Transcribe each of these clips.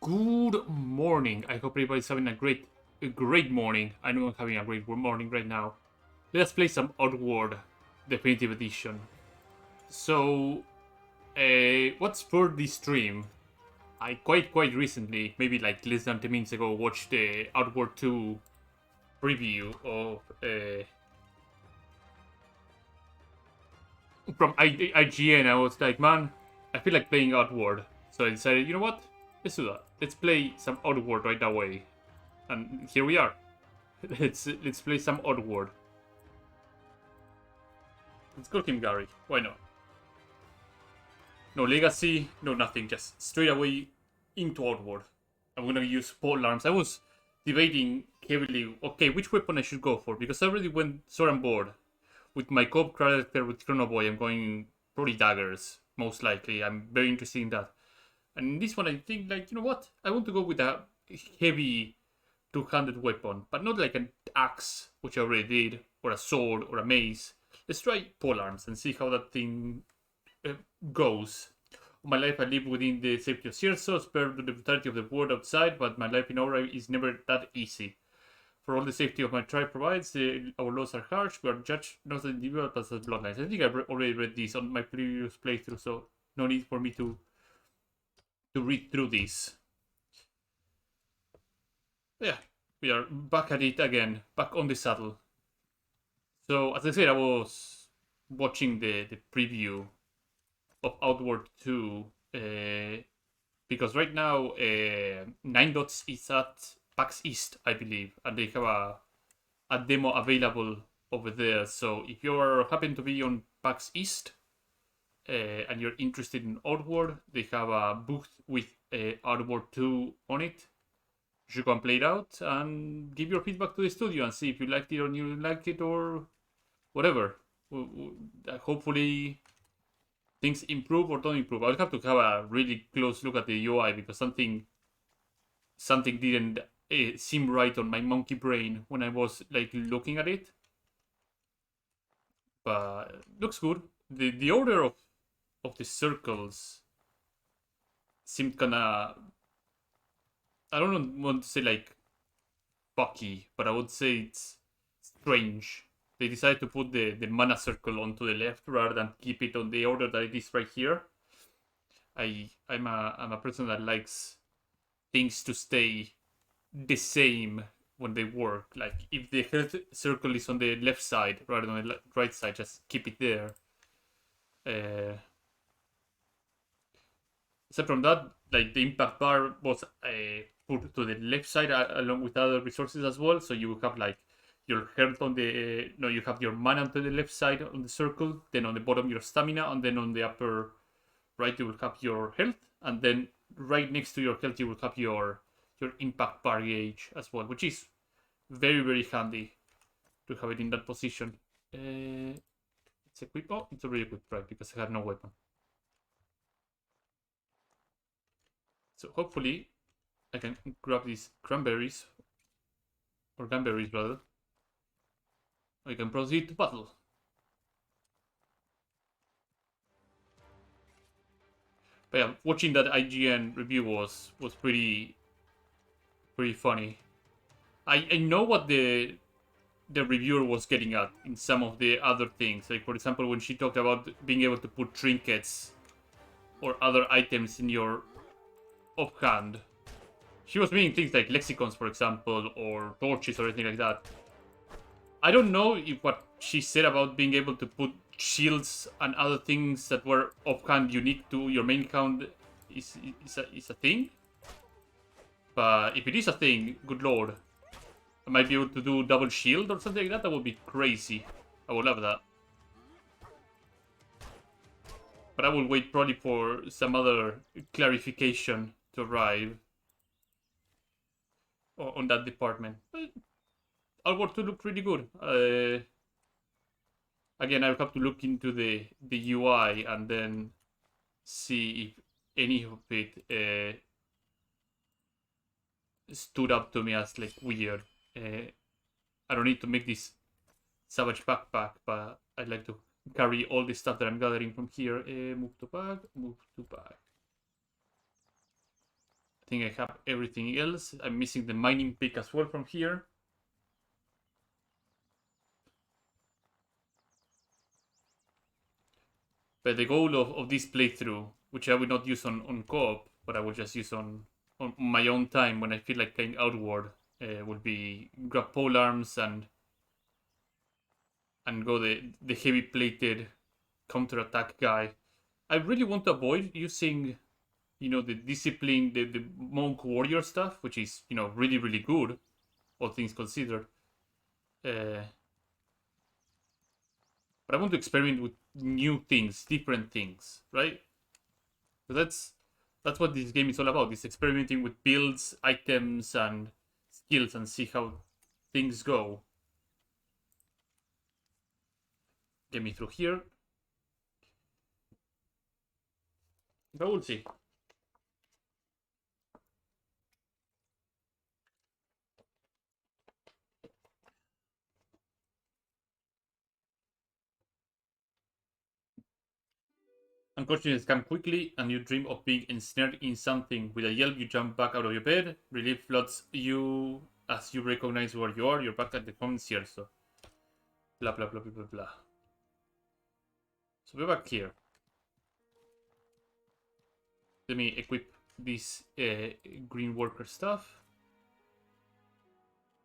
Good morning. I hope everybody's having a great morning. I know I'm having a great morning right now. Let's play some Oddworld Definitive Edition. So, what spurred this stream? I quite recently, maybe like less than 10 minutes ago, watched the Outward 2 preview of from IGN. I was like, man, I feel like playing Outward. So I decided, you know what? Let's do that. Let's play some Outward right away. And here we are. Let's play some Oddworld. Let's go Team Gary. Why not? No legacy, no nothing. Just straight away into Oddworld. I'm gonna use polearms. I was debating heavily. Okay, which weapon I should go for because I already went so on board with my co-op character with Chrono Boy. I'm going probably daggers most likely. I'm very interested in that. And in this one, I think like you know what? I want to go with a heavy two-handed weapon, but not like an axe, which I already did, or a sword, or a mace. Let's try polearms and see how that thing goes. All my life I live within the safety of Circe, spared to the brutality of the world outside, but my life in Aura is never that easy. For all the safety of my tribe provides, our laws are harsh. We are judged not as individuals but as bloodlines. I think I've already read this on my previous playthrough, so no need for me to read through this. Yeah, we are back at it again, back on the saddle. So, as I said, I was watching the preview of Outward 2 because right now 9 Dots is at PAX East, I believe, and they have a demo available over there. So, if you happen to be on PAX East and you're interested in Outward, they have a booth with Outward 2 on it. You should come play it out and give your feedback to the studio and see if you liked it or you didn't like it or whatever. Hopefully things improve or don't improve. I'll have to have a really close look at the UI because something didn't seem right on my monkey brain when I was like looking at it. But looks good. The order of the circles seemed kinda, I don't want to say like bucky, but I would say it's strange. They decided to put the mana circle onto the left rather than keep it on the order that it is right here. I'm a person that likes things to stay the same when they work. Like if the health circle is on the left side rather than the right side, just keep it there. Except from that, like the impact bar was put to the left side along with other resources as well. So you have like your health on the no, you have your mana to the left side on the circle. Then on the bottom your stamina, and then on the upper right you will have your health, and then right next to your health you will have your impact bar gauge as well, which is very handy to have it in that position. It's equipped. Oh, it's already equipped, right? Because I have no weapon. So hopefully I can grab these cranberries, or gamberries rather. I can proceed to battle. But yeah, watching that IGN review was pretty funny. I know what the reviewer was getting at in some of the other things. Like for example, when she talked about being able to put trinkets or other items in your offhand, she was meaning things like lexicons, for example, or torches or anything like that. I don't know if what she said about being able to put shields and other things that were offhand unique to your main count is a thing. But if it is a thing, good lord, I might be able to do double shield or something like that. That would be crazy. I would love that. But I will wait probably for some other clarification to arrive on that department. Outward 2 look pretty good. Again, I'll have to look into the UI and then see if any of it stood up to me as like weird. I don't need to make this savage backpack, but I'd like to carry all the stuff that I'm gathering from here. Move to bag, move to bag. think I have everything else. I'm missing the mining pick as well from here. But the goal of this playthrough, which I will not use on co-op, but I will just use on my own time when I feel like playing Outward, will be grab polearms and go the heavy plated counter-attack guy. I really want to avoid using, the discipline, the monk warrior stuff, which is, really, really good, all things considered. But I want to experiment with new things, different things, right? So that's what this game is all about. It's experimenting with builds, items, and skills, and see how things go. Get me through here. But we'll see. Unconsciousness come quickly, and you dream of being ensnared in something. With a yelp, you jump back out of your bed. Relief floods you as you recognize where you are. You're back at the concierto. Blah, blah, blah, blah, blah, blah. So we're back here. Let me equip this green worker stuff.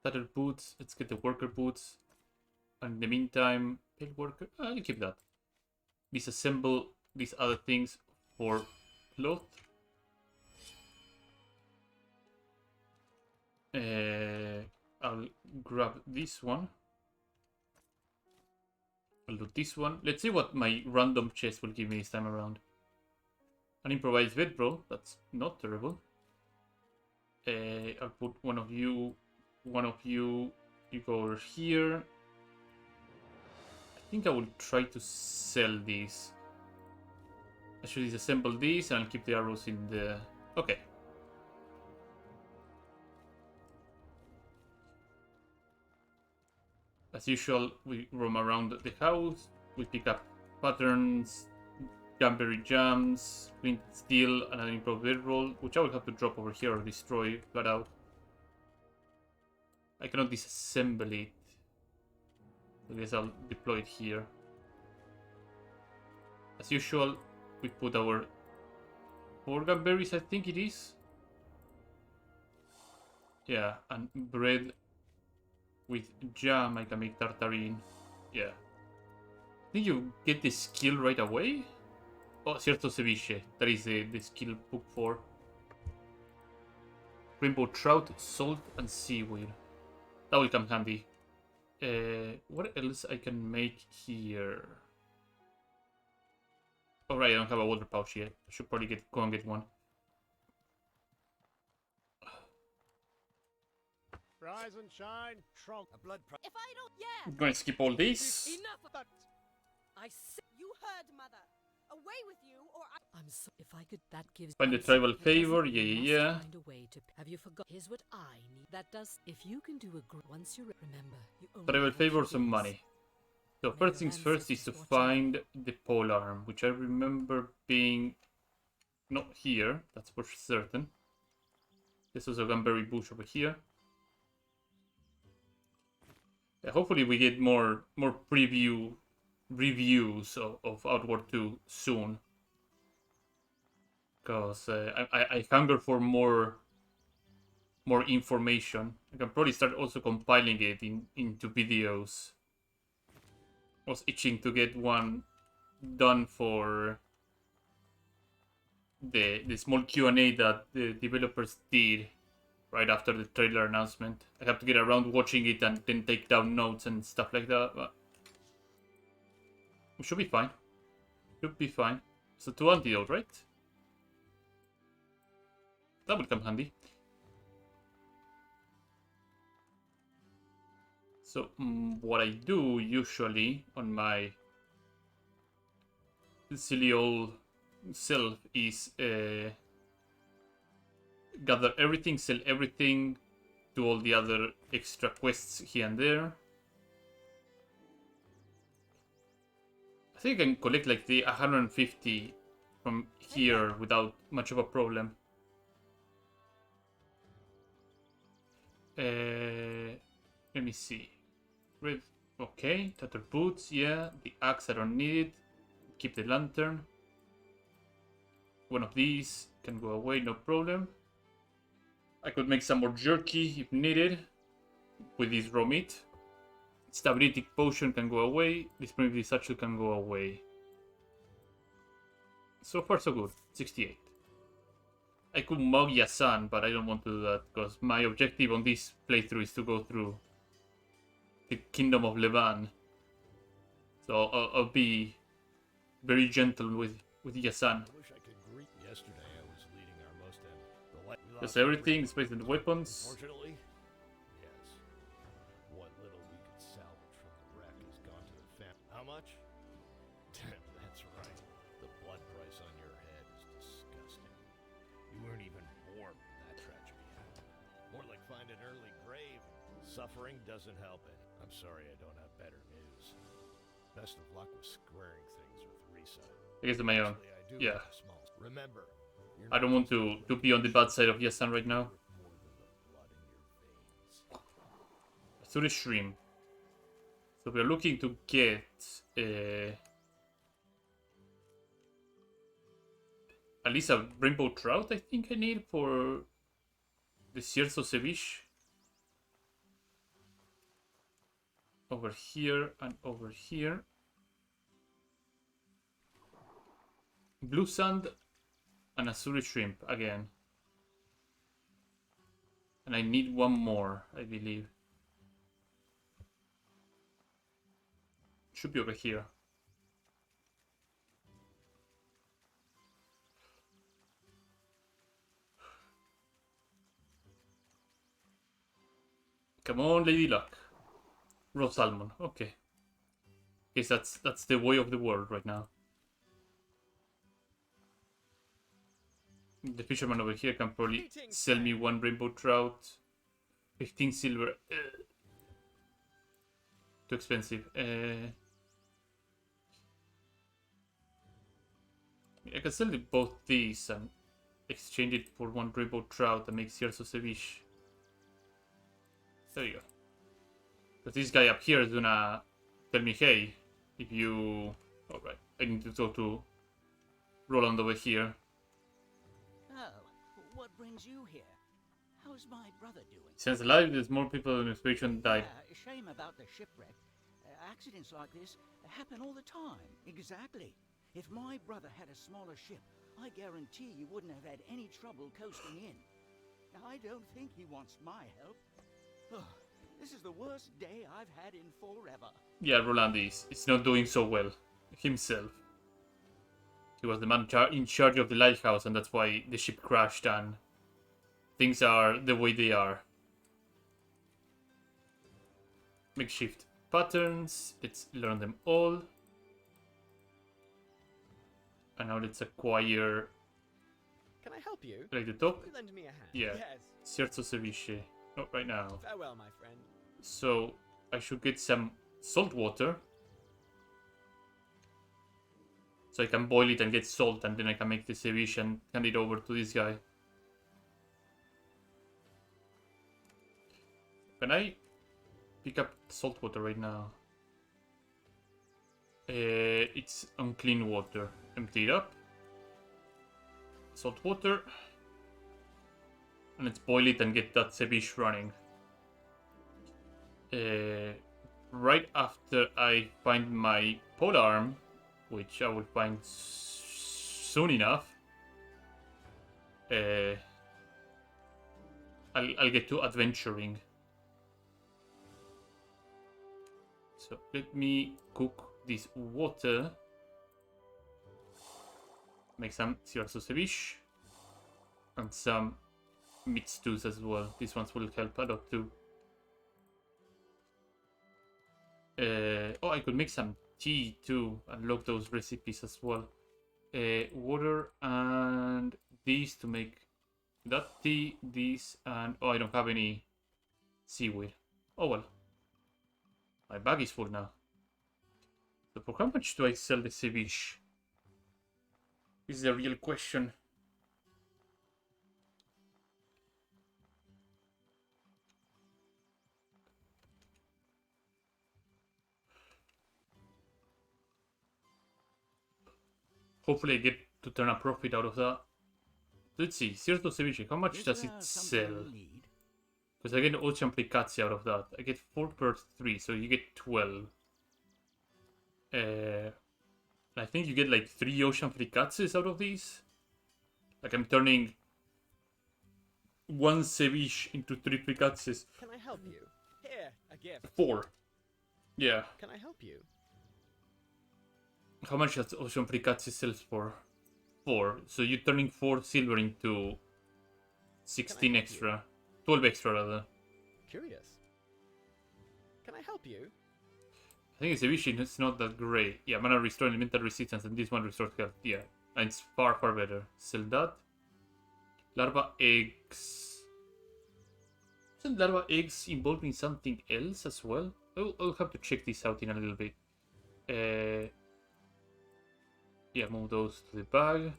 Tattered boots. Let's get the worker boots. And in the meantime, pale worker. You keep that. Disassemble these other things for cloth. I'll grab this one. I'll do this one. Let's see what my random chest will give me this time around. An improvised bed, bro. That's not terrible. I'll put one of you. You go over here. I think I will try to sell these. I should disassemble these and I'll keep the arrows in the... Okay. As usual, we roam around the house. We pick up patterns, Jamberry jams, flint steel, and an improved bedroll, which I will have to drop over here or destroy flat out. I cannot disassemble it. I guess I'll deploy it here. As usual, we put our organ berries, I think it is. Yeah, and bread with jam. I can make tartarine. Yeah. I think you get the skill right away. Oh, cierto ceviche. That is the skill book for. Rainbow trout, salt, and seaweed. That will come handy. What else I can make here? Alright, I don't have a water pouch yet. I should probably go and get one. Rise and shine, trunk. A blood If I don't, yeah. I'm going to skip all these. Enough of that. I said you heard, mother. Away with you, or I'm so. If I could, that gives. Find the tribal favor. Yeah. Find a way to. Have you forgot? Here's what I need. That does. If you can do once you remember, you only Tribal have favor, to some do money. So May first your things first is to ancestors watch find the polearm, which I remember being not here. That's for certain. There's also a gunberry bush over here. Yeah, hopefully we get more reviews of Outward 2 soon. Because I hunger for more information. I can probably start also compiling it into videos. I was itching to get one done for the small Q&A that the developers did right after the trailer announcement. I have to get around watching it and then take down notes and stuff like that. But we should be fine. Should be fine. So 2 antidote, right? That would come handy. So what I do usually on my silly old self is gather everything, sell everything, do all the other extra quests here and there. I think I can collect like the 150 from here without much of a problem. Let me see. Red. Okay, tattered boots. Yeah, the axe I don't need it. Keep the lantern. One of these can go away, no problem. I could make some more jerky if needed with this raw meat. Stability potion can go away. This primitive satchel can go away. So far, so good. 68. I could mug Yasan, but I don't want to do that because my objective on this playthrough is to go through the Kingdom of Levan. So I'll be very gentle with Yasan. I wish I could greet. Yesterday I was leading our most end. Just everything, space and weapons. Unfortunately, yes. What little we could salvage from the wreck has gone to the family. How much? That's right. The blood price on your head is disgusting. You weren't even born when that tragedy happened. More like find an early grave. Suffering doesn't help it. I'm sorry I don't have better news. Best of luck with squaring things with Risa. I guess my own. Actually, I do Yeah. have a small. Remember, you're I don't not want to be on the bad side of Yasan right now. worth more than the blood in your veins. So the shrimp. So we are looking to get at least a rainbow trout. I think I need for the Cierzo ceviche. Over here and over here. Blue sand and Azuri shrimp again. And I need one more, I believe. Should be over here. Come on, Lady Luck. Raw salmon. Okay. Guess that's the way of the world right now. The fisherman over here can probably sell me one rainbow trout. 15 silver. Too expensive. I can sell both these and exchange it for one rainbow trout and make Cierzo ceviche. There you go. Because this guy up here is gonna tell me, hey, if you... Alright, I need to talk to Roland over here. Oh, what brings you here? How's my brother doing? Since alive, there's more people in expedition died. Yeah, shame about the shipwreck. Accidents like this happen all the time. Exactly. If my brother had a smaller ship, I guarantee you wouldn't have had any trouble coasting in. I don't think he wants my help. Oh, this is the worst day I've had in forever. Yeah, Roland is not doing so well himself. He was the man in charge of the lighthouse, and that's why the ship crashed and things are the way they are. Makeshift patterns. Let's learn them all. And now let's acquire... Can I help you? Like the top? Will you lend me a hand? Yeah. Yes. Cierzo ceviche. Not right now. Farewell, my friend. So I should get some salt water. So I can boil it and get salt, and then I can make the ceviche and hand it over to this guy. Can I pick up salt water right now? It's unclean water. Empty it up. Salt water. And let's boil it and get that ceviche running. Right after I find my polearm, which I will find soon enough, I'll get to adventuring. So let me cook this water. Make some Cierzo ceviche and some meat stews as well. These ones will help a lot too. Oh, I could make some tea too. Unlock those recipes as well. Water and these to make that tea. These and oh, I don't have any seaweed. Oh well. My bag is full now. So for how much do I sell the ceviche? This is a real question. Hopefully I get to turn a profit out of that. Let's see, Certo Ceviche, how much Is does there it something sell? you need? Because I get ocean fricazzi out of that. I get 4 per 3, so you get 12. I think you get like 3 ocean fricazzes out of these. Like I'm turning 1 ceviche into 3 fricazzes. Can I help you? Here, a gift. 4. Yeah. Can I help you? How much does ocean fricazzi sells for? 4. So you're turning 4 silver into 16 help you? extra. 12 extra rather. Curious. Can I help you? I think ceviche is not that great. Yeah, mana restore elemental resistance and this one restores health. Yeah. And it's far better. Sell that. Larva eggs. Isn't larva eggs involved in something else as well? I'll have to check this out in a little bit. Yeah, move those to the bag.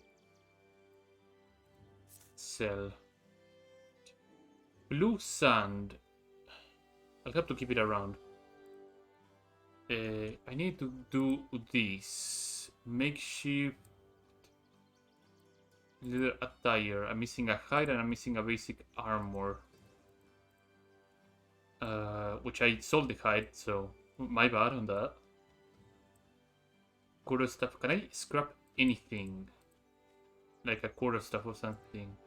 Sell. Blue sand. I'll have to keep it around. I need to do this. Makeshift leather attire. I'm missing a hide and I'm missing a basic armor. Which I sold the hide, so my bad on that. Quarter stuff. Can I scrap anything? Like a quarter stuff or something?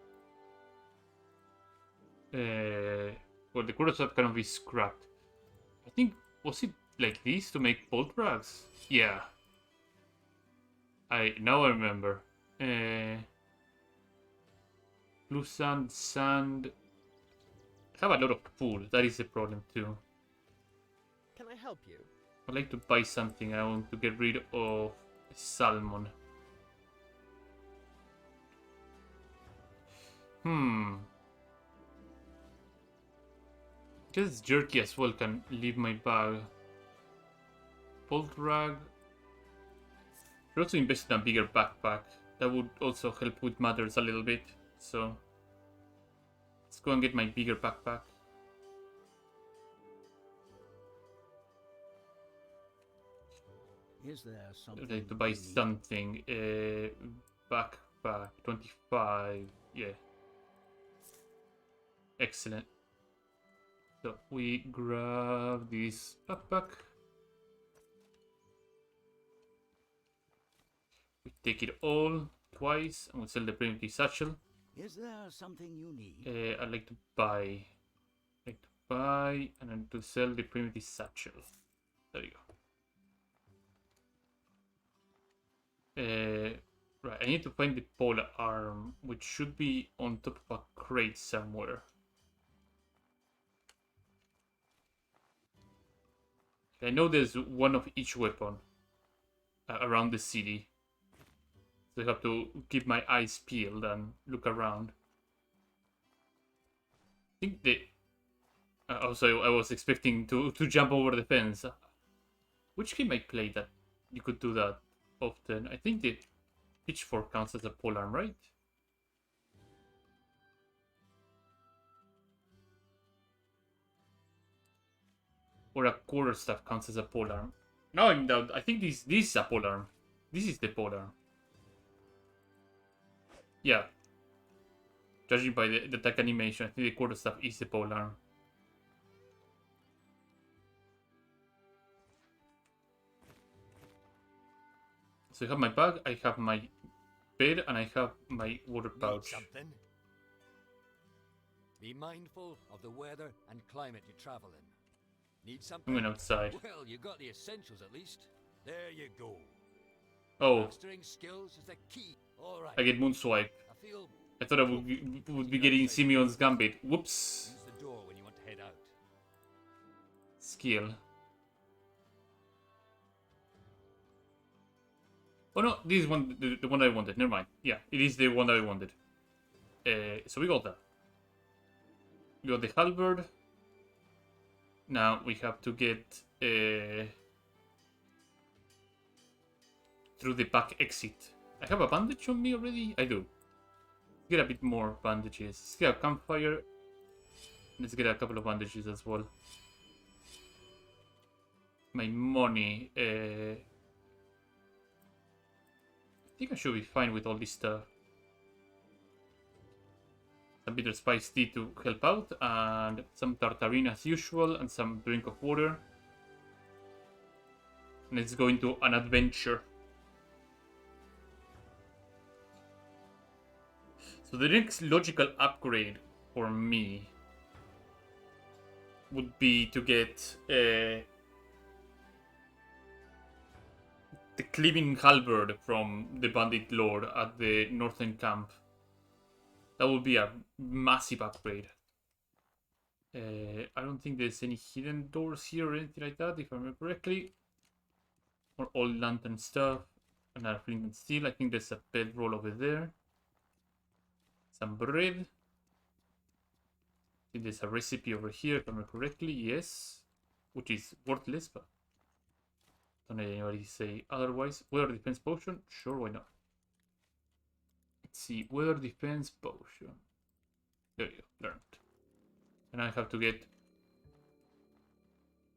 Well, the quarter stuff cannot be scrapped. I think, was it like this to make bolt rags? Yeah. Now I remember. Blue sand, sand. I have a lot of pool. That is the problem too. Can I help you? I'd like to buy something. I want to get rid of salmon. Guess jerky as well can leave my bag. Bolt rag. Should also invest in a bigger backpack. That would also help with matters a little bit. So let's go and get my bigger backpack. Is there something I'd like to buy you need? something. Backpack 25. Yeah. Excellent. So we grab this backpack. We take it all twice and we sell the primitive satchel. Is there something you need? I'd like to buy. And then to sell the primitive satchel. There you go. Right, I need to find the polar arm, which should be on top of a crate somewhere. I know there's one of each weapon around the city. So I have to keep my eyes peeled and look around. I think they... also, I was expecting to jump over the fence. Which game I played that you could do that often? I think the pitchfork counts as a polearm, right? Or a quarterstaff counts as a polearm. No, I'm doubt. I think this is a polearm. This is the polearm. Yeah. Judging by the attack animation, I think the quarterstaff is the polearm. So I have my bag, I have my bed, and I have my water Need pouch. something? Be mindful of the weather and climate you travel in. Need something? I'm going outside. Well, you got the essentials at least. There you go. Oh, Mastering skills is the key. All right. I get moonswipe. I feel I thought I would be getting Simeon's Gambit. Whoops. use the door when you want to head out. Skill. Oh no, this is one the one I wanted. Never mind. Yeah, it is the one that I wanted. So we got that. We got the halberd. Now we have to get through the back exit. I have a bandage on me already? I do. Get a bit more bandages. Let's get a campfire. Let's get a couple of bandages as well. My money. think I should be fine with all this stuff. Some bitter spice tea to help out, and some tartarine as usual, and some drink of water. And let's go into an adventure. So the next logical upgrade for me would be to get the cleaving halberd from the bandit lord at the northern camp. That would be a massive upgrade. I don't think there's any hidden doors here or anything like that, if I remember correctly. Or all lantern stuff. Another flint and steel. I think there's a bedroll over there. Some bread. I think there's a recipe over here, if I remember correctly. Yes. Which is worthless, but don't let anybody say otherwise. Weather defense potion? Sure, why not? Let's see. Weather defense potion. There you go. Learned. And I have to get...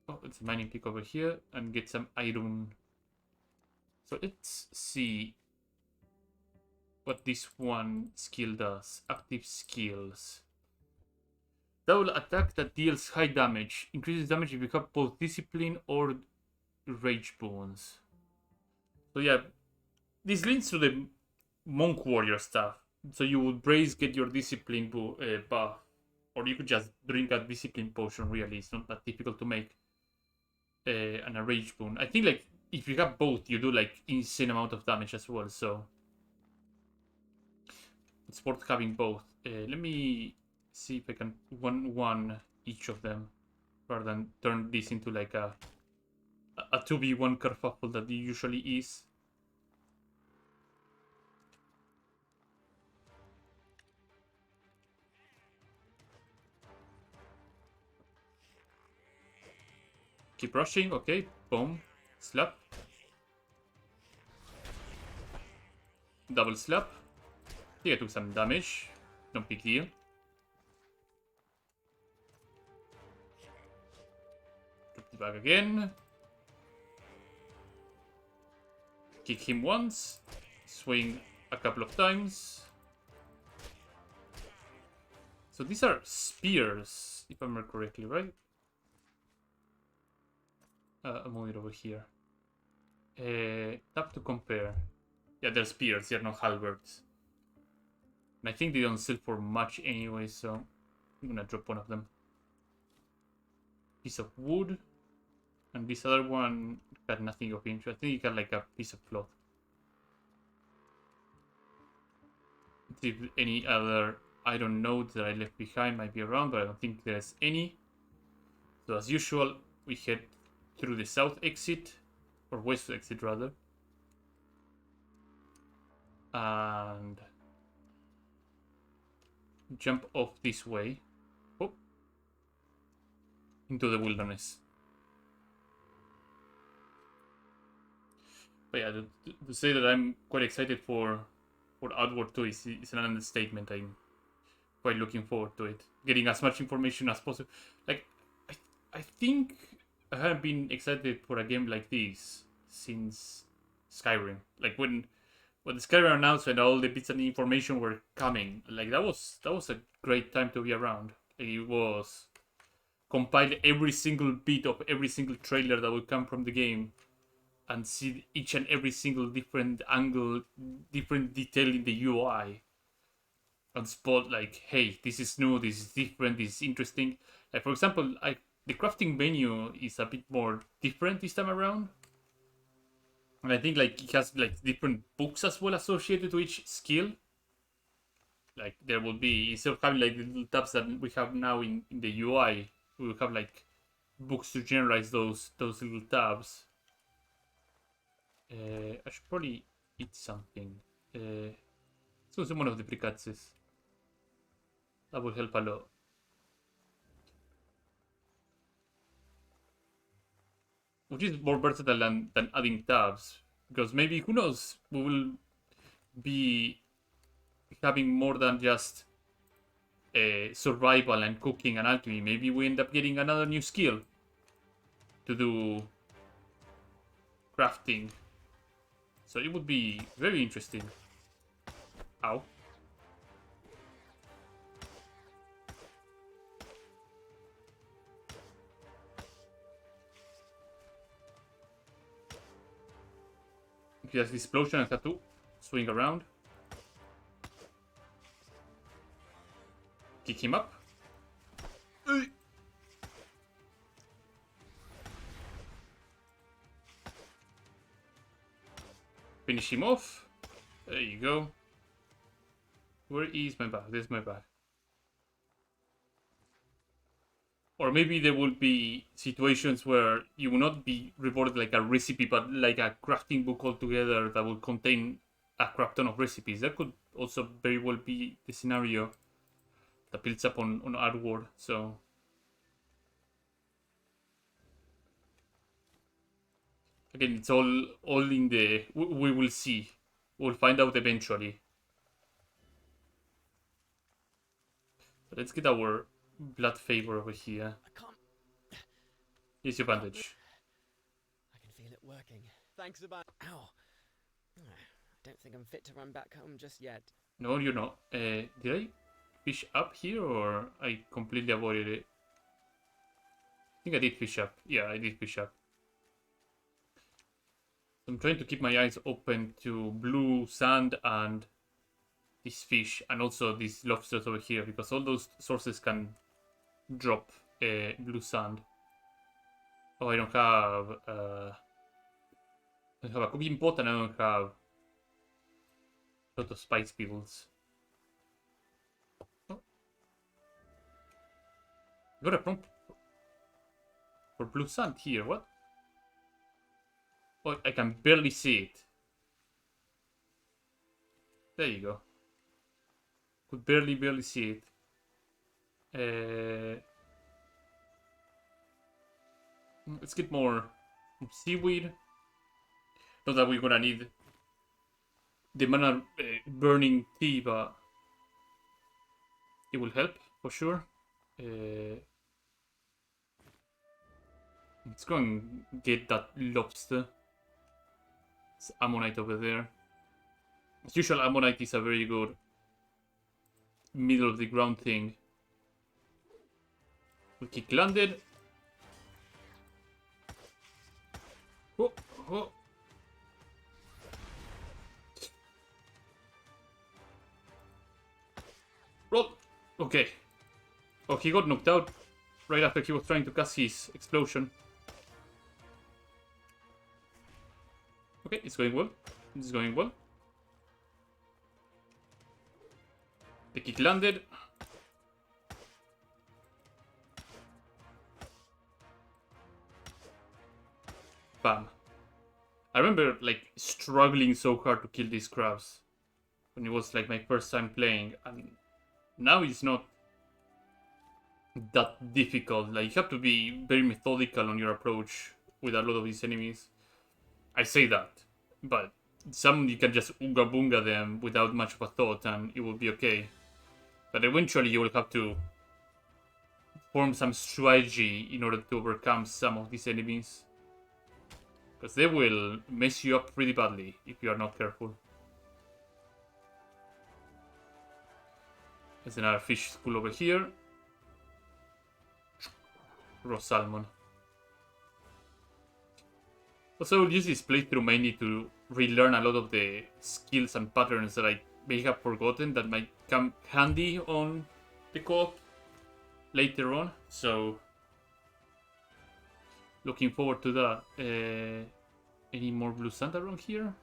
Oh, it's a mining pick over here. And get some iron. So let's see what this one skill does. Active skills. Double attack that deals high damage. Increases damage if you have both discipline or rage boons. So yeah, this leads to the monk warrior stuff. So you would brace, get your discipline buff. Or you could just drink a discipline potion, really. It's not that difficult to make. And a rage boon. I think like if you have both, you do like insane amount of damage as well, so it's worth having both. Let me see if I can one each of them rather than turn this into like a 2v1 kerfuffle that it usually is. Keep rushing, okay, boom, slap. Double slap. I think I took some damage. No big deal. Drop it back again. Kick him once. Swing a couple of times. So these are spears, if I remember correctly, right? I'll move it over here. Tap to compare. Yeah, they're spears, they're not halberds. And I think they don't sell for much anyway, so I'm gonna drop one of them. Piece of wood. And this other one got nothing of interest. I think it got like a piece of cloth. Let's see if any other iron nodes that I left behind might be around, but I don't think there's any. So as usual, we head through the south exit, or west exit rather. And jump off this way. Oh. Into the wilderness. But yeah, to say that I'm quite excited for Outward 2 is an understatement. I'm quite looking forward to it. Getting as much information as possible. Like, I think I haven't been excited for a game like this since Skyrim. Like when the Skyrim announced and all the bits and information were coming, like that was a great time to be around. It was compile every single bit of every single trailer that would come from the game and see each and every single different angle, different detail in the UI, and spot like, hey, this is new, this is different, this is interesting. Like for example, the crafting menu is a bit more different this time around. And I think like it has like different books as well associated to each skill. Like there will be, instead of having like the little tabs that we have now in the UI, we will have like books to generalize those little tabs. I should probably eat something. Let's consume one of the briquettes. That will help a lot. Which is more versatile than adding tabs. Because maybe, who knows, we will be having more than just survival and cooking and alchemy. Maybe we end up getting another new skill to do crafting. So it would be very interesting. Ow. If he has this explosion, I have to swing around. Kick him up. Finish him off. There you go. Where is my bag? There's my bag. Or maybe there will be situations where you will not be rewarded like a recipe, but like a crafting book altogether that will contain a crap ton of recipes. That could also very well be the scenario that builds up on Outward. So again, it's all in the... We will see. We'll find out eventually. So let's get our blood favor over here. I can't. Here's your bandage. I can feel it working. Thanks about. Ow. I don't think I'm fit to run back home just yet. No, you're not. Did I fish up here or I completely avoided it? I think I did fish up. Yeah, I did fish up. I'm trying to keep my eyes open to blue sand and this fish, and also these lobsters over here, because all those sources can drop blue sand. Oh, I don't have a cooking pot, and I don't have a lot of spice builds. Oh. Got a prompt for blue sand here. What? Oh, I can barely see it. There you go. Could barely see it. Let's get more seaweed. Not that we're gonna need the mana burning tea, but it will help for sure. Let's go and get that lobster. It's ammonite over there. As usual, ammonite is a very good middle of the ground thing. We kick landed. Oh, oh. Roll. Okay. Oh, he got knocked out right after he was trying to cast his explosion. Okay, it's going well. It's going well. The kick landed. Bam. I remember like struggling so hard to kill these crabs when it was like my first time playing, and now it's not that difficult. Like you have to be very methodical on your approach with a lot of these enemies. I say that, but some you can just ooga boonga them without much of a thought and it will be okay. But eventually you will have to form some strategy in order to overcome some of these enemies. Because they will mess you up pretty badly if you are not careful. There's another fish school over here. Raw salmon. Also, I will use this playthrough mainly to relearn a lot of the skills and patterns that I may have forgotten that might come handy on the co-op later on. So, looking forward to that. Any more blue sand around here?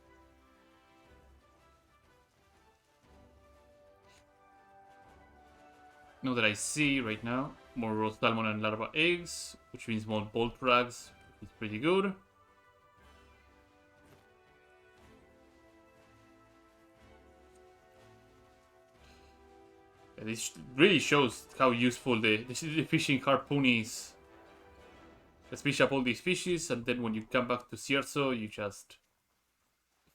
Not that I see right now. More raw salmon and larva eggs, which means more bolt rags. It's pretty good. This really shows how useful the fishing harpoon is. Let's fish up all these fishes, and then when you come back to Cierzo, you just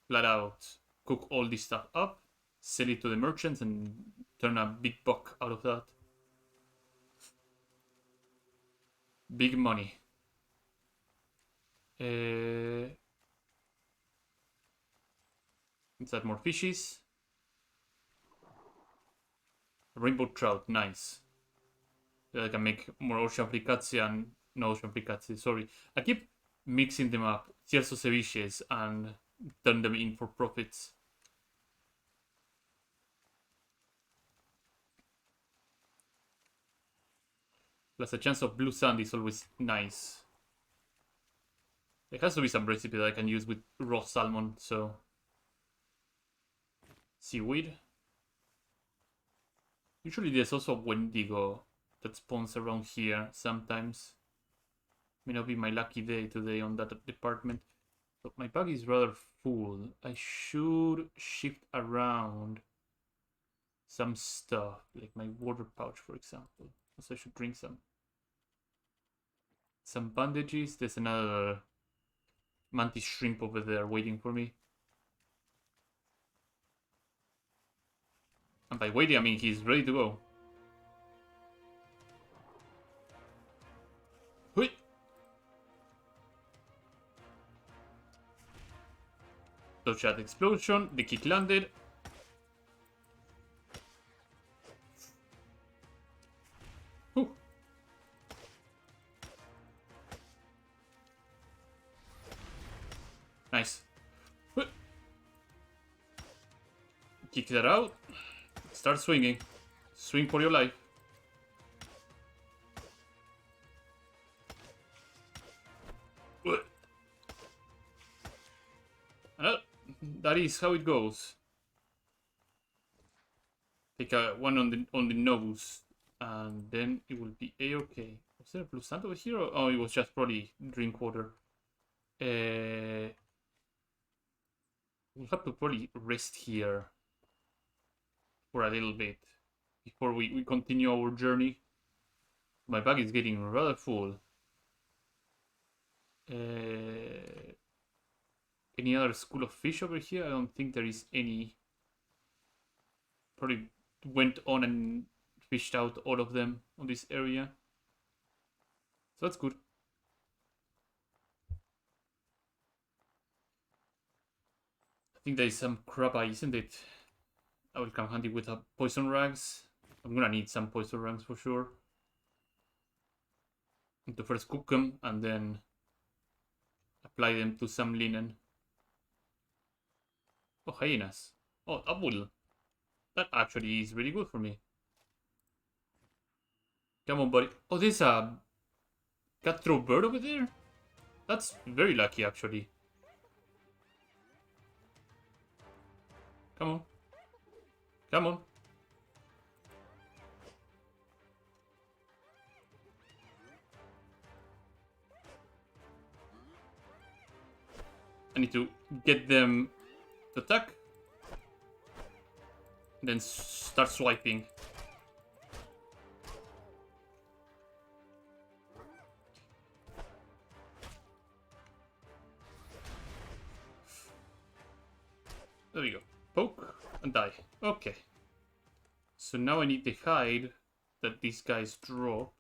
flat out cook all this stuff up, sell it to the merchants, and turn a big buck out of that. Big money. Let's add more fishes. Rainbow trout, nice. I can make more ocean fricazzi and no ocean fricazzi, sorry. I keep mixing them up, tierzo ceviches, and turn them in for profits. Plus a chance of blue sand is always nice. There has to be some recipe that I can use with raw salmon, so... Seaweed. Usually there's also Wendigo that spawns around here sometimes. May not be my lucky day today on that department. But my bag is rather full. I should shift around some stuff, like my water pouch, for example. Also, I should drink some. Some bandages. There's another mantis shrimp over there waiting for me. And by waiting, I mean he's ready to go. Hui! Dodge that explosion. The kick landed. Whew. Nice. Hui. Kick that out. Start swinging. Swing for your life. That is how it goes. Take one on the nose, and then it will be a-okay. Was there a blue sand over here? Oh, it was just probably drink water. We'll have to probably rest here for a little bit before we continue our journey. My bag is getting rather full. Any other school of fish over here? I don't think there is any. Probably went on and fished out all of them on this area. So that's good. I think there is some crab eye, isn't it? I will come handy with poison rags. I'm gonna need some poison rags for sure. Need to first cook them and then apply them to some linen. Oh, hyenas. Oh, apple. That actually is really good for me. Come on, buddy. Oh, there's a cutthroat bird over there? That's very lucky, actually. Come on. Come on. I need to get them to attack. Then start swiping. There we go. Poke and die. Okay. So now I need the hide that these guys drop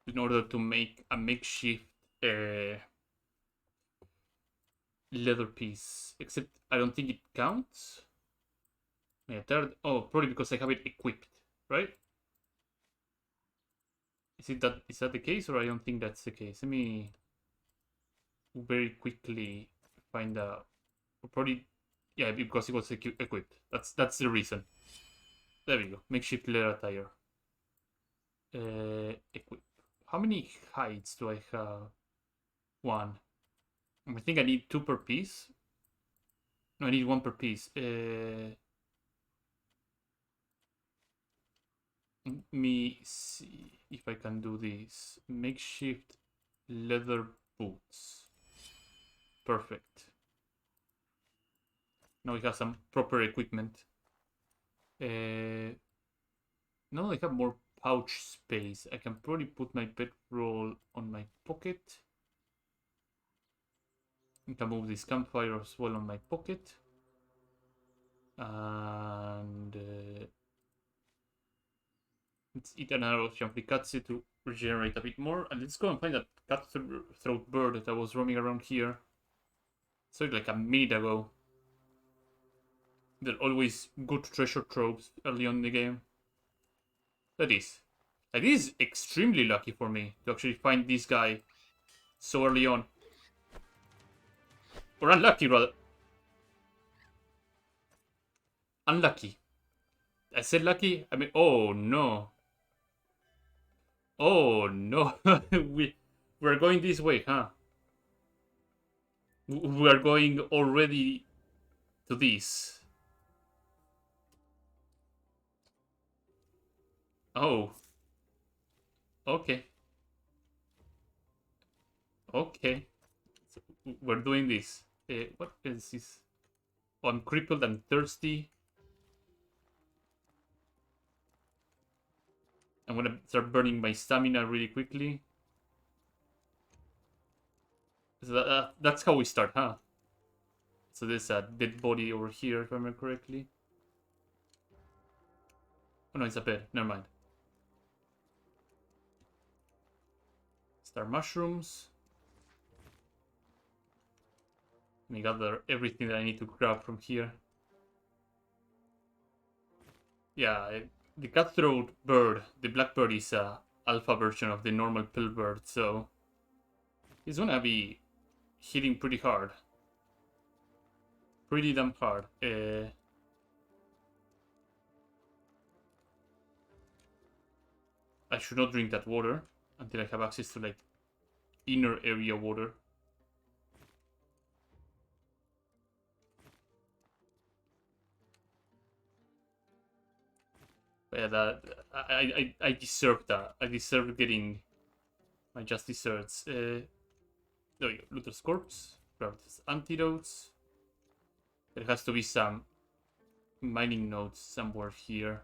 in order to make a makeshift leather piece. Except I don't think it counts. Yeah, third. Oh, probably because I have it equipped, right? Is that the case, or I don't think that's the case? Let me very quickly find out. Probably, yeah, because it was equipped. That's the reason. There we go. Makeshift leather attire. Equip. How many hides do I have? One. I think I need 2 per piece. No, I need 1 per piece. Let me see if I can do this. Makeshift leather boots. Perfect. Now we have some proper equipment. Now I have more pouch space. I can probably put my bedroll on my pocket. I can move this campfire as well on my pocket. And let's eat another ocean fricazzi to regenerate a bit more. And let's go and find that cutthroat bird that was roaming around here. Sorry, like a minute ago. There are always good treasure troves early on in the game. That is. Like, this is extremely lucky for me to actually find this guy so early on. Or unlucky, rather. Unlucky. I said lucky? I mean, oh no. Oh no. We're going this way, huh? We are going already to this. Oh. Okay. Okay. So we're doing this. What is this? Oh, I'm crippled and thirsty. I'm gonna start burning my stamina really quickly. So that's how we start, huh? So there's a dead body over here, if I remember correctly. Oh no, it's a bed. Never mind. Star mushrooms. Let me gather everything that I need to grab from here. Yeah, the cutthroat bird, the blackbird, is a alpha version of the normal pill bird, so he's gonna be hitting pretty hard. Pretty damn hard. I should not drink that water until I have access to, like, inner area water. But yeah, that I deserve that. I deserve getting my just desserts. There we go. Luther's corpse. Grab these antidotes. There has to be some mining nodes somewhere here.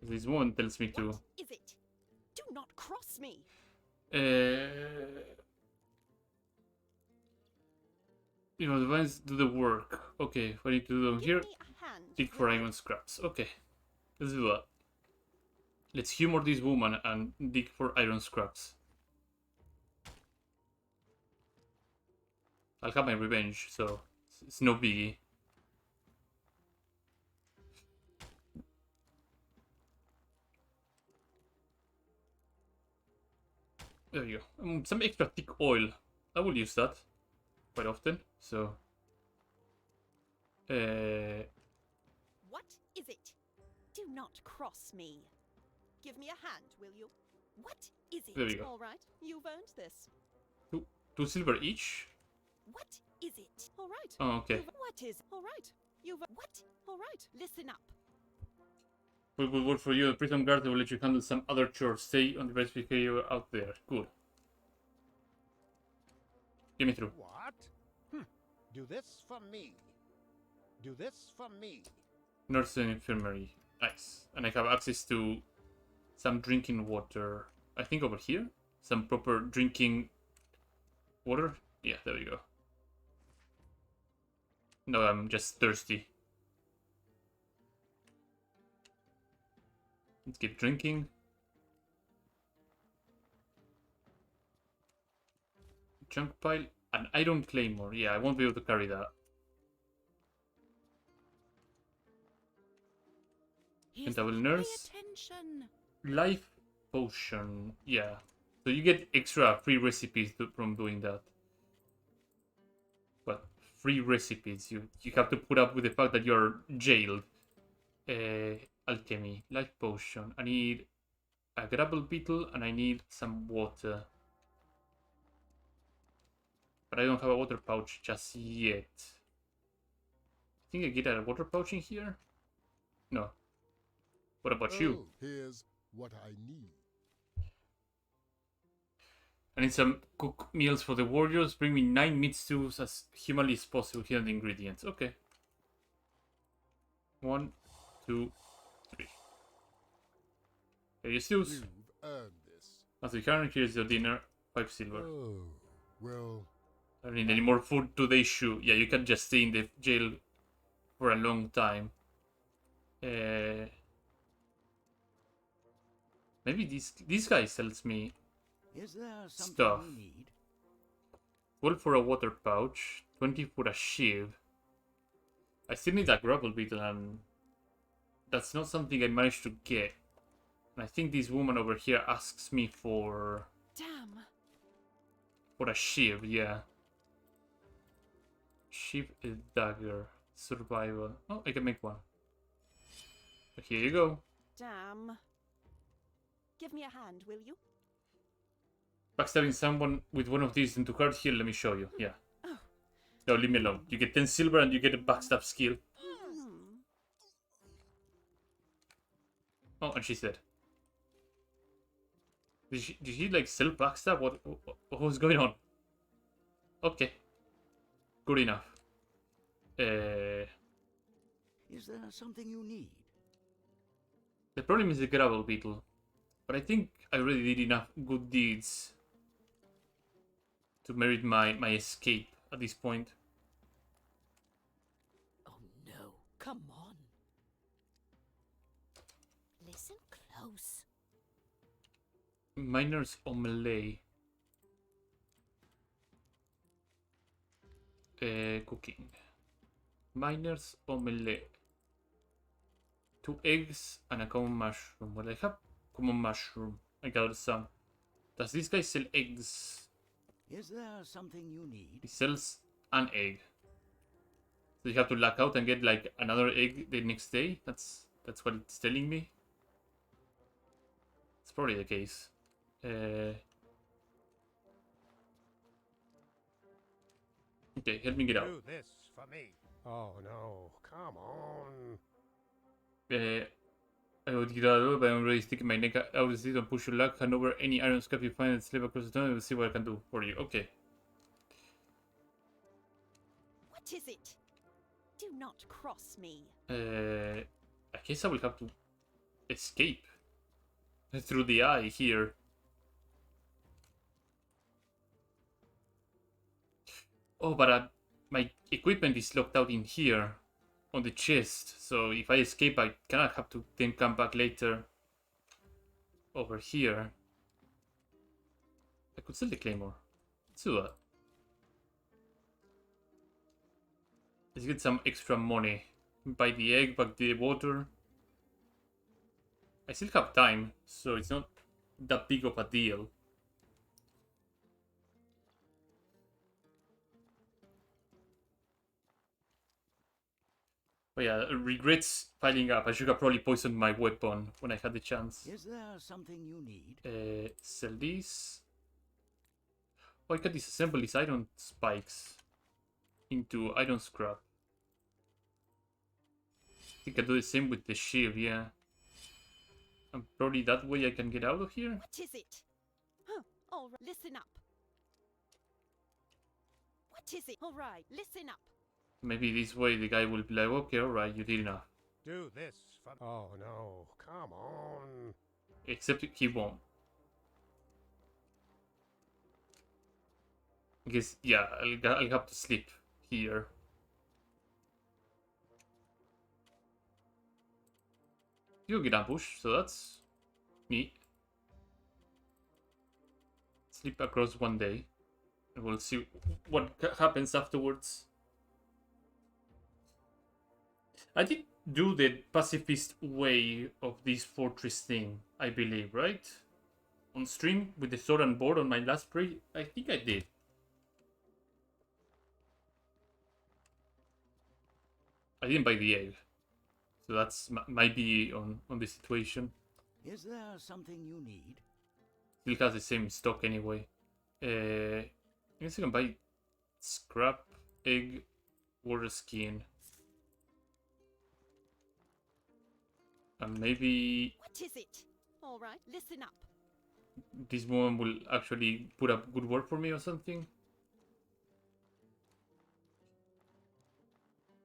This woman tells me to. What is it? Do not cross me. You know, the vines do the work. Okay, what I need to do Give here? me a hand. Dig for iron scraps. Okay, let's do that. Let's humor this woman and dig for iron scraps. I'll have my revenge, so it's no biggie. There you go. Some extra thick oil. I will use that quite often. So, What is it? Do not cross me. Give me a hand, will you? What is it? There we go. All right, you've earned this. two silver each. What is it? All right. Oh, okay. What is? All right. What? All right. Listen up. Good work for you. The prison guard will let you handle some other chores. Stay on the best behavior out there. Good. Get me through. What? Do this for me. Do this for me. Nurse and infirmary. Nice. And I have access to some drinking water. I think over here. Some proper drinking water. Yeah, there we go. No, I'm just thirsty. Let's keep drinking. Junk pile. An iron claymore. Yeah, I won't be able to carry that. Double nurse. Attention. Life potion. Yeah. So you get extra free recipes from doing that. But free recipes. You have to put up with the fact that you're jailed. Alchemy. Life potion. I need a grapple beetle and I need some water. But I don't have a water pouch just yet. I think I get a water pouch in here? No. What about you? Here's what I need. I need some cook meals for the warriors. Bring me 9 meat stews as humanly as possible. Here are the ingredients. Okay. 1, 2, 3. Here are your stews. You've earned this. As we can, here's your dinner. 5 silver. Oh, well, I don't need any more food today, Shu. Yeah, you can just stay in the jail for a long time. Maybe this guy sells me Is there something stuff. you need? 12 for a water pouch, 20 for a shiv. I still need a grapple beetle, and that's not something I managed to get. And I think this woman over here asks me for a shiv, yeah. Shiv dagger, survival. Oh, I can make one. Here you go. Damn. Give me a hand, will you? Backstabbing someone with one of these into card here, let me show you. Yeah. Oh. No, leave me alone. You get 10 silver and you get a backstab skill. Oh, and she's dead. Did she like self backstab? What was going on? Okay. Good enough. Is there something you need? The problem is the gravel beetle. But I think I already did enough good deeds to merit my escape at this point. Oh no, come on. Listen close. Miners omelette. Cooking. Miners omelette. 2 eggs and a common mushroom. Well, I have common mushroom. I got some. Does this guy sell eggs? Is there something you need? He sells an egg. So you have to luck out and get like another egg the next day? That's what it's telling me. It's probably the case. Okay, help me get out. Do this for me. Oh no, come on. I would get out, but I'm already sticking my neck out of the seat and push your luck. Hand over any iron scrap you find and slip across the tunnel. We'll see what I can do for you. Okay. What is it? Do not cross me. I guess I will have to escape through the eye here. Oh, but my equipment is locked out in here on the chest. So if I escape, I cannot have to then come back later over here. I could sell the claymore. Let's do that. Let's get some extra money. Buy the egg, buy the water. I still have time, so it's not that big of a deal. But yeah, regrets piling up. I should have probably poisoned my weapon when I had the chance. Is there something you need? Sell these. Oh, I can disassemble these iron spikes into iron scrap. I think I do the same with the shield, yeah. And probably that way I can get out of here. What is it? Huh. All right, listen up. What is it? All right, listen up. Maybe this way the guy will be like, okay, alright, you did enough. Do this for. Oh no, come on. Except he won't. I guess, yeah, I'll have to sleep here. You get ambushed, so that's neat. Sleep across one day, and we'll see what happens afterwards. I did do the pacifist way of this fortress thing, I believe, right? On stream with the sword and board on my last play, I think I did. I didn't buy the egg, so that's might be on the situation. Is there something you need? Still has the same stock anyway. I guess I can buy scrap, egg, water skin. And maybe What is it? All right, listen up. this woman will actually put up good work for me or something.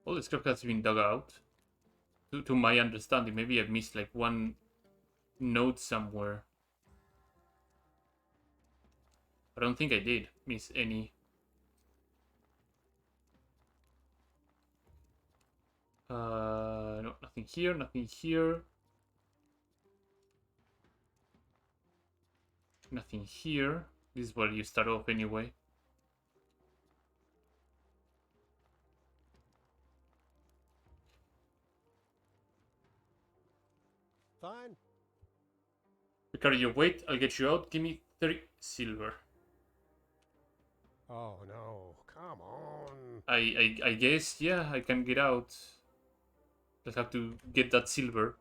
All the scrap has been dug out. To my understanding, maybe I missed like one note somewhere. I don't think I did miss any. No, nothing here, nothing here. Nothing here. This is where you start off anyway. Fine. We carry your weight, I'll get you out. Give me 30 silver. Oh no, come on. I guess, yeah, I can get out. I'll have to get that silver.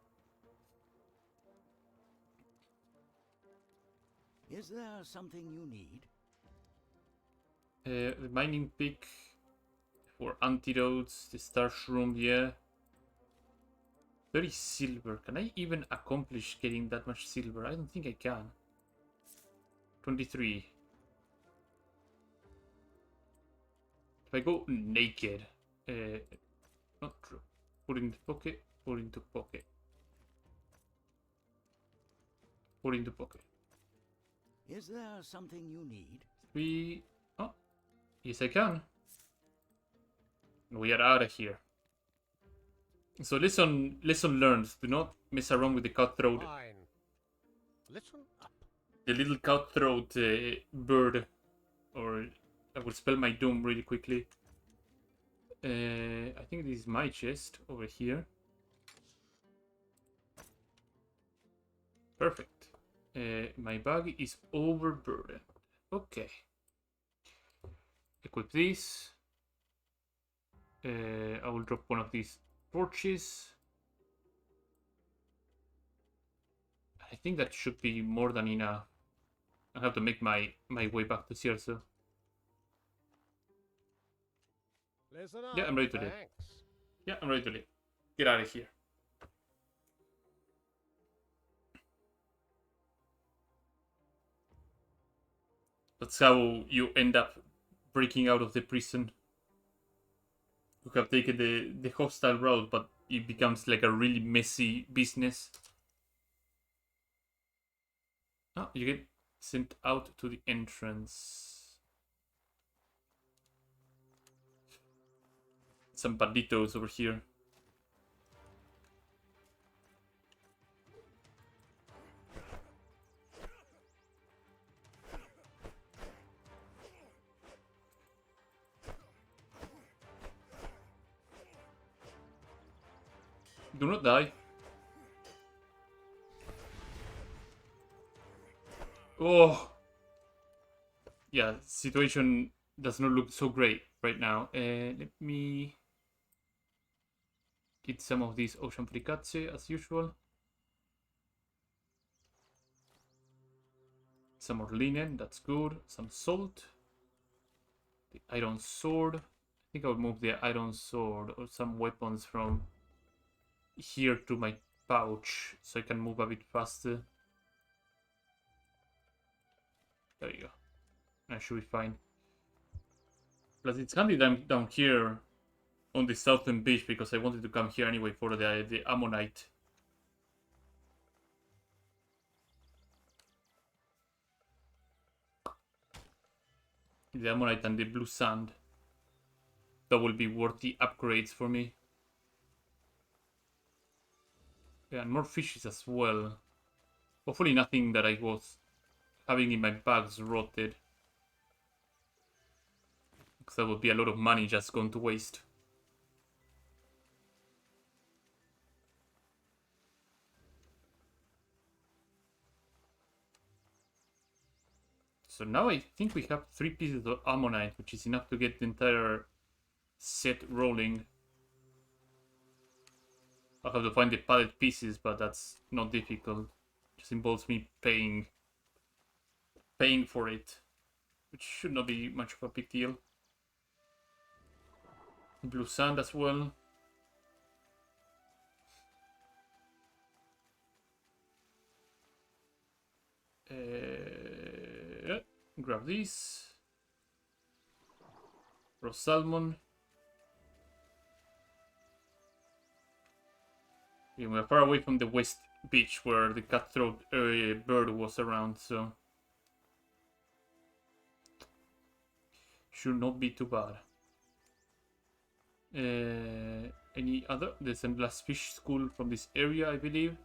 Is there something you need? The mining pick for antidotes, the star shroom, yeah. 30 silver. Can I even accomplish getting that much silver? I don't think I can. 23. If I go naked, not true. Put into pocket, put into pocket. Put into pocket. Is there something you need? 3. Oh, yes I can. We are out of here. So lesson learned. Do not mess around with the cutthroat. Fine. Listen up. The little cutthroat bird. Or I will spell my doom really quickly. I think this is my chest over here. Perfect. My bag is overburdened. Okay. Equip this. I will drop one of these torches. I think that should be more than enough. I have to make my way back to Cierzo. Listen up. Yeah, I'm ready to leave. Thanks. Yeah, I'm ready to leave. Get out of here. That's how you end up breaking out of the prison. You have taken the hostile route, but it becomes like a really messy business. Oh, you get sent out to the entrance. Some banditos over here. Do not die. Oh! Yeah, situation does not look so great right now. Let me get some of these ocean fricazze as usual. Some more linen, that's good. Some salt. The iron sword. I think I would move the iron sword or some weapons from here to my pouch so I can move a bit faster. There you go. I should be fine. Plus it's handy down here on the southern beach because I wanted to come here anyway for the ammonite. The ammonite and the blue sand. That will be worthy upgrades for me. Yeah, and more fishes as well. Hopefully nothing that I was having in my bags rotted. Because that would be a lot of money just gone to waste. So now I think we have 3 pieces of ammonite, which is enough to get the entire set rolling. I'll have to find the padded pieces, but that's not difficult. It just involves me paying for it, which should not be much of a big deal. Blue sand as well. Grab these. Raw salmon. Okay, we're far away from the west beach where the cutthroat bird was around, so should not be too bad. Any other? There's a last fish school from this area, I believe.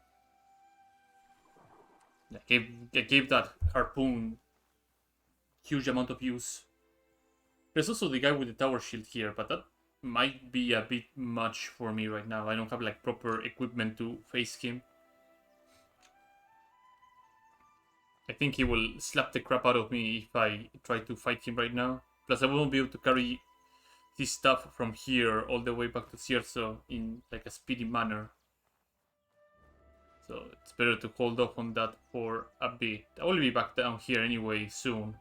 I gave that harpoon huge amount of use. There's also the guy with the tower shield here, but that might be a bit much for me right now. I don't have like proper equipment to face him. I think he will slap the crap out of me if I try to fight him right now. Plus, I won't be able to carry this stuff from here all the way back to Cierzo in like a speedy manner. So it's better to hold off on that for a bit. I will be back down here anyway soon.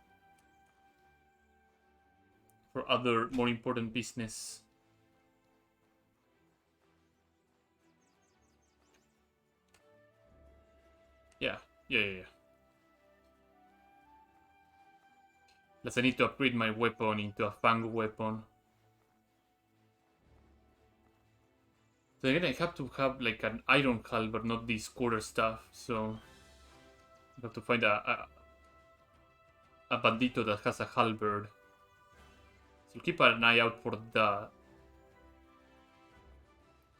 For other more important business. Yeah. Plus I need to upgrade my weapon into a fang weapon. So again, I have to have like an iron halberd, not this quarter stuff. So I have to find a bandito that has a halberd. So keep an eye out for that.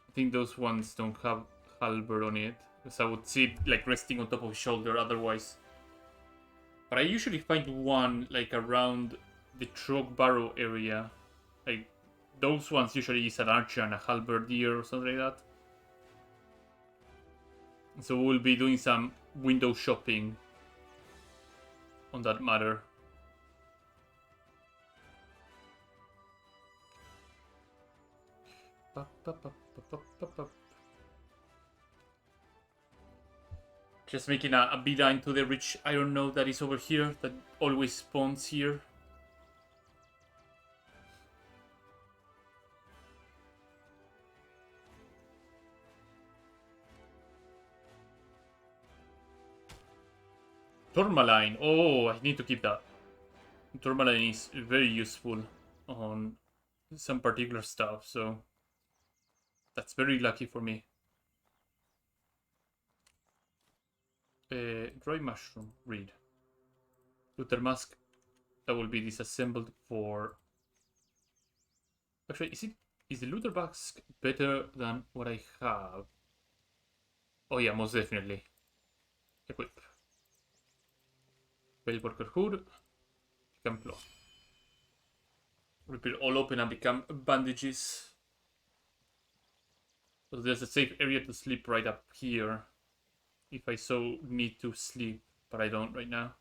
I think those ones don't have halberd on it, because I would see it like resting on top of his shoulder otherwise. But I usually find one like around the Trog Barrow area. Like those ones usually is an archer and a halberdier or something like that. So we'll be doing some window shopping on that matter. Just making a beeline to the rich iron node that is over here, that always spawns here. Tourmaline. Oh, I need to keep that. Tourmaline is very useful on some particular stuff, so that's very lucky for me. Dry mushroom. Read. Luther mask. That will be disassembled for. Actually, is the looter mask better than what I have? Oh yeah, most definitely. Equip. Veil worker hood. Become cloth. Repair all open and become bandages. So there's a safe area to sleep right up here. If I so need to sleep, but I don't right now.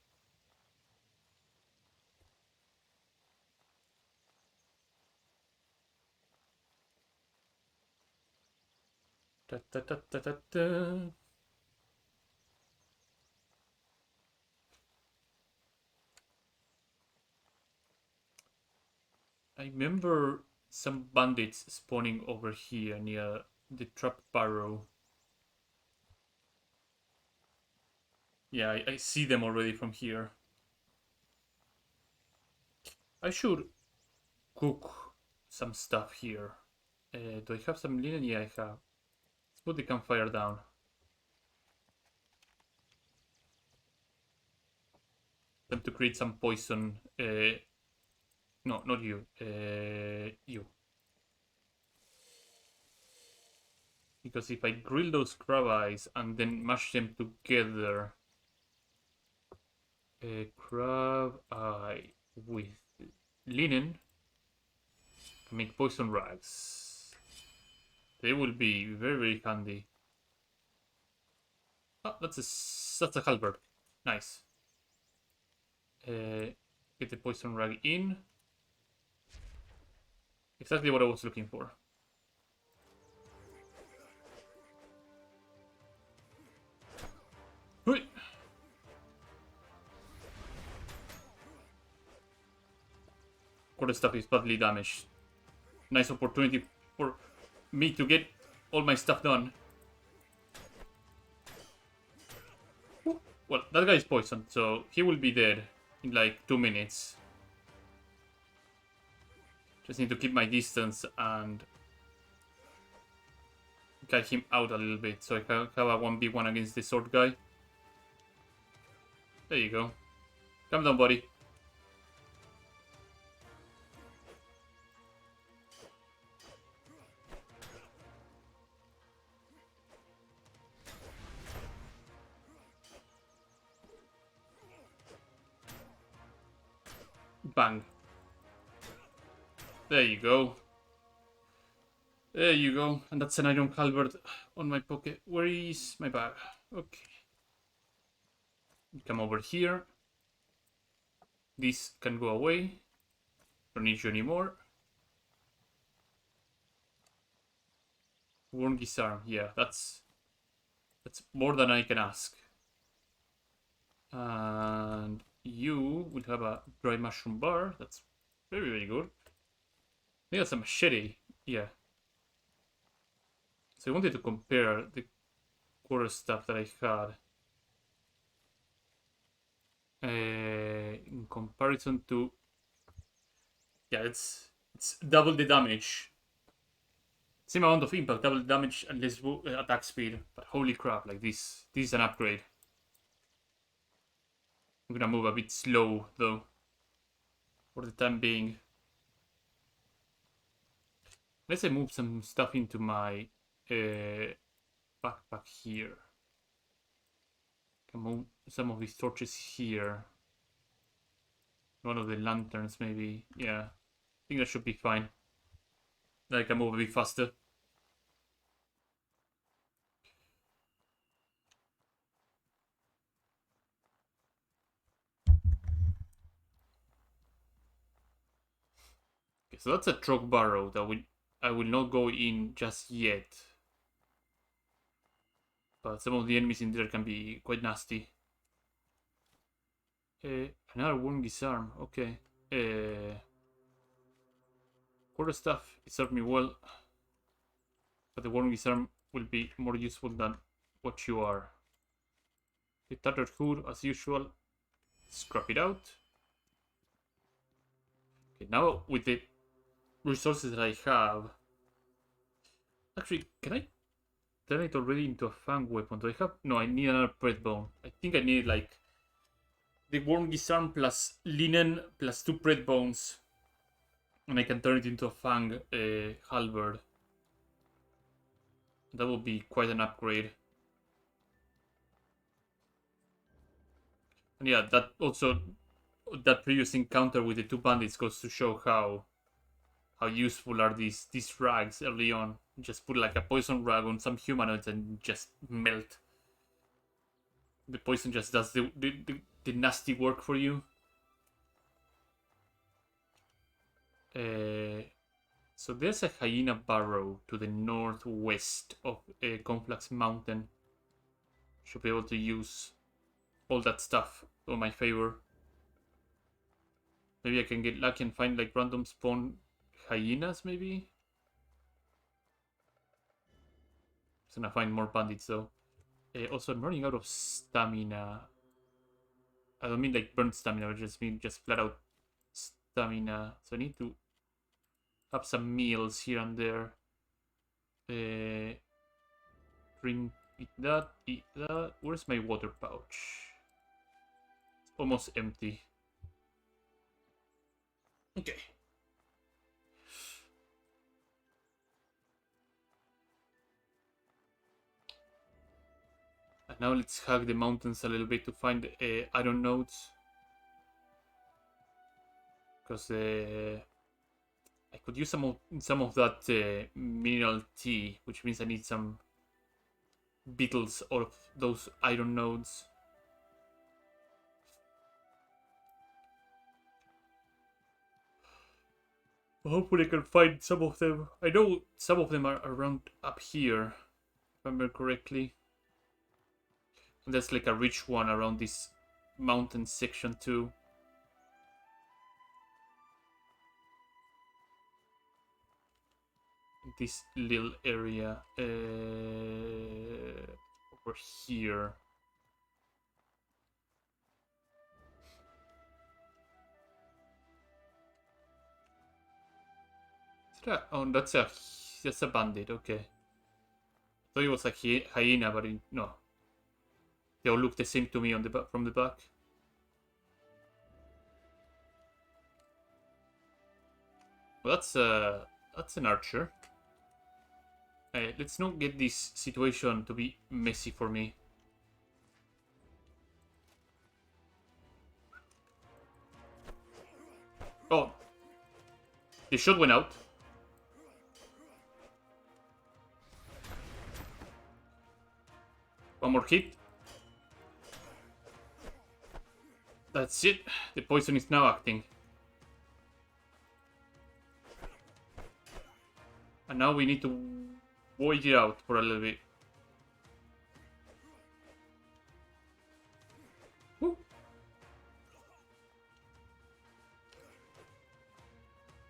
Da, da, da, da, da, da. I remember some bandits spawning over here near the trap barrow. Yeah, I see them already from here. I should cook some stuff here. Do I have some linen? Yeah, I have. Let's put the campfire down. Time to create some poison. No, not you. You. Because if I grill those crab eyes and then mash them together, crab eye with linen can make poison rags. They will be very, very handy. Oh, that's a halberd. Nice. Get the poison rag in. Exactly what I was looking for. Hui! Quarter stuff is badly damaged. Nice opportunity for me to get all my stuff done. Well, that guy is poisoned, so he will be dead in like 2 minutes. Just need to keep my distance and guide him out a little bit so I can have a 1v1 against the sword guy. There you go. Calm down, buddy. Bang. There you go. There you go. And that's an iron halberd on my pocket. Where is my bag? Okay. Come over here. This can go away. Don't need you anymore. Worm disarm. Yeah, that's more than I can ask. And you will have a dry mushroom bar. That's very, very good. I think that's a machete. Yeah. So I wanted to compare the core stuff that I had. In comparison to... Yeah, it's double the damage. Same amount of impact, double the damage and less attack speed. But holy crap, like this is an upgrade. I'm gonna move a bit slow though, for the time being. Let's move some stuff into my backpack here. Can move some of these torches here. One of the lanterns maybe. Yeah, I think that should be fine. Then I can move a bit faster. Okay, so that's a truck barrow that I will not go in just yet. But some of the enemies in there can be quite nasty. Another worm disarm. Okay. Core stuff, it served me well. But the worm disarm will be more useful than what you are. The tattered hood, as usual. Scrap it out. Okay, now with the resources that I have... Actually, can I turn it already into a fang weapon? Do I have... No, I need another breadbone. I think I need like... the worm disarm plus linen plus 2 breadbones. And I can turn it into a fang halberd. That would be quite an upgrade. And yeah, that also... that previous encounter with the 2 bandits goes to show how useful are these rags early on. Just put like a poison rag on some humanoids and just melt. The poison just does the nasty work for you. So there's a hyena barrow to the northwest of Conflux Mountain. Should be able to use all that stuff on my favor. Maybe I can get lucky and find like random spawn hyenas, maybe? Just gonna find more bandits though. Also, I'm running out of stamina. I don't mean like burnt stamina, I just mean just flat out stamina. So I need to have some meals here and there. Drink, eat that. Where's my water pouch? It's almost empty. Okay. And now let's hug the mountains a little bit to find iron nodes. Because I could use some of that mineral tea, which means I need some beetles of those iron nodes. Hopefully I can find some of them. I know some of them are around up here, if I remember correctly. And there's like a rich one around this mountain section too. This little area over here. Oh, that's a bandit. Okay. I thought it was a hyena, but no. They all look the same to me on the from the back. Well, that's an archer. Let's not get this situation to be messy for me. Oh, the shot went out. One more hit. That's it. The poison is now acting. And now we need to wait it out for a little bit. Woo.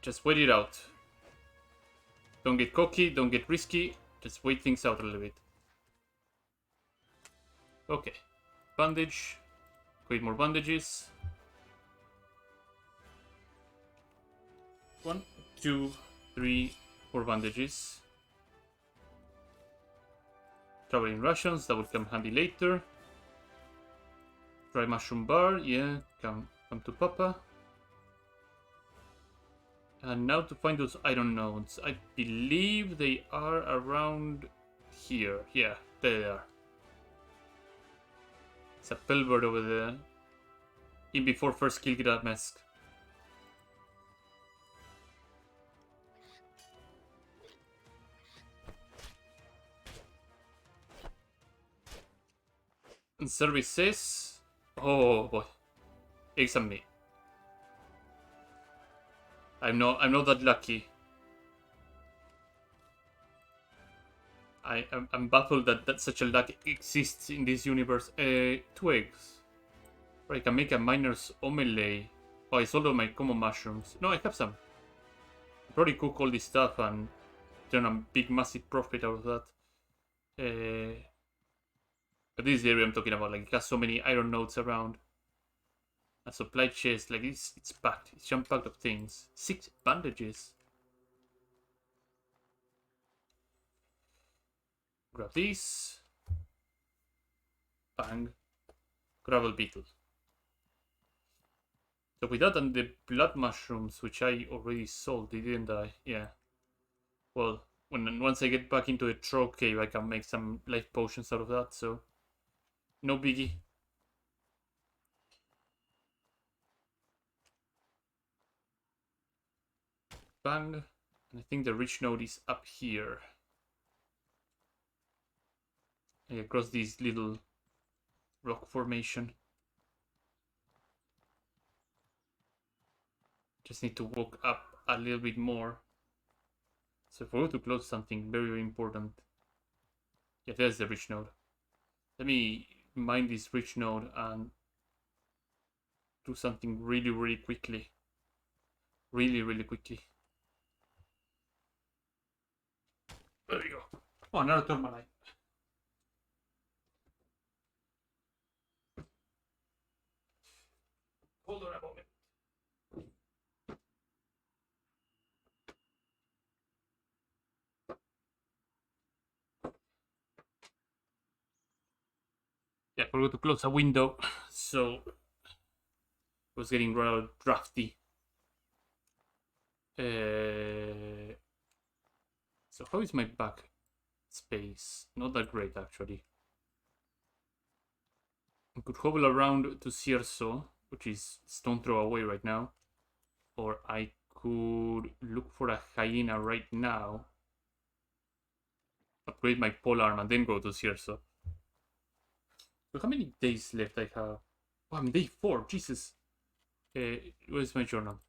Just wait it out. Don't get cocky, don't get risky. Just wait things out a little bit. Okay. Bandage. Create more bandages. 1, 2, 3, 4 bandages. Traveling rations, that will come handy later. Dry mushroom bar, yeah, come to Papa. And now to find those iron nodes. I believe they are around here. Yeah, there they are. It's a bellbird over there. In before first kill get that mask. And service says, oh boy, eggs and me. I'm not that lucky. I'm baffled that such a luck exists in this universe. 2 eggs. Or I can make a miner's omelette. Oh, I sold all my common mushrooms. No, I have some. I probably cook all this stuff and turn a big massive profit out of that. But this is the area I'm talking about. Like, it has so many iron nodes around. A supply chest, like it's packed. It's jam-packed of things. 6 bandages. Grab these. Bang. Gravel beetle. So with that and the blood mushrooms, which I already sold, didn't I? Yeah. Well, once I get back into the troll cave, I can make some life potions out of that, so no biggie. Bang. And I think the rich node is up here. Across this little rock formation. Just need to walk up a little bit more. So if I were to close something very, very important. Yeah, there's the rich node. Let me mine this rich node and do something really, really quickly. Really, really quickly. There we go. Oh, another tourmaline. Hold on a moment. Yeah, I forgot to close a window, so it was getting rather drafty. So how is my back space? Not that great, actually. I could hobble around to Cierzo, which is stone throw away right now. Or I could look for a hyena right now. Upgrade my polearm and then go to Cierzo. So how many days left I have? Oh, I'm day 4, Jesus. Where's my journal?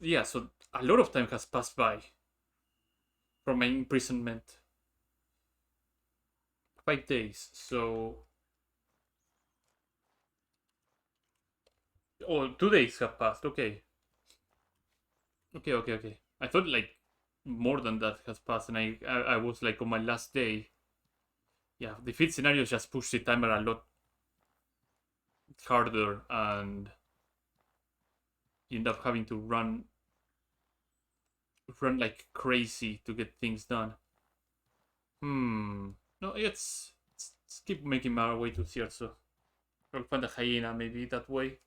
Yeah, so a lot of time has passed by from my imprisonment. 5 days, so... Oh, 2 days have passed, okay. Okay. I thought like more than that has passed and I was like on my last day. Yeah, the feed scenarios just push the timer a lot harder and you end up having to run like crazy to get things done. No, let's keep making our way to here, so I'll find a hyena maybe that way.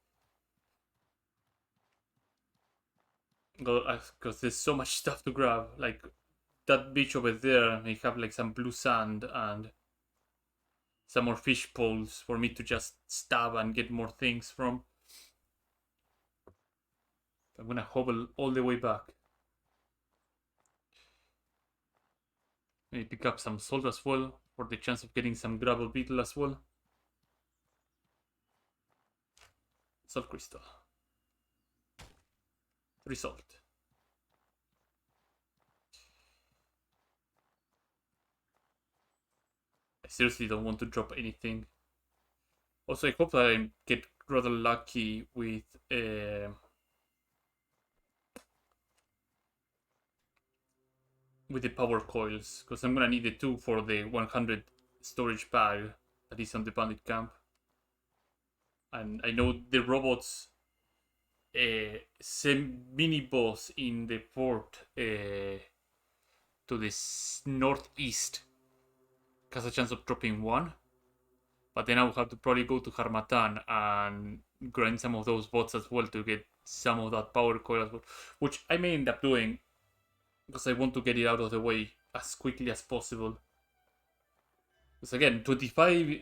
Because there's so much stuff to grab. Like that beach over there may have like some blue sand and some more fish poles for me to just stab and get more things from. I'm gonna hobble all the way back. Maybe pick up some salt as well for the chance of getting some gravel beetle as well. Salt crystal. Result. I seriously don't want to drop anything. Also, I hope that I get rather lucky with the power coils, because I'm gonna need the 2 for the 100 storage bag that is on the bandit camp. And I know the robots, same mini boss in the port to the northeast has a chance of dropping 1. But then I will have to probably go to Harmatan and grind some of those bots as well to get some of that power coil as well, which I may end up doing because I want to get it out of the way as quickly as possible. Because again, 25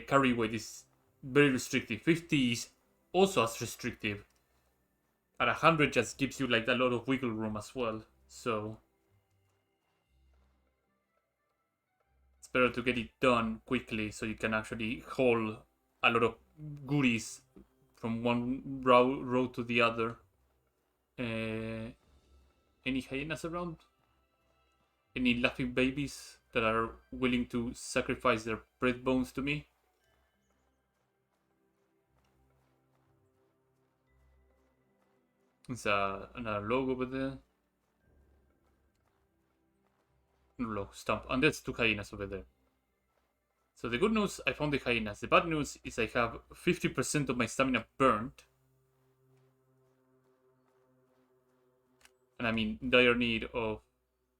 carry weight is very restrictive. 50 is also as restrictive. And 100 just gives you like a lot of wiggle room as well. So it's better to get it done quickly so you can actually haul a lot of goodies from one road to the other. Any hyenas around? Any laughing babies that are willing to sacrifice their breastbones to me? It's another log over there. Log stump. And there's 2 hyenas over there. So the good news, I found the hyenas. The bad news is I have 50% of my stamina burnt. And I'm in dire need of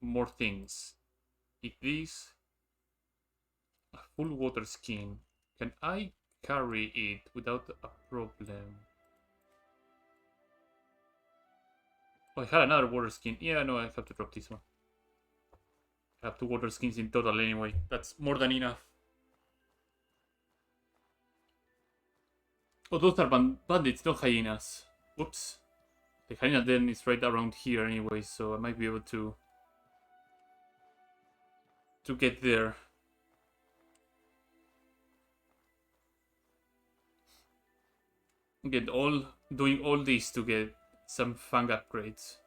more things. Eat these. A full water skin. Can I carry it without a problem? Oh, I had another water skin. Yeah, no, I have to drop this one. I have 2 water skins in total anyway. That's more than enough. Oh, those are bandits, not hyenas. Whoops. The hyena den is right around here anyway, so I might be able to get there. Doing all this to get some fang upgrades.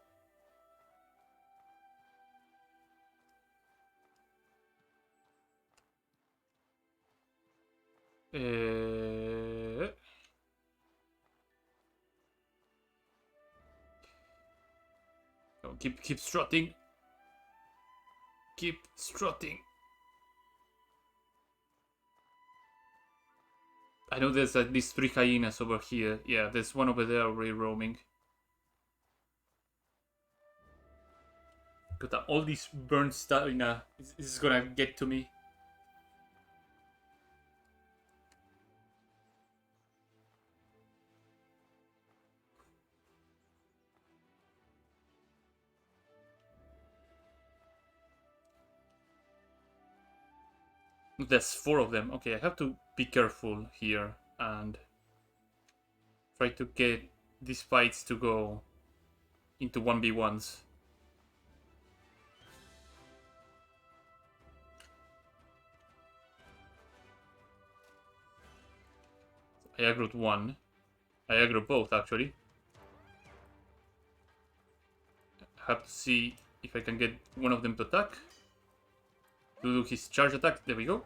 Oh, keep strutting. Keep strutting. I know there's at least 3 hyenas over here. Yeah, there's one over there already roaming. Got all this burnt stamina. This is gonna get to me. There's 4 of them. Okay, I have to be careful here and try to get these fights to go into 1v1s. I aggroed 1. I aggroed both, actually. I have to see if I can get one of them to attack. To do his charge attack. There we go.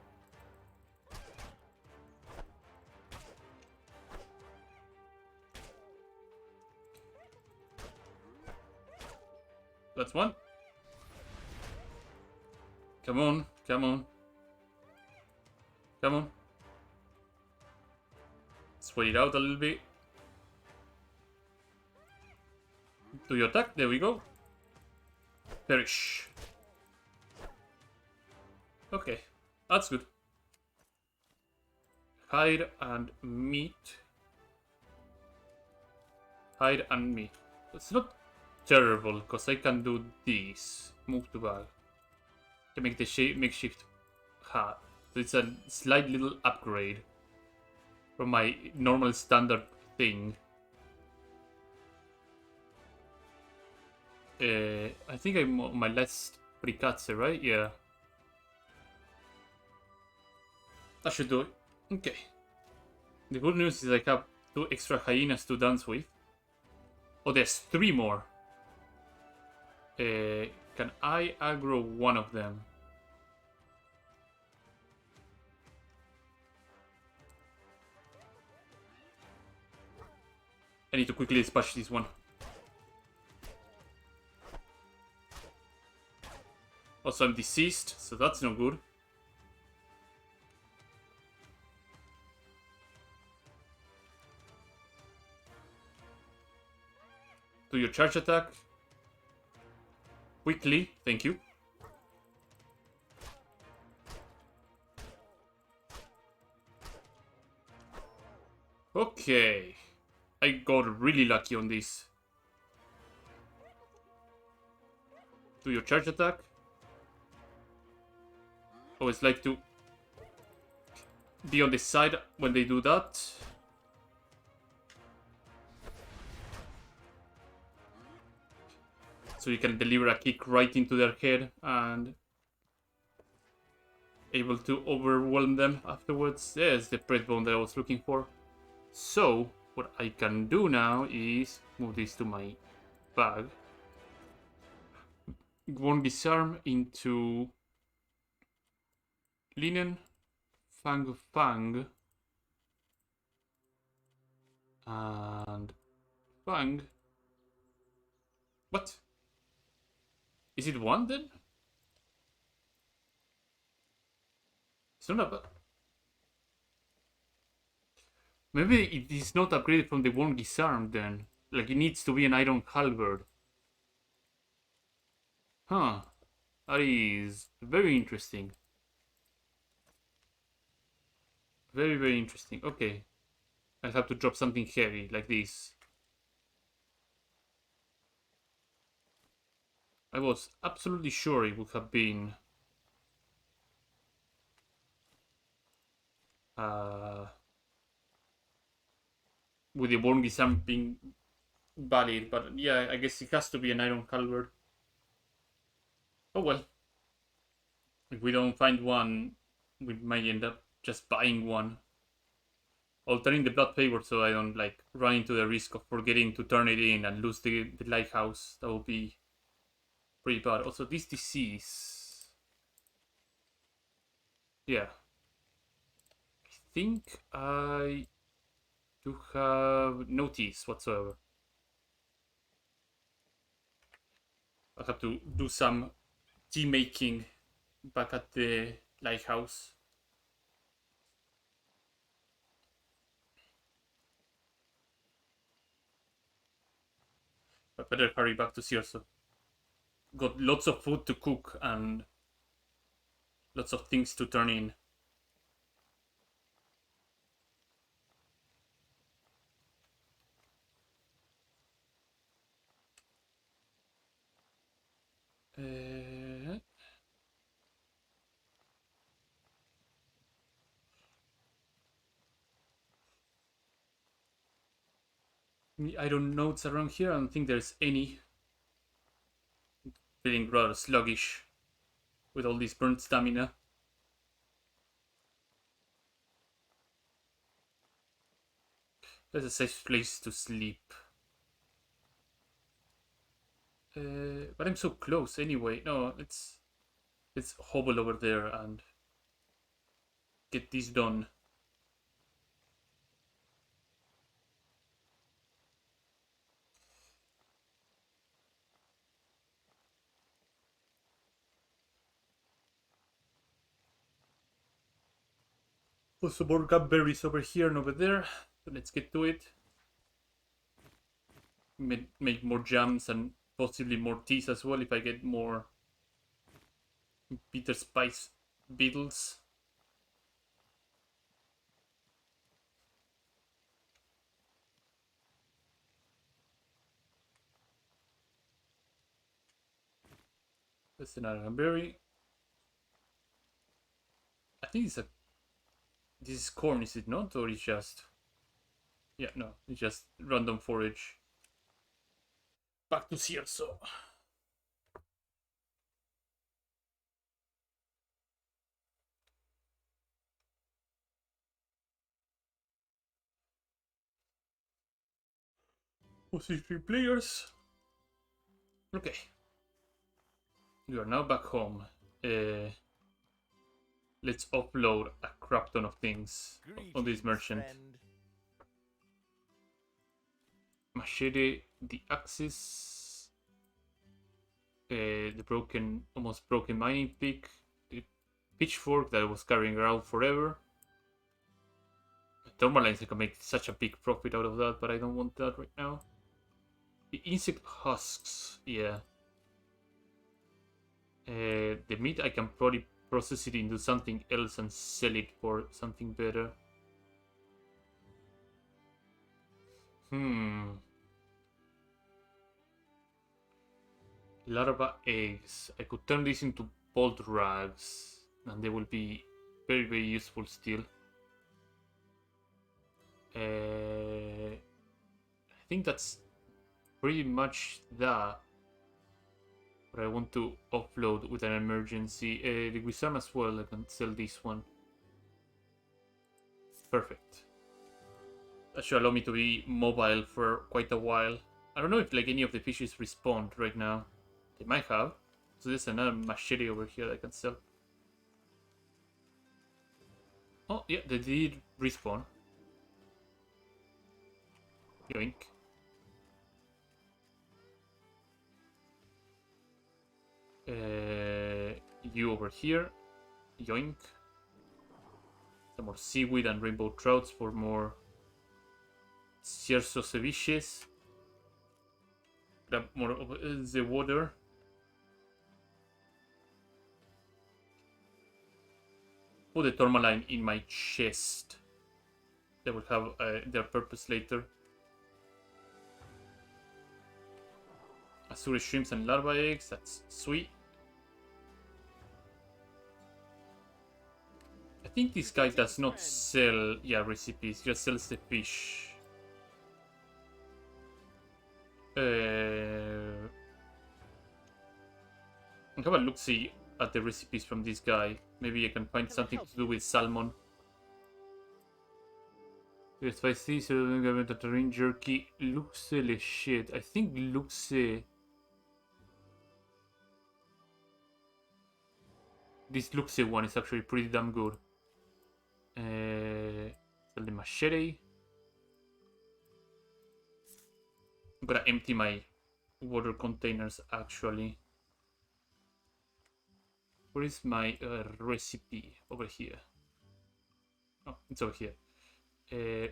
That's 1. Come on, come on. Come on. Let's wait it out a little bit. Do your attack. There we go. Perish. Okay, that's good. Hide and meat. Hide and meat. It's not terrible, because I can do this. Move to bag. Can make the makeshift hat. So it's a slight little upgrade from my normal standard thing. I think I'm on my last precatse, right? Yeah. That should do it. Okay. The good news is I have 2 extra hyenas to dance with. Oh, there's 3 more. Can I aggro one of them? I need to quickly dispatch this one. Also, I'm deceased, so that's no good. Do your charge attack. Quickly, thank you. Okay. I got really lucky on this. Do your charge attack. Always like to be on the side when they do that. So you can deliver a kick right into their head and able to overwhelm them afterwards. There's the press bone that I was looking for. So what I can do now is move this to my bag. One disarm into linen, fang fang, and fang. What? Is it one then? It's not a... Maybe it is not upgraded from the one disarm then. Like it needs to be an iron halberd. Huh. That is very interesting. Very, very interesting. Okay. I'll have to drop something heavy like this. I was absolutely sure it would have been with the Born Disarm being valid, but yeah, I guess it has to be an iron halberd. Oh well. If we don't find one, we might end up just buying one. Altering the blood favor so I don't like run into the risk of forgetting to turn it in and lose the lighthouse. That would be pretty bad. Also, this disease. Yeah. I think I do have no teas whatsoever. I have to do some tea making back at the lighthouse. I better hurry back to Circe. Got lots of food to cook and lots of things to turn in. Iron notes around here. I don't think there's any. Feeling rather sluggish with all this burnt stamina. That's a safe place to sleep. But I'm so close anyway. No, let's hobble over there and get this done. Also more gumberries over here and over there. So let's get to it. Make more jams and possibly more teas as well if I get more bitter spice beetles. That's another berry. I think it's a... This is corn, is it not? Or it's just... Yeah, no, it's just random forage. Back to Circe. Position players. Okay. We are now back home. Let's upload a crap ton of things on this merchant. Friend. Machete, the axis, the almost broken mining pick, the pitchfork that I was carrying around forever. Tourmalines, I can make such a big profit out of that, but I don't want that right now. The insect husks, yeah. The meat, I can probably process it into something else and sell it for something better. Larva eggs. I could turn this into bolt rags, and they will be very, very useful still. I think that's pretty much that. But I want to offload with an emergency. The Guisarm as well, I can sell this one. Perfect. That should allow me to be mobile for quite a while. I don't know if like any of the fishes respawned right now. They might have. So there's another machete over here that I can sell. Oh yeah, they did respawn. Yoink. You over here. Yoink. Some more seaweed and rainbow trouts for more cierzo ceviches. Grab more of the water. Put the tourmaline in my chest. They will have their purpose later. Azure shrimps and larva eggs, that's sweet. I think this guy does not sell, recipes, just sells the fish. I'll have a look-see at the recipes from this guy. Maybe I can find something to do with salmon. Spicy, terrain jerky, luxe le shit. I think luxe. This luxe one is actually pretty damn good. Sell the machete. I'm gonna empty my water containers actually. Where is my recipe? Over here. Oh, it's over here.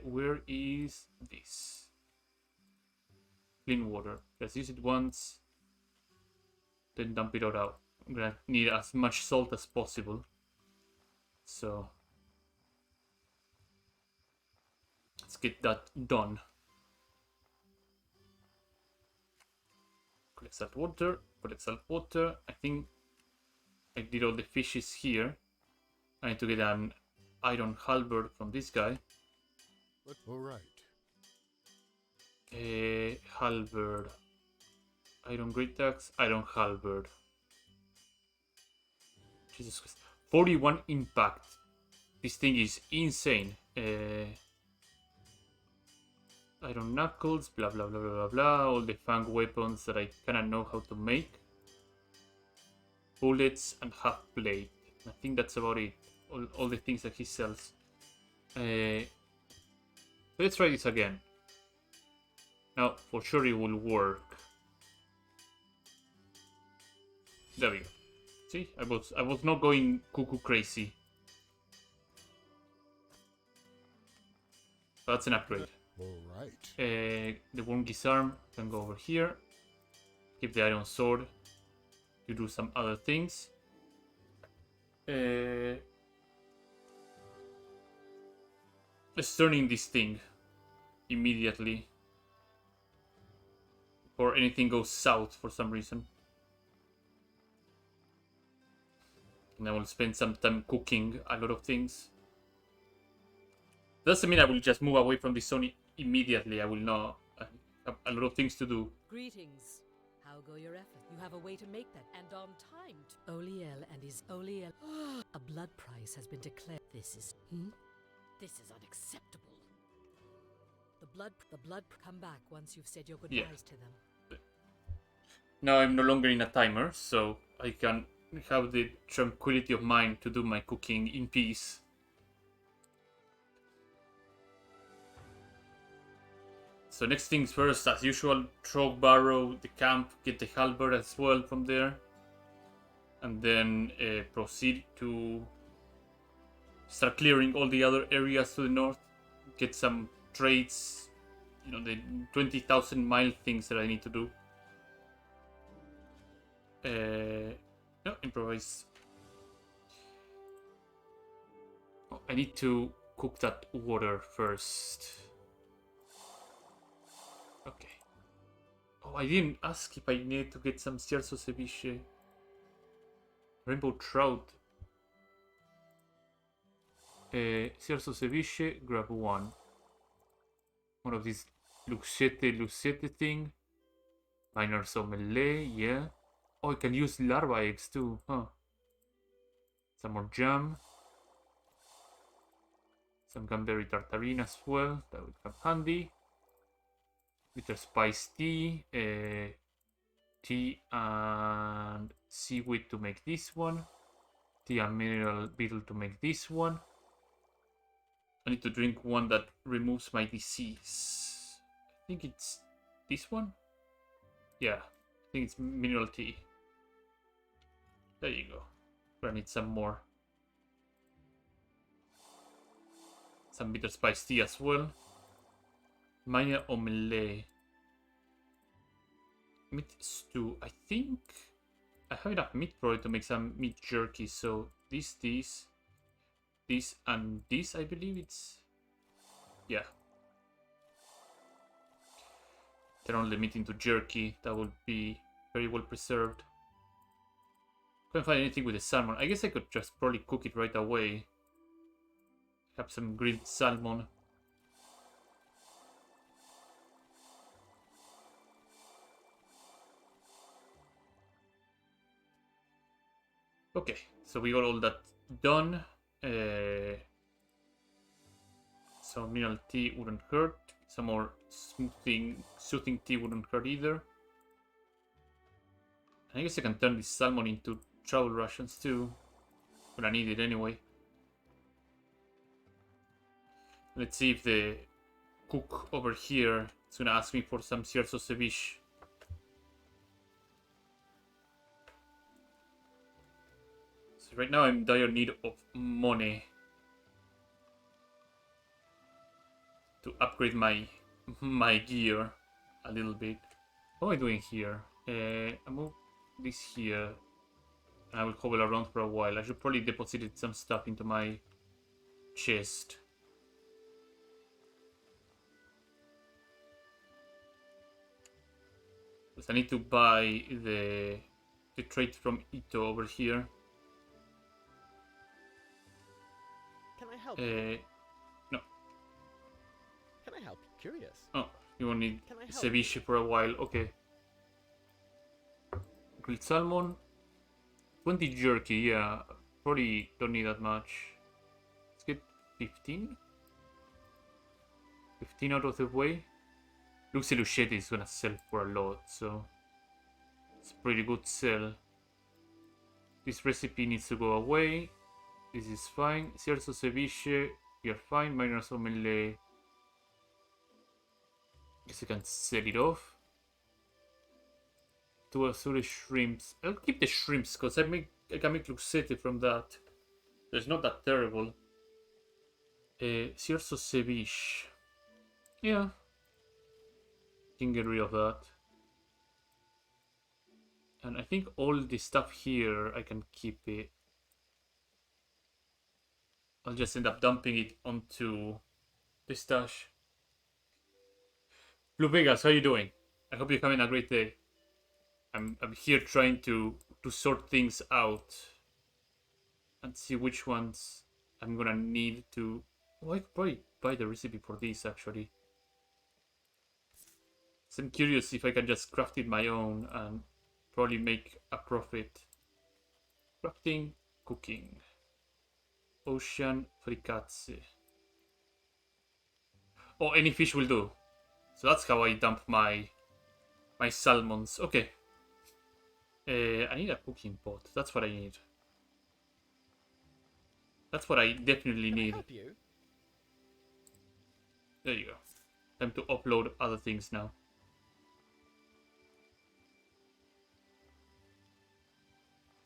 Where is this? Clean water. Let's use it once. Then dump it all out. I'm gonna need as much salt as possible. So let's get that done. Collect salt water. Collect salt water. I think I did all the fishes here. I need to get an iron halberd from this guy. All right. Halberd. Iron great axe. Iron halberd. Jesus Christ. 41 impact. This thing is insane. Iron knuckles. Blah blah blah blah blah blah. All the fang weapons that I kinda know how to make. Bullets and half blade. I think that's about it. All the things that he sells. Let's try this again. Now, for sure it will work. There we go. See, I was not going cuckoo crazy. That's an upgrade. All right. The worm Guisarm can go over here. Keep the iron sword to do some other things. Let's turn in this thing immediately. Or anything goes south for some reason. And I will spend some time cooking a lot of things. Doesn't mean I will just move away from this zone immediately. I will not. I have a lot of things to do. Greetings. How go your efforts? You have a way to make that, and on time. Oliel and his Oliel. A blood price has been declared. This is... This is unacceptable. The blood come back once you've said your goodbyes to them. Now I'm no longer in a timer, so I can have the tranquility of mind to do my cooking in peace. So next things first, as usual, throw barrow the camp, get the halberd as well from there, and then proceed to start clearing all the other areas to the north, get some trades, you know, the 20,000 mile things that I need to do. No, improvise. Oh, I need to cook that water first. Okay. Oh, I didn't ask if I need to get some Cierzo ceviche. Rainbow trout. Cierzo ceviche, grab one. One of these lucete thing. Minor sommelier, yeah. Oh, I can use larva eggs too, huh? Some more jam. Some Gamberi tartarine as well, that would come handy. Bitter spice tea. Tea and seaweed to make this one. Tea and mineral beetle to make this one. I need to drink one that removes my disease. I think it's this one? Yeah, I think it's mineral tea. There you go. But I need some more. Some bitter spice tea as well. Maya omelette. Meat stew. I think I have enough meat probably to make some meat jerky. So this, and this, I believe it's... Yeah. Turn all the meat into jerky. That would be very well preserved. Couldn't find anything with the salmon. I guess I could just probably cook it right away. Have some grilled salmon. Okay, so we got all that done. So mineral tea wouldn't hurt. Some more soothing tea wouldn't hurt either. I guess I can turn this salmon into travel rations too. But I need it anyway. Let's see if the cook over here is gonna ask me for some Cierzo ceviche. So right now I'm in dire need of money to upgrade my gear a little bit. What am I doing here? I move this here. I will hobble around for a while. I should probably deposit some stuff into my chest. Because I need to buy the trait from Ito over here. Can I help? No. Can I help? Curious. Oh, you won't need Can I help? ceviche for a while. Okay. Grilled salmon. 20 jerky, yeah. Probably don't need that much. Let's get 15. 15 out of the way. Luxe Luchette is gonna sell for a lot, so it's a pretty good sell. This recipe needs to go away. This is fine. Cierzo ceviche, we are fine. Minor sommelier. Guess I can set it off. Two azure shrimps. I'll keep the shrimps because I can make luxete from that. So it's not that terrible. Cierzo ceviche. Yeah. Can get rid of that. And I think all the stuff here I can keep it. I'll just end up dumping it onto the stash. Blue Vegas, how you doing? I hope you're having a great day. I'm here trying to sort things out and see which ones I'm gonna need to. Oh, I could probably buy the recipe for this actually. So I'm curious if I can just craft it my own and probably make a profit. Crafting, cooking. Ocean fricazze. Or any fish will do. So that's how I dump my salmons. Okay. I need a cooking pot. That's what I need. That's what I definitely Can I need. help you? There you go. Time to upload other things now.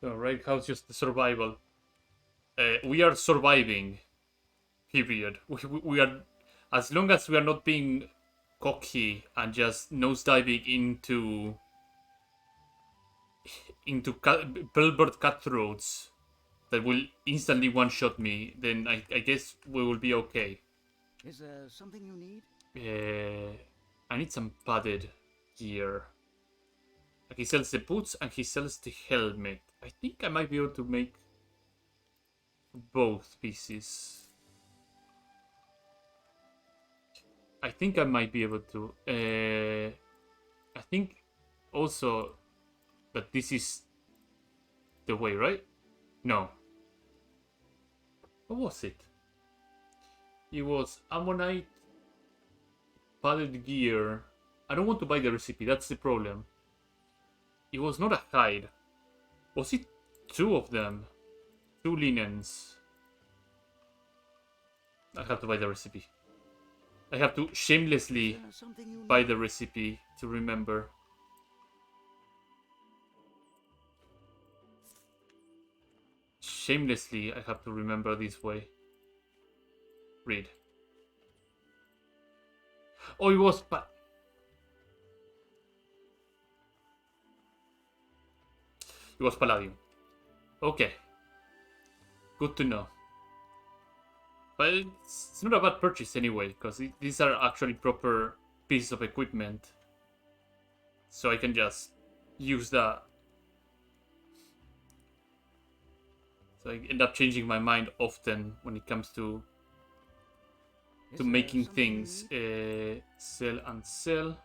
Alright, how's just the survival? We are surviving. Period. We are... As long as we are not being cocky and just nosediving into bellbird cutthroats that will instantly one-shot me, then I guess we will be okay. Is there something you need? I need some padded gear. Like he sells the boots and he sells the helmet. I think I might be able to make both pieces. I think I might be able to. I think also that this is the way, right? No. What was it? It was ammonite, padded gear. I don't want to buy the recipe, that's the problem. It was not a hide. Was it 2 of them? 2 linens. I have to buy the recipe. I have to shamelessly Is there something you buy need? the recipe to remember. Shamelessly, I have to remember this way. Read. Oh, it was it was palladium. Okay. Good to know. But it's not a bad purchase anyway, because these are actually proper pieces of equipment. So I can just use that. So I end up changing my mind often when it comes to Is there making something you things. need? Sell and sell.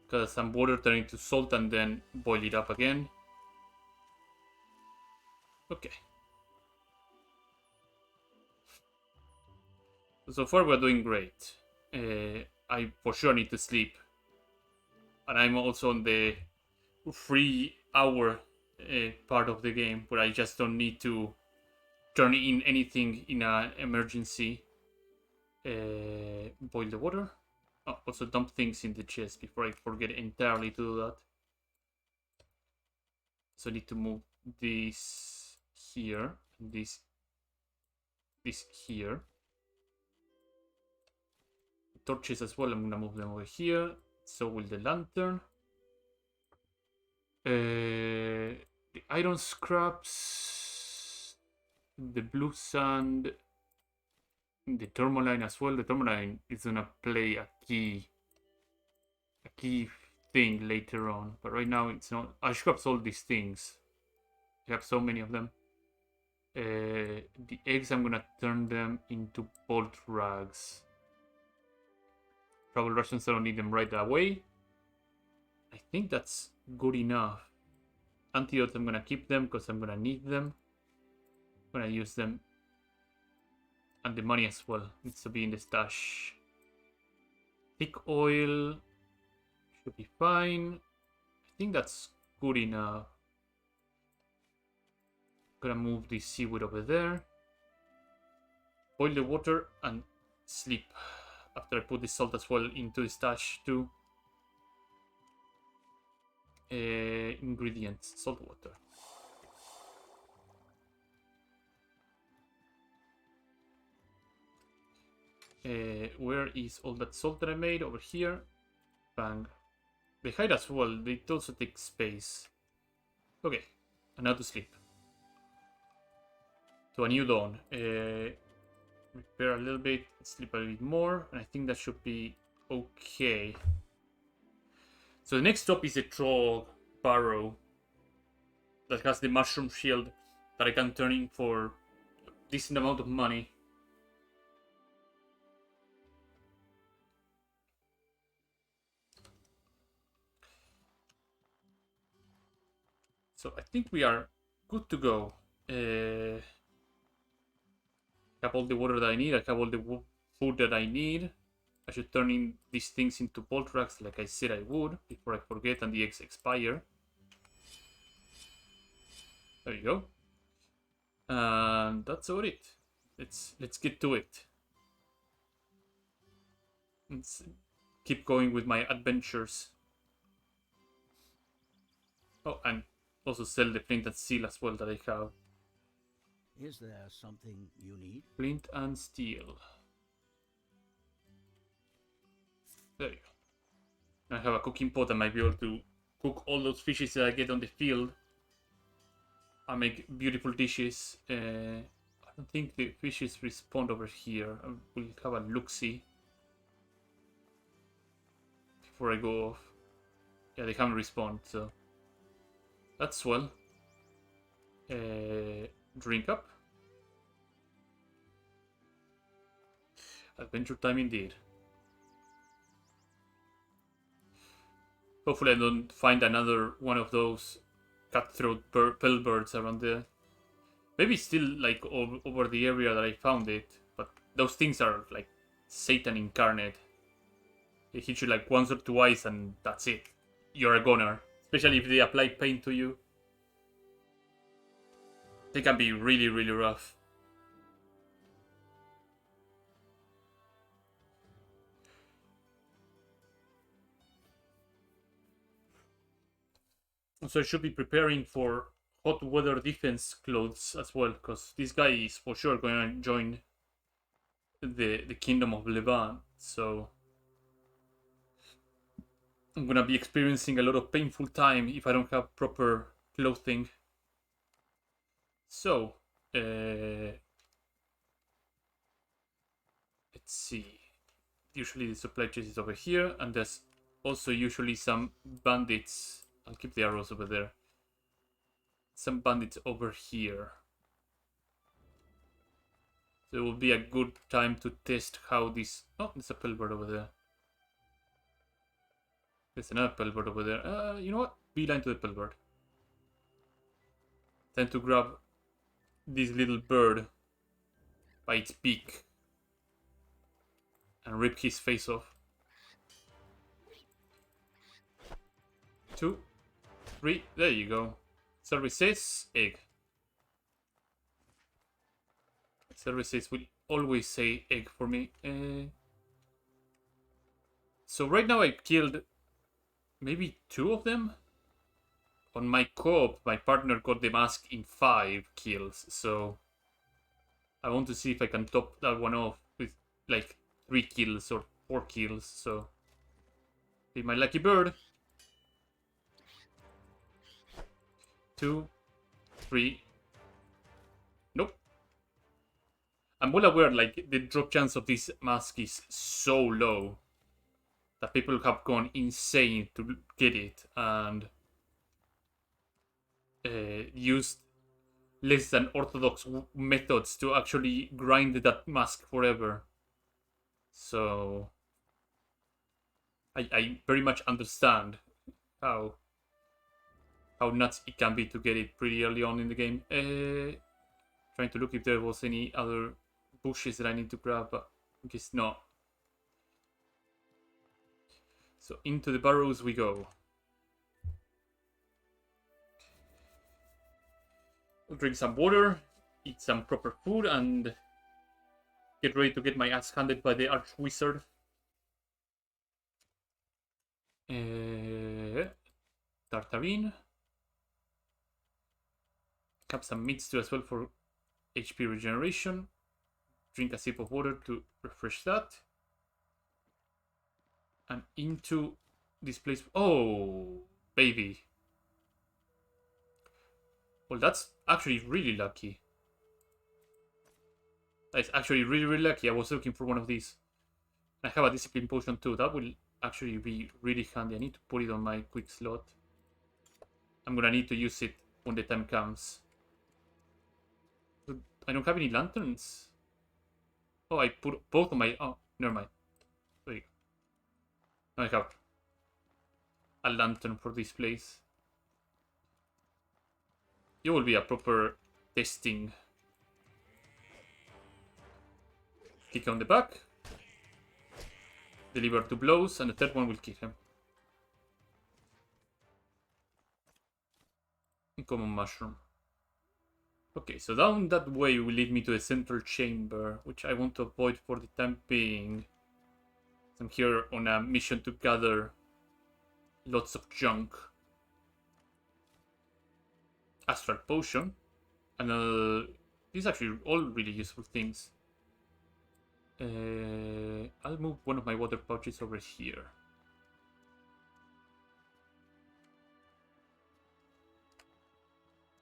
Because some water turning to salt and then boil it up again. Okay. So far we're doing great. I for sure need to sleep. And I'm also on the 3 hour part of the game where I just don't need to turn in anything in an emergency. Boil the water. Oh, also dump things in the chest before I forget entirely to do that. So I need to move this here, and this here. Torches as well, I'm gonna move them over here. So will the lantern. The iron scraps, the blue sand, the tourmaline as well. The tourmaline is gonna play a key thing later on, but right now it's not. I scraps all these things. I have so many of them. The eggs, I'm gonna turn them into bolt rags. Travel rations, I don't need them right away. I think that's good enough. Antidotes, I'm gonna keep them because I'm gonna need them. I'm gonna use them. And the money as well needs to be in the stash. Thick oil should be fine. I think that's good enough. Gonna move the seaweed over there. Boil the water and sleep. After I put the salt as well into the stash too. Ingredients, salt water. Where is all that salt that I made? Over here. Bang. They hide as well. They also take space. Okay. And now to sleep. To a new dawn. Repair a little bit. Sleep a little bit more. And I think that should be okay. So the next stop is a troll barrow. That has the mushroom shield. That I can turn in for a decent amount of money. So I think we are good to go. have all the water that I need. I have all the food that I need. I should turn in these things into bolt racks like I said I would before I forget and the eggs expire. There you go. And that's about it. Let's get to it. Let's keep going with my adventures. Oh, and also sell the flint and steel as well that I have. Is there something you need? Flint and steel. There you go. I have a cooking pot. I might be able to cook all those fishes that I get on the field. I make beautiful dishes. I don't think the fishes respawn over here. I will have a look-see before I go off. Yeah, they haven't respawned, so that's swell. Drink up. Adventure time indeed. Hopefully I don't find another one of those cutthroat bellbirds around there. Maybe still like over the area that I found it, but those things are like Satan incarnate. They hit you like once or twice and that's it. You're a goner. Especially if they apply pain to you. They can be really, really rough. So I should be preparing for hot weather defense clothes as well, because this guy is for sure going to join the Kingdom of Levant. So I'm going to be experiencing a lot of painful time if I don't have proper clothing. So, let's see. Usually the supply chest is over here, and there's also usually some bandits. I'll keep the arrows over there. Some bandits over here. So it will be a good time to test how this... Oh, there's a pellbird over there. There's another pellbird over there. You know what? Beeline to the pellbird. Time to grab this little bird by its beak and rip his face off. 2, 3, there you go. Services, egg. Services will always say egg for me. So right now I killed maybe 2 of them. On my co-op, my partner got the mask in 5 kills, so I want to see if I can top that one off with like 3 kills or 4 kills, so be my lucky bird. 2, 3. Nope. I'm well aware, like, the drop chance of this mask is so low that people have gone insane to get it and used less than orthodox methods to actually grind that mask forever. So I very much understand how nuts it can be to get it pretty early on in the game. Trying to look if there was any other bushes that I need to grab, but I guess not. So into the burrows we go. I'll drink some water, eat some proper food, and get ready to get my ass handed by the Archwizard. Tartarine. Have some meats too as well for HP regeneration. Drink a sip of water to refresh that. And into this place. Oh, baby. Well, that's actually really lucky. That's actually really, really lucky. I was looking for one of these. I have a discipline potion too. That will actually be really handy. I need to put it on my quick slot. I'm gonna need to use it when the time comes. I don't have any lanterns. Oh, I put both on my... Oh, never mind. There you go. Now I have a lantern for this place. You will be a proper testing Kick on the back. Deliver 2 blows, and the third one will kill him. Common mushroom. Okay, so down that way will lead me to the central chamber, which I want to avoid for the time being. I'm here on a mission to gather lots of junk. Astral potion. And these are actually all really useful things. I'll move one of my water pouches over here.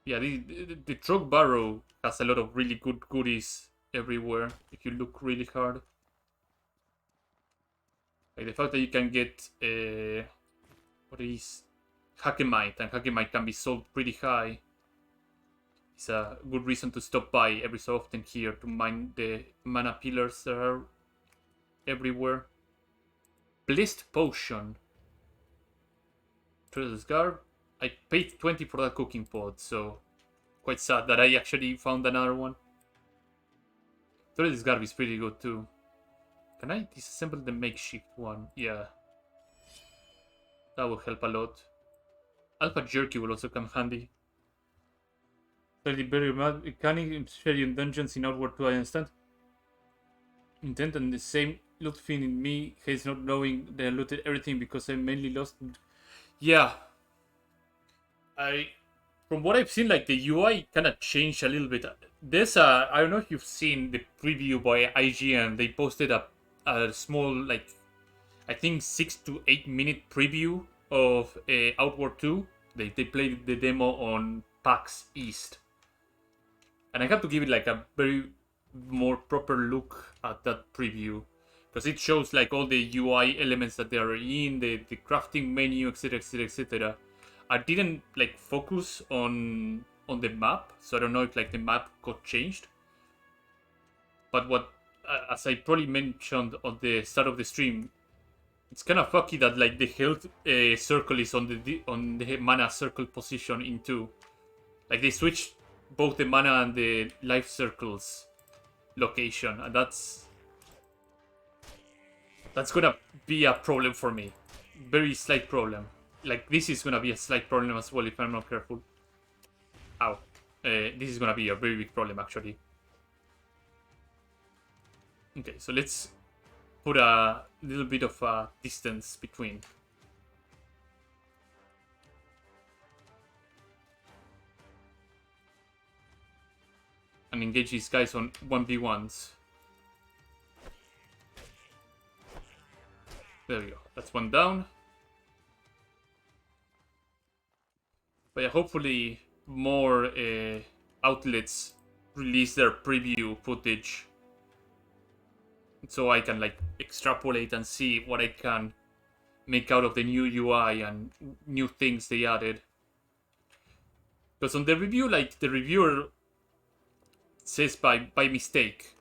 Yeah, the Trog Barrow has a lot of really good goodies everywhere if you look really hard. Like the fact that you can get what is Hakemite, and Hakemite can be sold pretty high. It's a good reason to stop by every so often here to mine the mana pillars that are everywhere. Blessed Potion. Treasures Garb. I paid 20 for that cooking pot, so quite sad that I actually found another one. Treasures Garb is pretty good too. Can I disassemble the makeshift one? Yeah. That will help a lot. Alpha Jerky will also come handy. Slightly better mechanic, especially in dungeons in Outward 2, I understand. Intent and the same loot thing in me hates not knowing that I looted everything because I mainly lost. Yeah. From what I've seen, like the UI kind of changed a little bit. There's I don't know if you've seen the preview by IGN. They posted a small, like, I think 6 to 8 minute preview of Outward 2. They played the demo on PAX East. And I have to give it like a very more proper look at that preview. Because it shows like all the UI elements that they are in, the crafting menu, etc, etc, etc. I didn't like focus on the map, so I don't know if like the map got changed. But what, as I probably mentioned on the start of the stream, it's kind of fucky that like the health circle is on the mana circle position in 2. Like they switched both the mana and the life circles location, and that's gonna be a problem for me. Very slight problem. Like this is gonna be a slight problem as well if I'm not careful. Ow. This is gonna be a very big problem actually. Okay, so let's put a little bit of a distance between. And engage these guys on 1v1s. There we go. That's one down. But yeah, hopefully more outlets release their preview footage, so I can like extrapolate and see what I can make out of the new UI and new things they added. Because on the review, like the reviewer says by mistake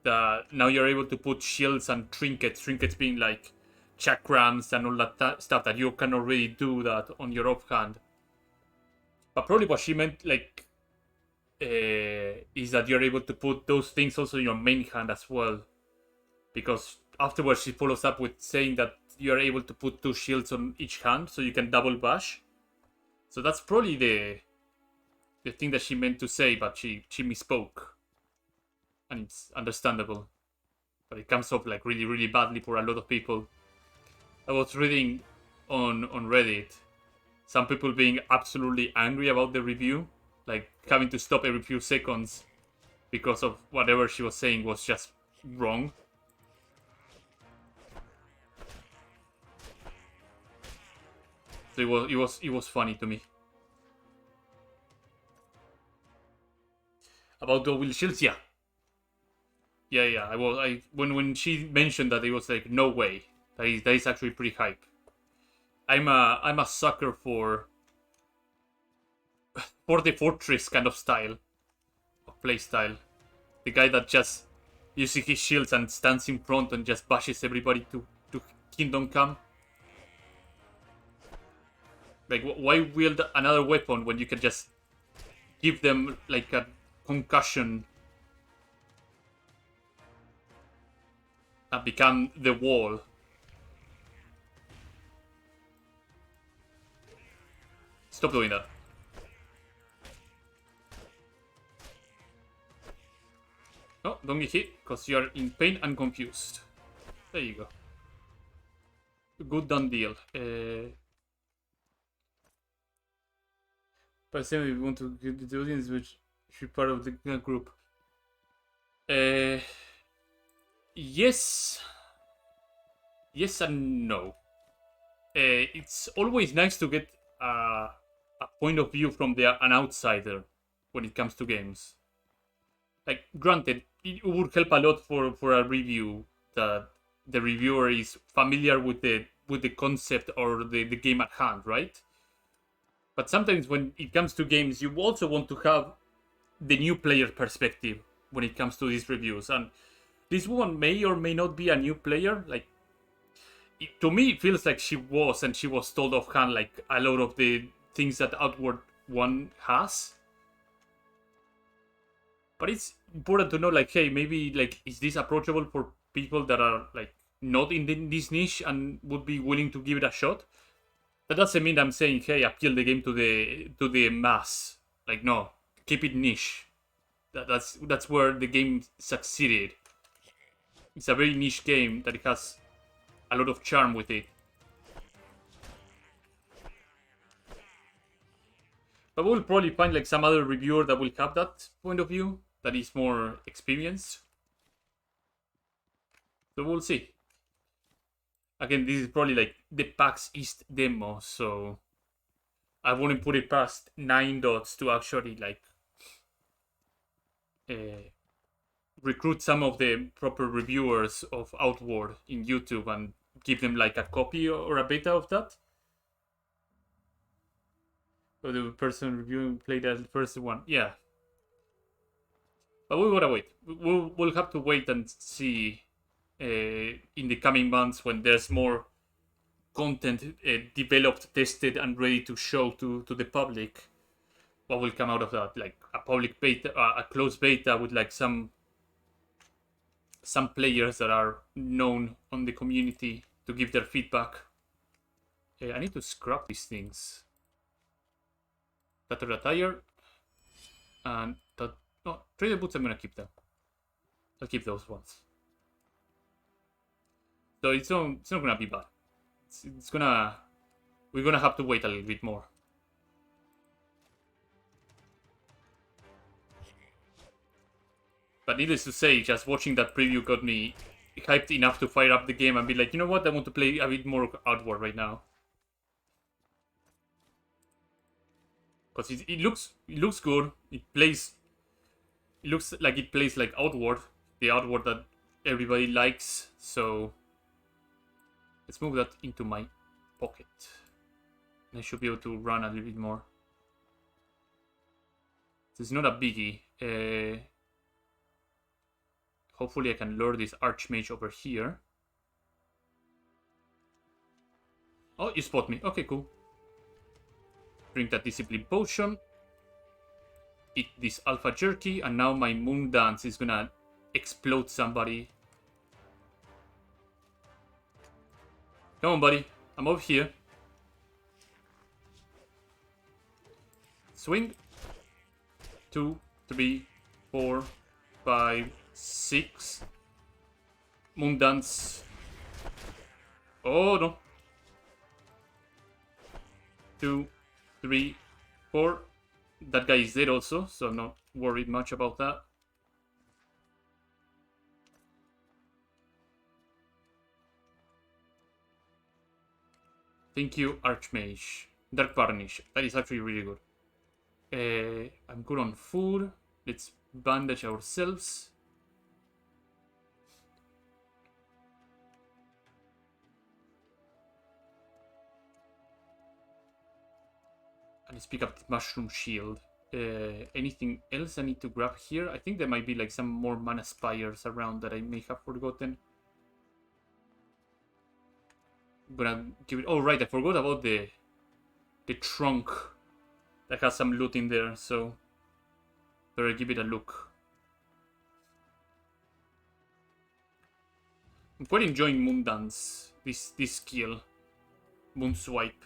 that now you're able to put shields and trinkets being like chakrams and all that stuff that you can already do that on your offhand. But probably what she meant like is that you're able to put those things also in your main hand as well. Because afterwards she follows up with saying that you're able to put 2 shields on each hand so you can double bash. So that's probably the thing that she meant to say, but she misspoke. And it's understandable. But it comes off like really, really badly for a lot of people. I was reading on Reddit some people being absolutely angry about the review, like having to stop every few seconds because of whatever she was saying was just wrong. So it was funny to me. About the wheel shields, yeah. When she mentioned that, it was like, no way. That is actually pretty hype. I'm a sucker for the fortress kind of style, of play style. The guy that just uses his shields and stands in front and just bashes everybody to Kingdom Come. Like, why wield another weapon when you can just give them like a concussion and become the wall. Stop doing that. No, don't get hit, because you are in pain and confused. There you go. Good done deal. But same, we want to give the audience which should be part of the group. Yes. Yes and no. It's always nice to get a point of view from an outsider when it comes to games. Like, granted, it would help a lot for a review that the reviewer is familiar with the concept or the game at hand, right? But sometimes when it comes to games, you also want to have the new player perspective when it comes to these reviews. And this one may or may not be a new player. Like, to me, it feels like she was, and she was told offhand like a lot of the things that Outward One has. But it's important to know, like, hey, maybe, like, is this approachable for people that are, like, not in this niche and would be willing to give it a shot? That doesn't mean I'm saying, hey, appeal the game to the mass. Like, no, keep it niche. That's where the game succeeded. It's a very niche game that has a lot of charm with it. But we'll probably find like some other reviewer that will have that point of view, that is more experienced. So we'll see. Again, this is probably like the PAX East demo, so I wouldn't put it past 9dots to actually like recruit some of the proper reviewers of Outward in YouTube and give them like a copy or a beta of that. So the person reviewing played as the first one, yeah. But we gotta wait. We'll have to wait and see in the coming months when there's more content developed, tested, and ready to show to the public. What will come out of that? Like a public beta, a closed beta with like some players that are known on the community to give their feedback. I need to scrap these things. That attire and that. No, trader boots. I'm gonna keep them. I'll keep those ones. So it's not gonna be bad. It's gonna. We're gonna have to wait a little bit more. But needless to say, just watching that preview got me hyped enough to fire up the game and be like, you know what, I want to play a bit more Outward right now. Because it looks good. It looks like it plays like Outward, the Outward that everybody likes. So let's move that into my pocket. And I should be able to run a little bit more. This is not a biggie. Hopefully I can lure this Archmage over here. Oh, you spot me. Okay, cool. Drink that Discipline Potion. Eat this Alpha Jerky. And now my Moon Dance is gonna explode somebody. Come on, buddy. I'm over here. Swing. 2, 3, 4, 5, 6. Moon Dance. Oh, no. 2, 3, 4. That guy is dead also, so I'm not worried much about that. Thank you, Archmage. Dark Varnish. That is actually really good. I'm good on food. Let's bandage ourselves. And let's pick up the Mushroom Shield. Anything else I need to grab here? I think there might be like some more Mana Spires around that I may have forgotten. I'm gonna give it... Oh, right, I forgot about the trunk that has some loot in there, so better give it a look. I'm quite enjoying Moon Dance, this skill, Moon Swipe.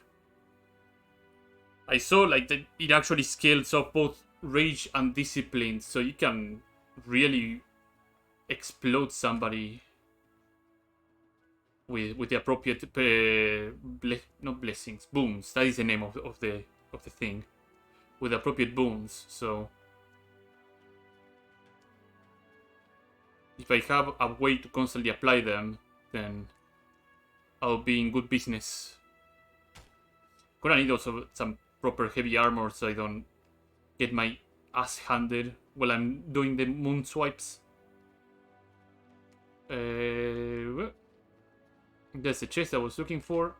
I saw like that it actually scales up both rage and discipline, so you can really explode somebody with the appropriate not blessings, boons. That is the name of the thing, with appropriate boons. So if I have a way to constantly apply them, then I'll be in good business. Gonna need also some proper heavy armor so I don't get my ass handed while I'm doing the moon swipes. That's the chest I was looking for.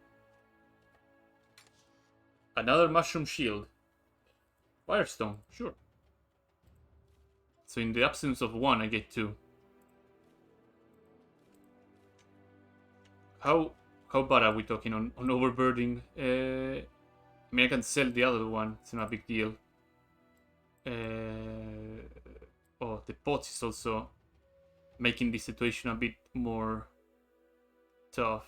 Another mushroom shield. Firestone, sure. So in the absence of one, I get two. How bad are we talking on overburdening? I mean, I can sell the other one. It's not a big deal. Oh, the pots is also making this situation a bit more tough.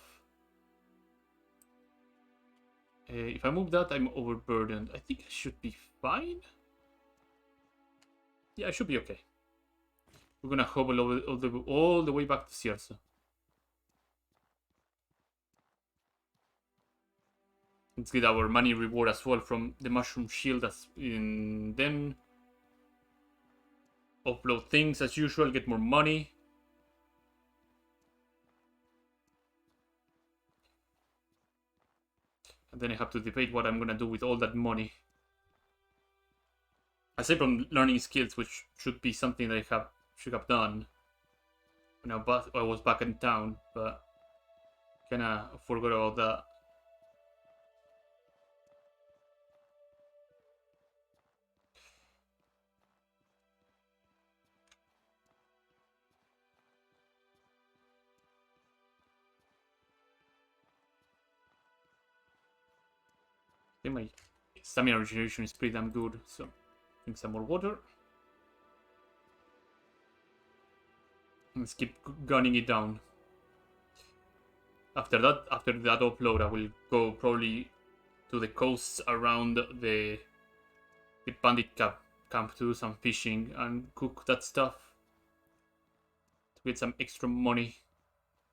If I move that, I'm overburdened. I think I should be fine. Yeah, I should be okay. We're gonna hobble all the way back to Sierra. Let's get our money reward as well from the mushroom shield, and then upload things as usual, get more money. And then I have to debate what I'm gonna do with all that money. Aside from learning skills, which should be something that I should have done when I was back in town, but kinda forgot about that. I think my stamina regeneration is pretty damn good, so drink some more water. Let's keep gunning it down. After that upload, I will go probably to the coasts around the bandit camp to do some fishing and cook that stuff to get some extra money.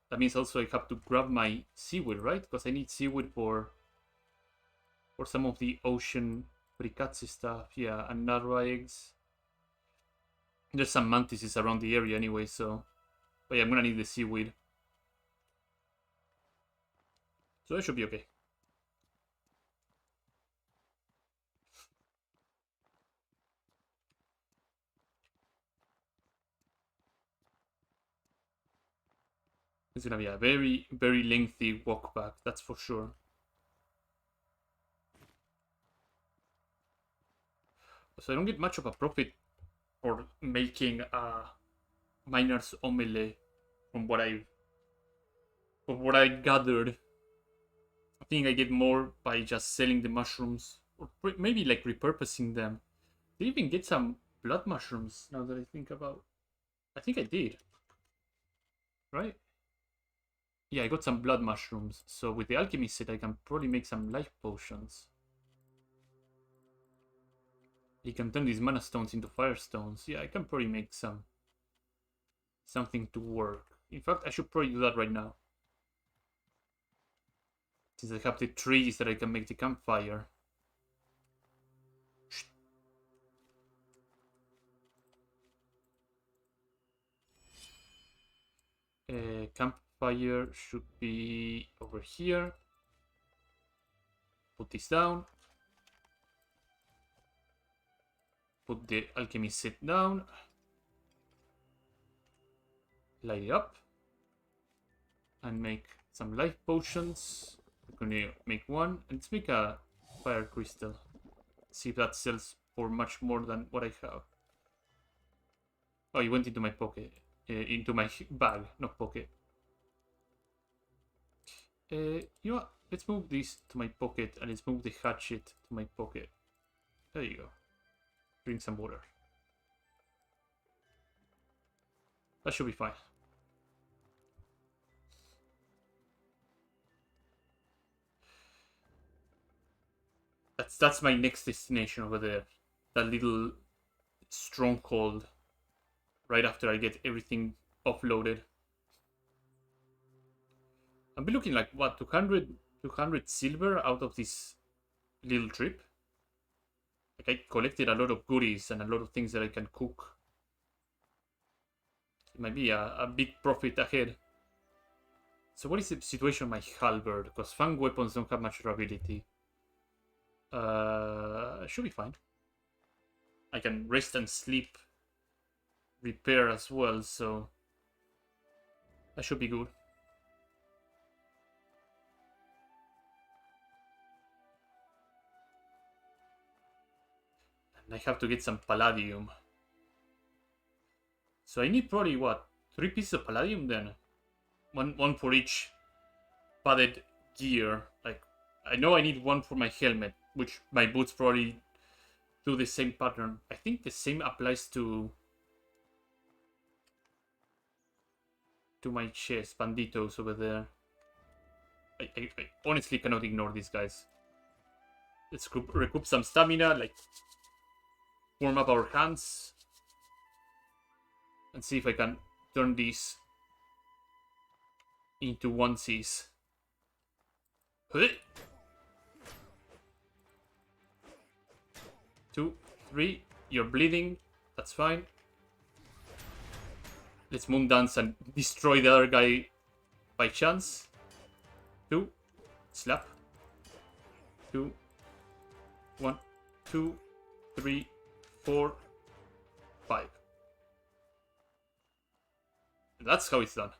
That means also I have to grab my seaweed, right? Because I need seaweed for some of the ocean Prikatsi stuff. Yeah, and larva eggs. There's some mantises around the area anyway, so... But yeah, I'm gonna need the seaweed. So I should be okay. It's gonna be a very, very lengthy walk back, that's for sure. So I don't get much of a profit for making a miner's omelette from what I gathered. I think I get more by just selling the mushrooms, or maybe like repurposing them. Did I even get some blood mushrooms now that I think about? I think I did. Right? Yeah, I got some blood mushrooms. So with the alchemy set, I can probably make some life potions. You can turn these mana stones into fire stones. Yeah, I can probably make something to work. In fact, I should probably do that right now. Since I have the trees that I can make the campfire. Campfire should be over here. Put this down. Put the alchemy set down. Light it up. And make some life potions. We're gonna make one. And let's make a fire crystal. See if that sells for much more than what I have. Oh, it went into my pocket. Into my bag, not pocket. You know what? Let's move this to my pocket and let's move the hatchet to my pocket. There you go. Drink some water. That should be fine. That's my next destination over there. That little stronghold. Right after I get everything offloaded. I'll be looking like, what, 200 silver out of this little trip? Like, I collected a lot of goodies and a lot of things that I can cook. It might be a big profit ahead. So what is the situation of my halberd? Because fang weapons don't have much durability. Should be fine. I can rest and sleep, repair as well, so that should be good. And I have to get some palladium. So I need probably, what, 3 pieces of palladium then? One for each padded gear. Like, I know I need one for my helmet, which my boots probably do the same pattern. I think the same applies to my chest, banditos over there. I honestly cannot ignore these guys. Let's recoup some stamina, like warm up our hands, and see if I can turn these into onesies. 2, 3, you're bleeding, that's fine. Let's moon dance and destroy the other guy by chance. 2, slap. 2, 1, 2, 3, 4, 5. That's how it's done.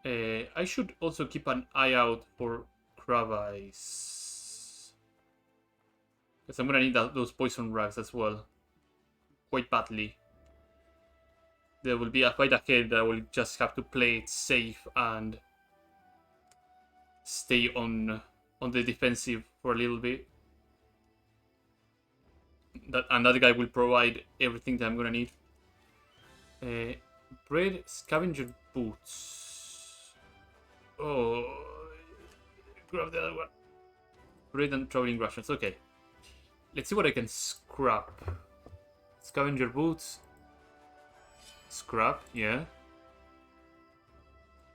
I should also keep an eye out for crab eyes. Because I'm gonna need those poison rags as well. Quite badly. There will be a fight ahead that I will just have to play it safe and stay on the defensive for a little bit. That guy will provide everything that I'm gonna need. Bread, scavenger boots. Oh, grab the other one. Bread and traveling rations. Okay, let's see what I can scrap. Scavenger boots. Scrap, yeah.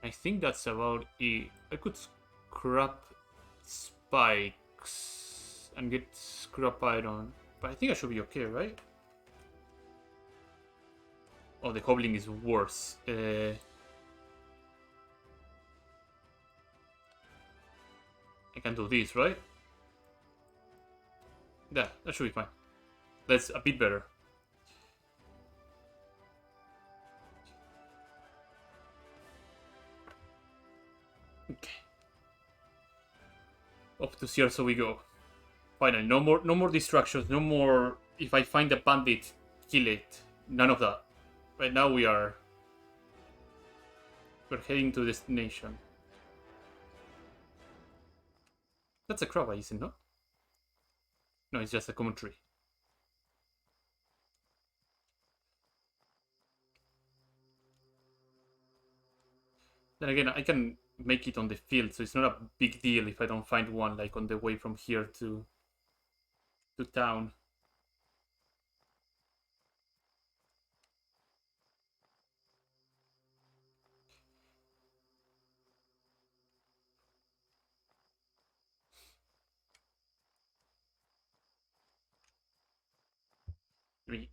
I think that's about it. I could scrap spikes and get scrap iron, but I think I should be okay, right? Oh, the hobbling is worse. I can do this, right? Yeah, that should be fine. That's a bit better. Okay. Up to Cierzo we go. Finally, no more distractions, no more if I find a bandit, kill it. None of that. Right now we're heading to destination. That's a crab, isn't it? No? No, it's just a common tree. Then again, I can make it on the field, so it's not a big deal if I don't find one, like on the way from here to town.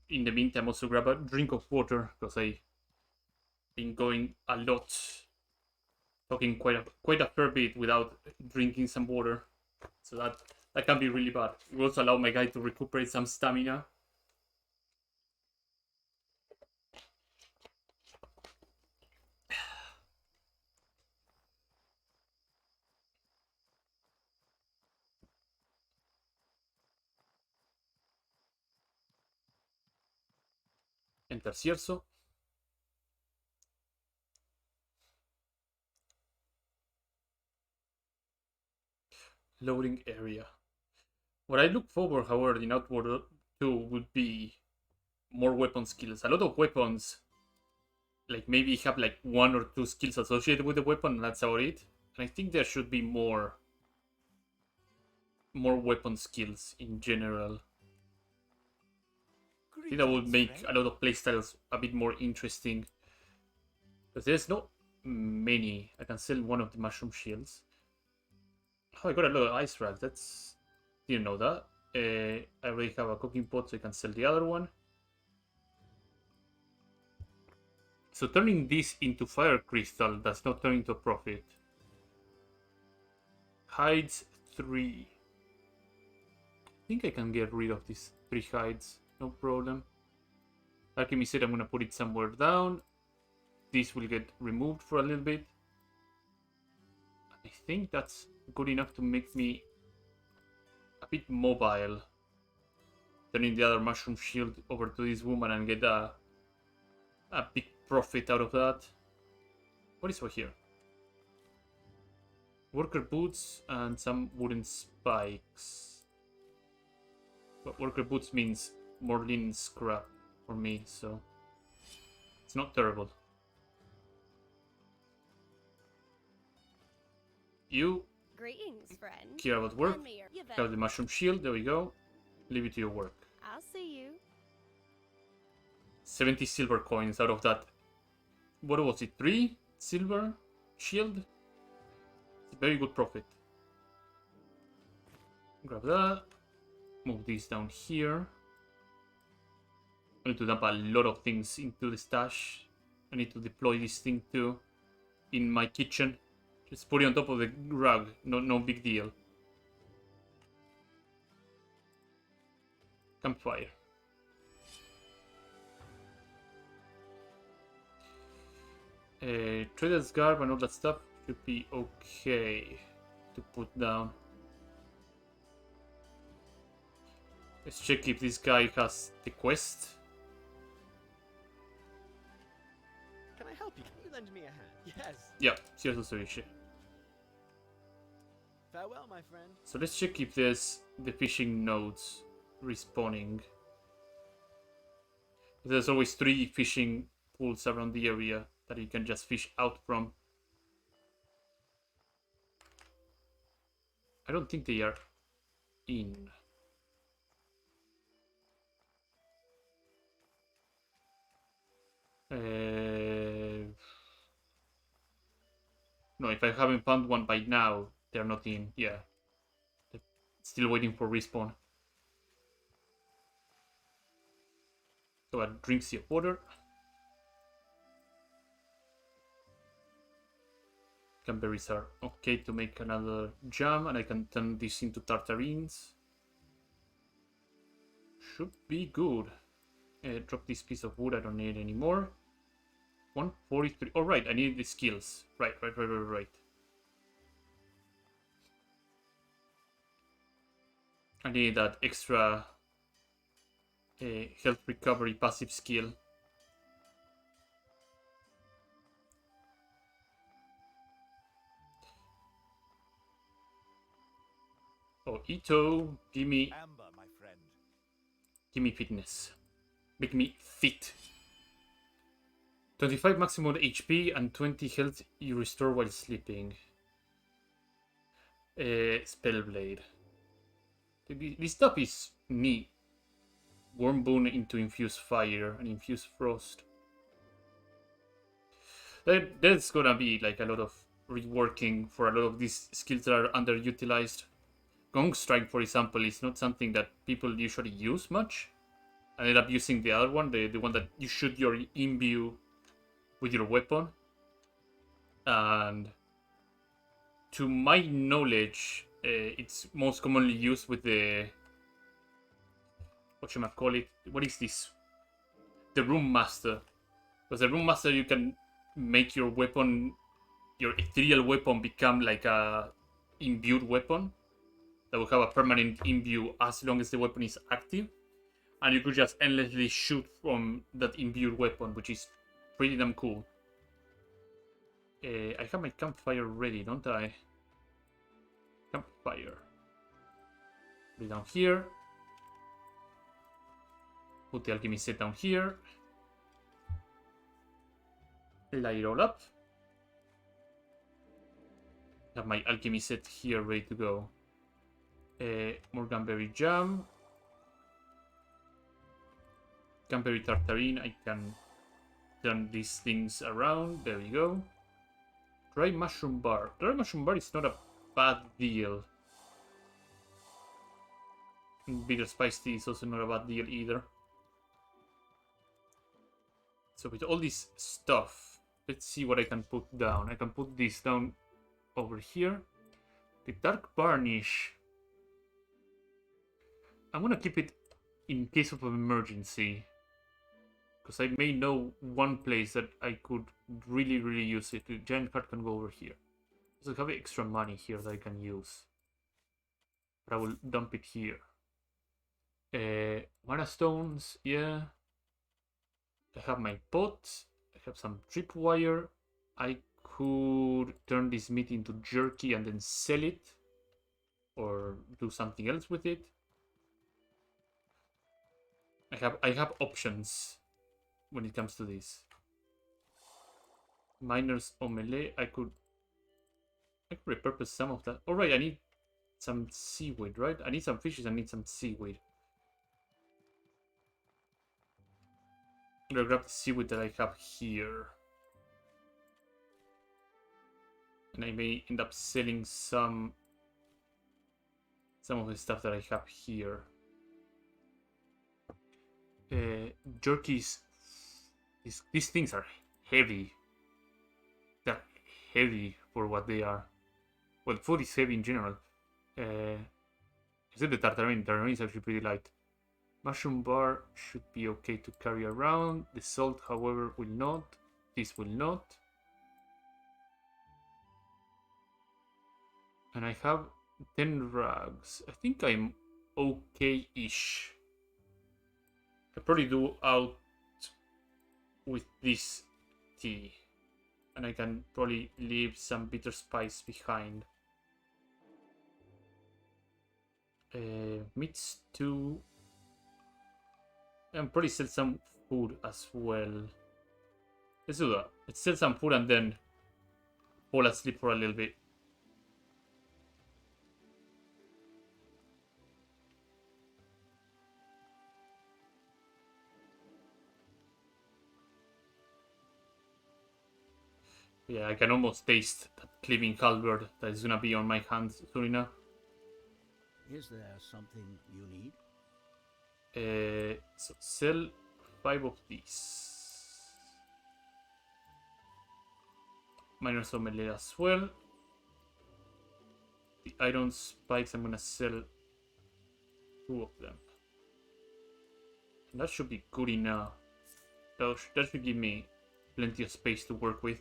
In the meantime, also grab a drink of water, because I've been going a lot, talking quite a fair bit without drinking some water. So that can be really bad. It will also allow my guy to recuperate some stamina. Enter Cierzo. Loading area. What I look forward, however, in Outward 2 would be more weapon skills. A lot of weapons, like maybe have like 1 or 2 skills associated with the weapon, and that's about it. And I think there should be more more weapon skills in general. I think that would make a lot of playstyles a bit more interesting. Because there's not many. I can sell one of the mushroom shields. Oh, I got a lot of ice racks. That's... Didn't know that. I already have a cooking pot, so I can sell the other one. So turning this into fire crystal does not turn into a profit. Hides 3. I think I can get rid of these 3 hides. No problem. Alchemy said I'm gonna put it somewhere down. This will get removed for a little bit. I think that's good enough to make me a bit mobile. Turning the other mushroom shield over to this woman and get a big profit out of that. What is over here? Worker boots and some wooden spikes. But worker boots means more linen scrap for me, so it's not terrible. You Greetings, friend. care about work. Lend me your Have the mushroom shield, there we go. Leave it to your work. I'll see you. 70 silver coins out of that. What was it? 3 silver shield? It's a very good profit. Grab that. Move this down here. I need to dump a lot of things into the stash. I need to deploy this thing too in my kitchen. Just put it on top of the rug. No big deal. Campfire. Trader's garb and all that stuff should be okay to put down. Let's check if this guy has the quest. Can I help you? Can you lend me a hand? Yes. Yeah, serious solution. Farewell, my friend. So let's check if there's the fishing nodes respawning. There's always 3 fishing pools around the area that you can just fish out from. I don't think they are in. No, if I haven't found one by now, they're not in. Yeah. They're still waiting for respawn. So I drink sea of water. Cranberries are okay to make another jam, and I can turn this into tartarines. Should be good. Drop this piece of wood, I don't need anymore. 143. Oh, right, I need the skills. Right. I need that extra health recovery passive skill. Oh, Ito, give me Amber, my friend. fitness. Make me fit. 25 maximum HP and 20 health you restore while sleeping. Spellblade. This stuff is neat. Warm bone into infuse fire and infuse frost. There's gonna be like a lot of reworking for a lot of these skills that are underutilized. Gong Strike, for example, is not something that people usually use much. I ended up using the other one, the one that you shoot your imbue with your weapon. And to my knowledge, it's most commonly used with the... whatchamacallit? What is this? The Room Master. Because the Room Master, you can make your weapon, your ethereal weapon, become like a imbued weapon that will have a permanent imbue as long as the weapon is active. And you could just endlessly shoot from that imbued weapon, which is pretty damn cool. I have my campfire ready, don't I? Campfire. Put it down here. Put the alchemy set down here. Light it all up. Have my alchemy set here ready to go. More Gunberry Jam. Gunberry Tartarine. I can turn these things around. There we go. Dry Mushroom Bar. Dry Mushroom Bar is not a bad deal. Bitter Spice Tea is also not a bad deal either. So with all this stuff, let's see what I can put down. I can put this down over here. The Dark Varnish. I'm gonna keep it in case of an emergency. Because I may know one place that I could really use it. The giant card can go over here. So I have extra money here that I can use. But I will dump it here. Mana stones, yeah. I have my pot. I have some tripwire. I could turn this meat into jerky and then sell it. Or do something else with it. I have options when it comes to this. Miner's omelette. I could repurpose some of that. Alright, I need some seaweed, right? I need some fishes, I need some seaweed. I'm gonna grab the seaweed that I have here. And I may end up selling some of the stuff that I have here. Jerkies. These things are heavy. They're heavy for what they are. Well, food is heavy in general. Except the tartarine. Tartarine is actually pretty light. Mushroom bar should be okay to carry around. The salt, however, will not. This will not. And I have 10 rags. I think I'm okay-ish. I probably do out with this tea. And I can probably leave some bitter spice behind. Meat stew. And probably sell some food as well. Let's do that. Let's sell some food and then fall asleep for a little bit. Yeah, I can almost taste that cleaving halberd that is gonna be on my hands soon enough. Is there something you need? So sell 5 of these. Miner's omelette as well. The iron spikes, I'm gonna sell 2 of them. And that should be good enough. That should give me plenty of space to work with.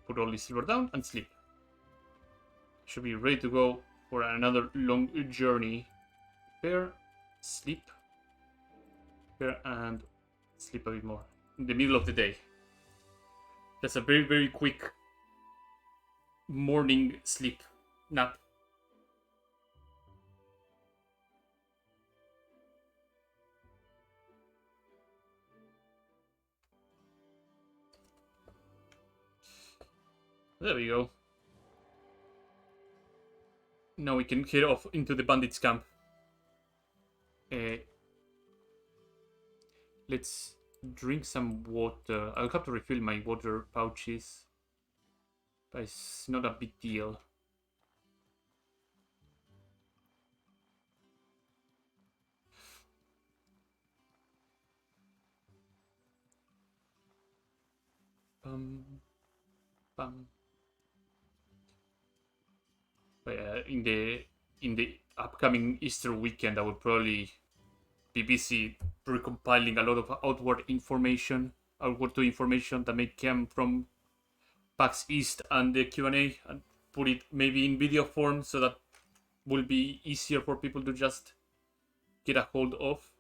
Put all this silver down and sleep. Should be ready to go for another long journey. Prepare, sleep, prepare, and sleep a bit more in the middle of the day. That's a very quick morning sleep nap. There we go. Now we can head off into the bandits camp. Let's drink some water. I'll have to refill my water pouches. But it's not a big deal. Bum. But in the upcoming Easter weekend, I will probably be busy recompiling a lot of outward information that may come from PAX East and the Q&A, and put it maybe in video form so that will be easier for people to just get a hold of.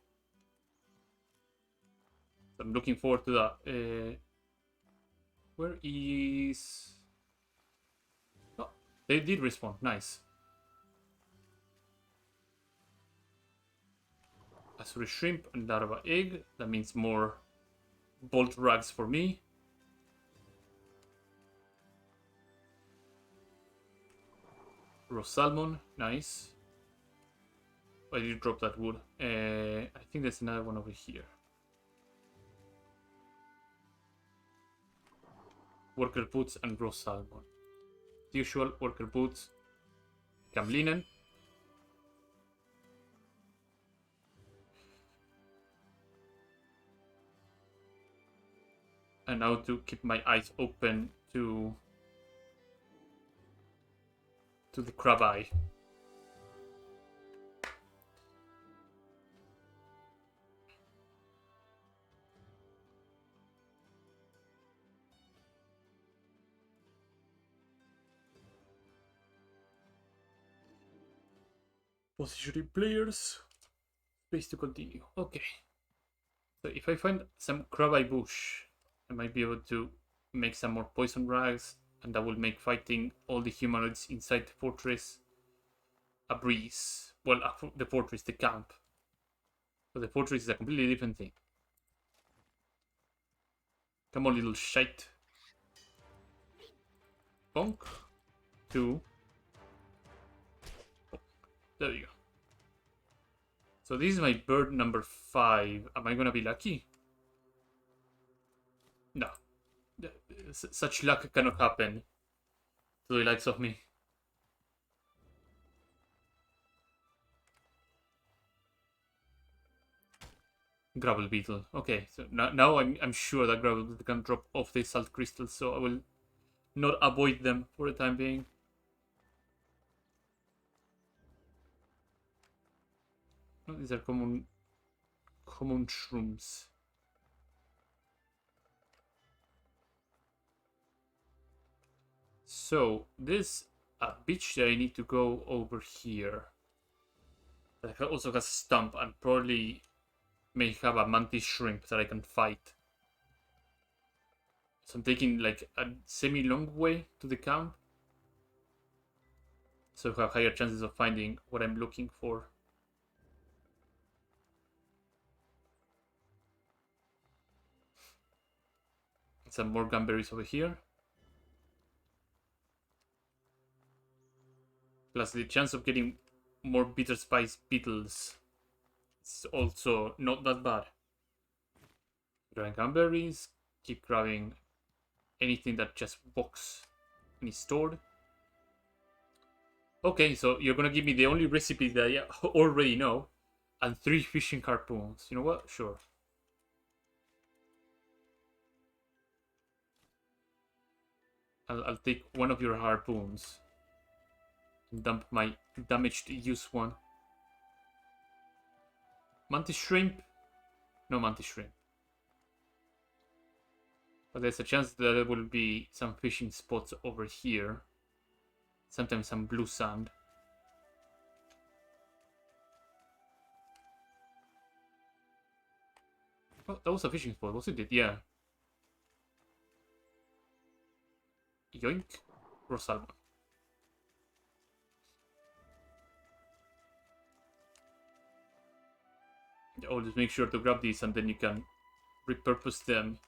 I'm looking forward to that. Where is... Oh, they did respawn. Nice. Azuri shrimp and larva egg. That means more bolt rags for me. Raw salmon. Nice. Why did you drop that wood? I think there's another one over here. Worker boots and raw salmon. The usual worker boots. Cam linen. And now to keep my eyes open to the crab eye. Positioning players. Space to continue. Okay. So if I find some crab eye bush, I might be able to make some more poison rags, and that will make fighting all the humanoids inside the fortress a breeze. Well, the fortress, the camp. But the fortress is a completely different thing. Come on, little shite. Bonk. 2. Oh, there you go. So this is my bird number 5. Am I gonna be lucky? No. Such luck cannot happen to the likes of me. Gravel beetle. Okay, so now I'm sure that gravel beetle can drop off the salt crystals, so I will not avoid them for the time being. No, these are common shrooms. So there's a beach that I need to go over here. That also has a stump and probably may have a mantis shrimp that I can fight. So I'm taking like a semi-long way to the camp. So I have higher chances of finding what I'm looking for. Some more gumberries over here. Plus the chance of getting more bitter spice beetles is also not that bad. Grabbing gumberries, keep grabbing anything that just walks and is stored. Okay, so you're gonna give me the only recipe that I already know, and 3 fishing harpoons. You know what? Sure. I'll take one of your harpoons and dump my damaged used one. Mantis shrimp? No mantis shrimp. But there's a chance that there will be some fishing spots over here. Sometimes some blue sand. Oh, that was a fishing spot, wasn't it? Yeah. Yoink. Raw salmon. Always make sure to grab these and then you can repurpose them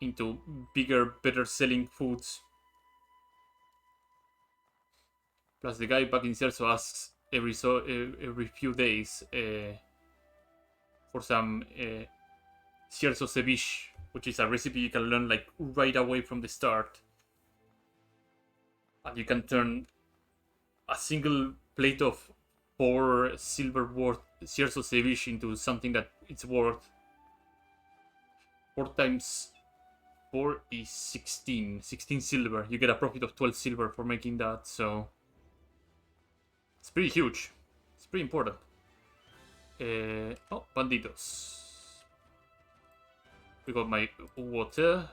into bigger, better selling foods. Plus the guy back in Cerso asks every few days for some Cerso ceviche, which is a recipe you can learn like right away from the start. And you can turn a single plate of 4 silver worth Cerso ceviche into something that it's worth 4 times 4 is 16 silver. You get a profit of 12 silver for making that, so it's pretty huge. It's pretty important. Oh, banditos. We got my water,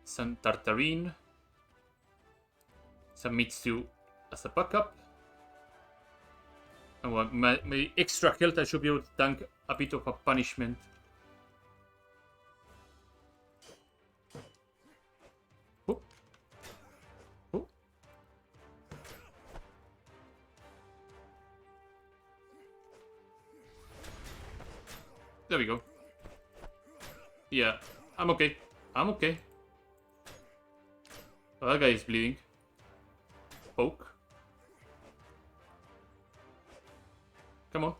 some tartarine, some meat stew as a backup. And my extra health, I should be able to tank a bit of a punishment There we go. Yeah, I'm okay. I'm okay. Oh, that guy is bleeding. Poke. Come on.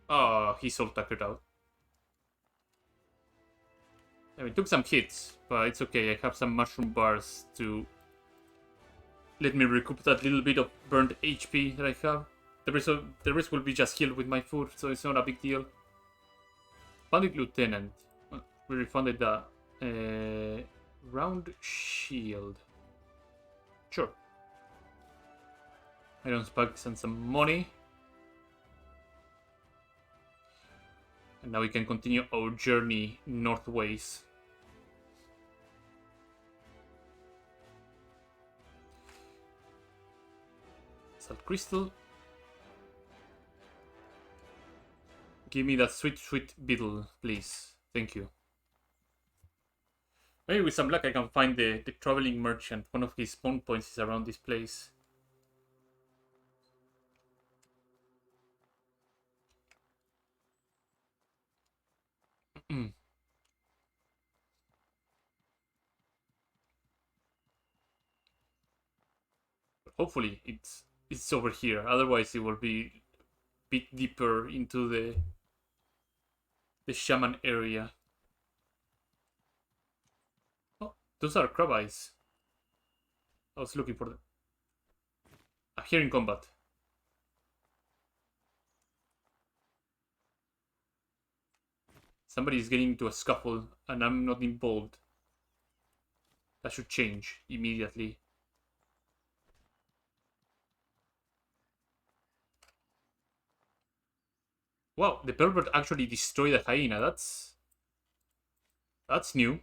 Oh, he's all tuckered out. I mean, took some hits, but it's okay. I have some mushroom bars to let me recoup that little bit of burnt HP that I have. The rest will be just healed with my food, so it's not a big deal. Bandit Lieutenant. We refunded the round shield. Sure. Iron spikes and some money. And now we can continue our journey northways. Salt crystal. Give me that sweet, sweet beetle, please. Thank you. Maybe with some luck I can find the traveling merchant. One of his spawn points is around this place. Hopefully it's over here. Otherwise it will be a bit deeper into the shaman area. Oh, those are crab eyes. I was looking for them. Ah, here in combat. Somebody is getting into a scuffle and I'm not involved. That should change immediately. Wow, the pervert actually destroyed a hyena. That's new.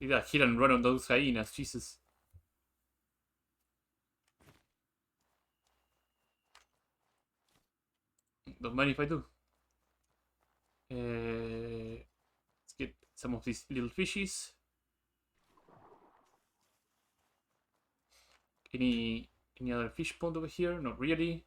Did a hit and run on those hyenas, Jesus. Don't mind if I do. Let's get some of these little fishies. Any other fish pond over here? Not really.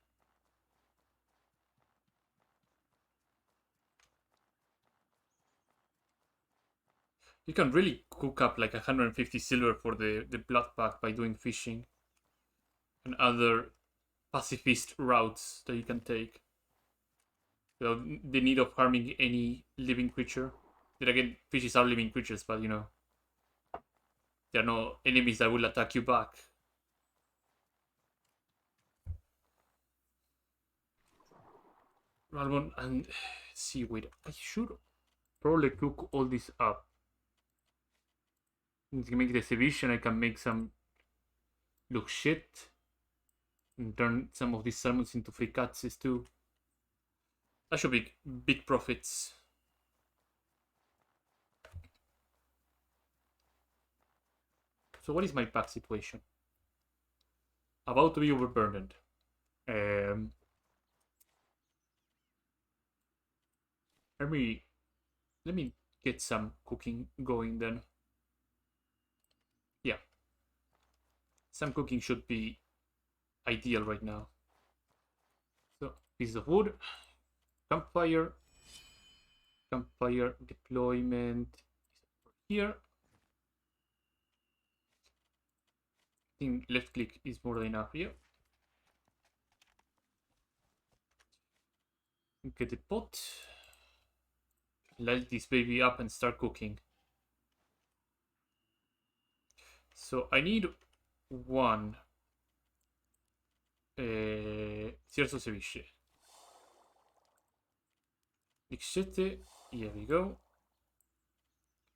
You can really cook up like 150 silver for the blood pack by doing fishing and other pacifist routes that you can take without the need of harming any living creature. Then again, fishes are living creatures, but you know, there are no enemies that will attack you back. Ralmon and seaweed. I should probably cook all this up. I can make the ceviche and I can make some look shit and turn some of these salmons into fricassees too. That should be big profits. So what is my pack situation? About to be overburdened. Let me get some cooking going then. Yeah. Some cooking should be ideal right now. So, piece of wood. Campfire deployment here. I think left click is more than enough here. Get the pot. Light this baby up and start cooking. So I need one Cierzo ceviche. Mixete, here we go.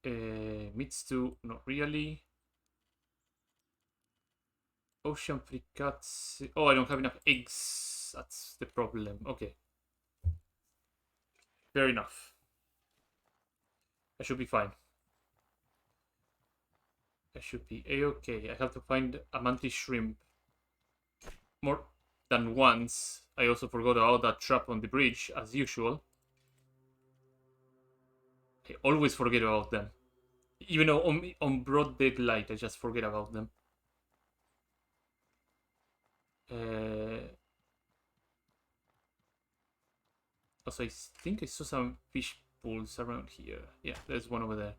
Meat stew, not really. Ocean fricassee. Oh, I don't have enough eggs. That's the problem. Okay. Fair enough. I should be fine. I should be a-okay. I have to find a mantis shrimp. More than once. I also forgot about that trap on the bridge, as usual. I always forget about them. Even though on broad daylight, I just forget about them. Also, I think I saw some fish pools around here. Yeah, there's one over there.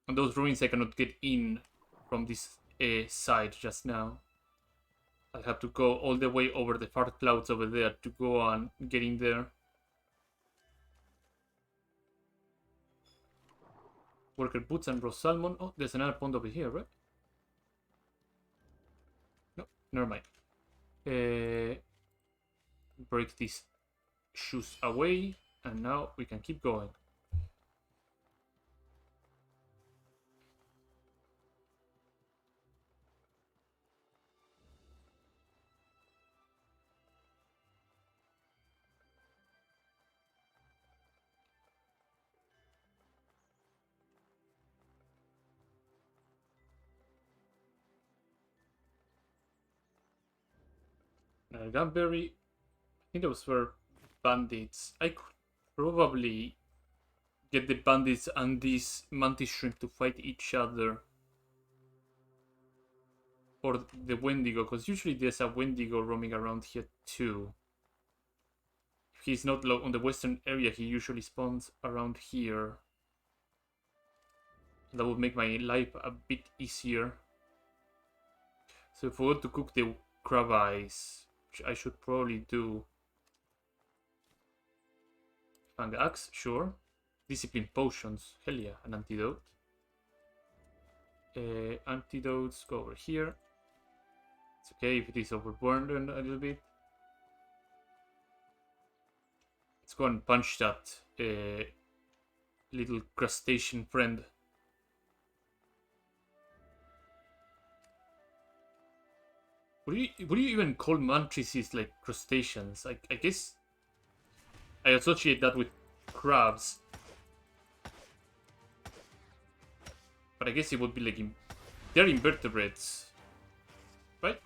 And those ruins I cannot get in from this side just now. I'll have to go all the way over the far clouds over there to go and get in there. Worker boots and raw salmon. Oh, there's another pond over here, right? No, never mind. Break these shoes away, and now we can keep going. Gunberry. I think those were bandits. I could probably get the bandits and this mantis shrimp to fight each other. Or the Wendigo, because usually there's a Wendigo roaming around here too. If he's not on the western area, he usually spawns around here. That would make my life a bit easier. So if I were to cook the crab eyes, which I should probably do. Fang axe, sure. Discipline potions, hell yeah, an antidote. Antidotes go over here. It's okay if it is overburdened a little bit. Let's go and punch that little crustacean friend. Would you even call mantises like crustaceans? I guess I associate that with crabs. But I guess it would be like they're invertebrates. Right?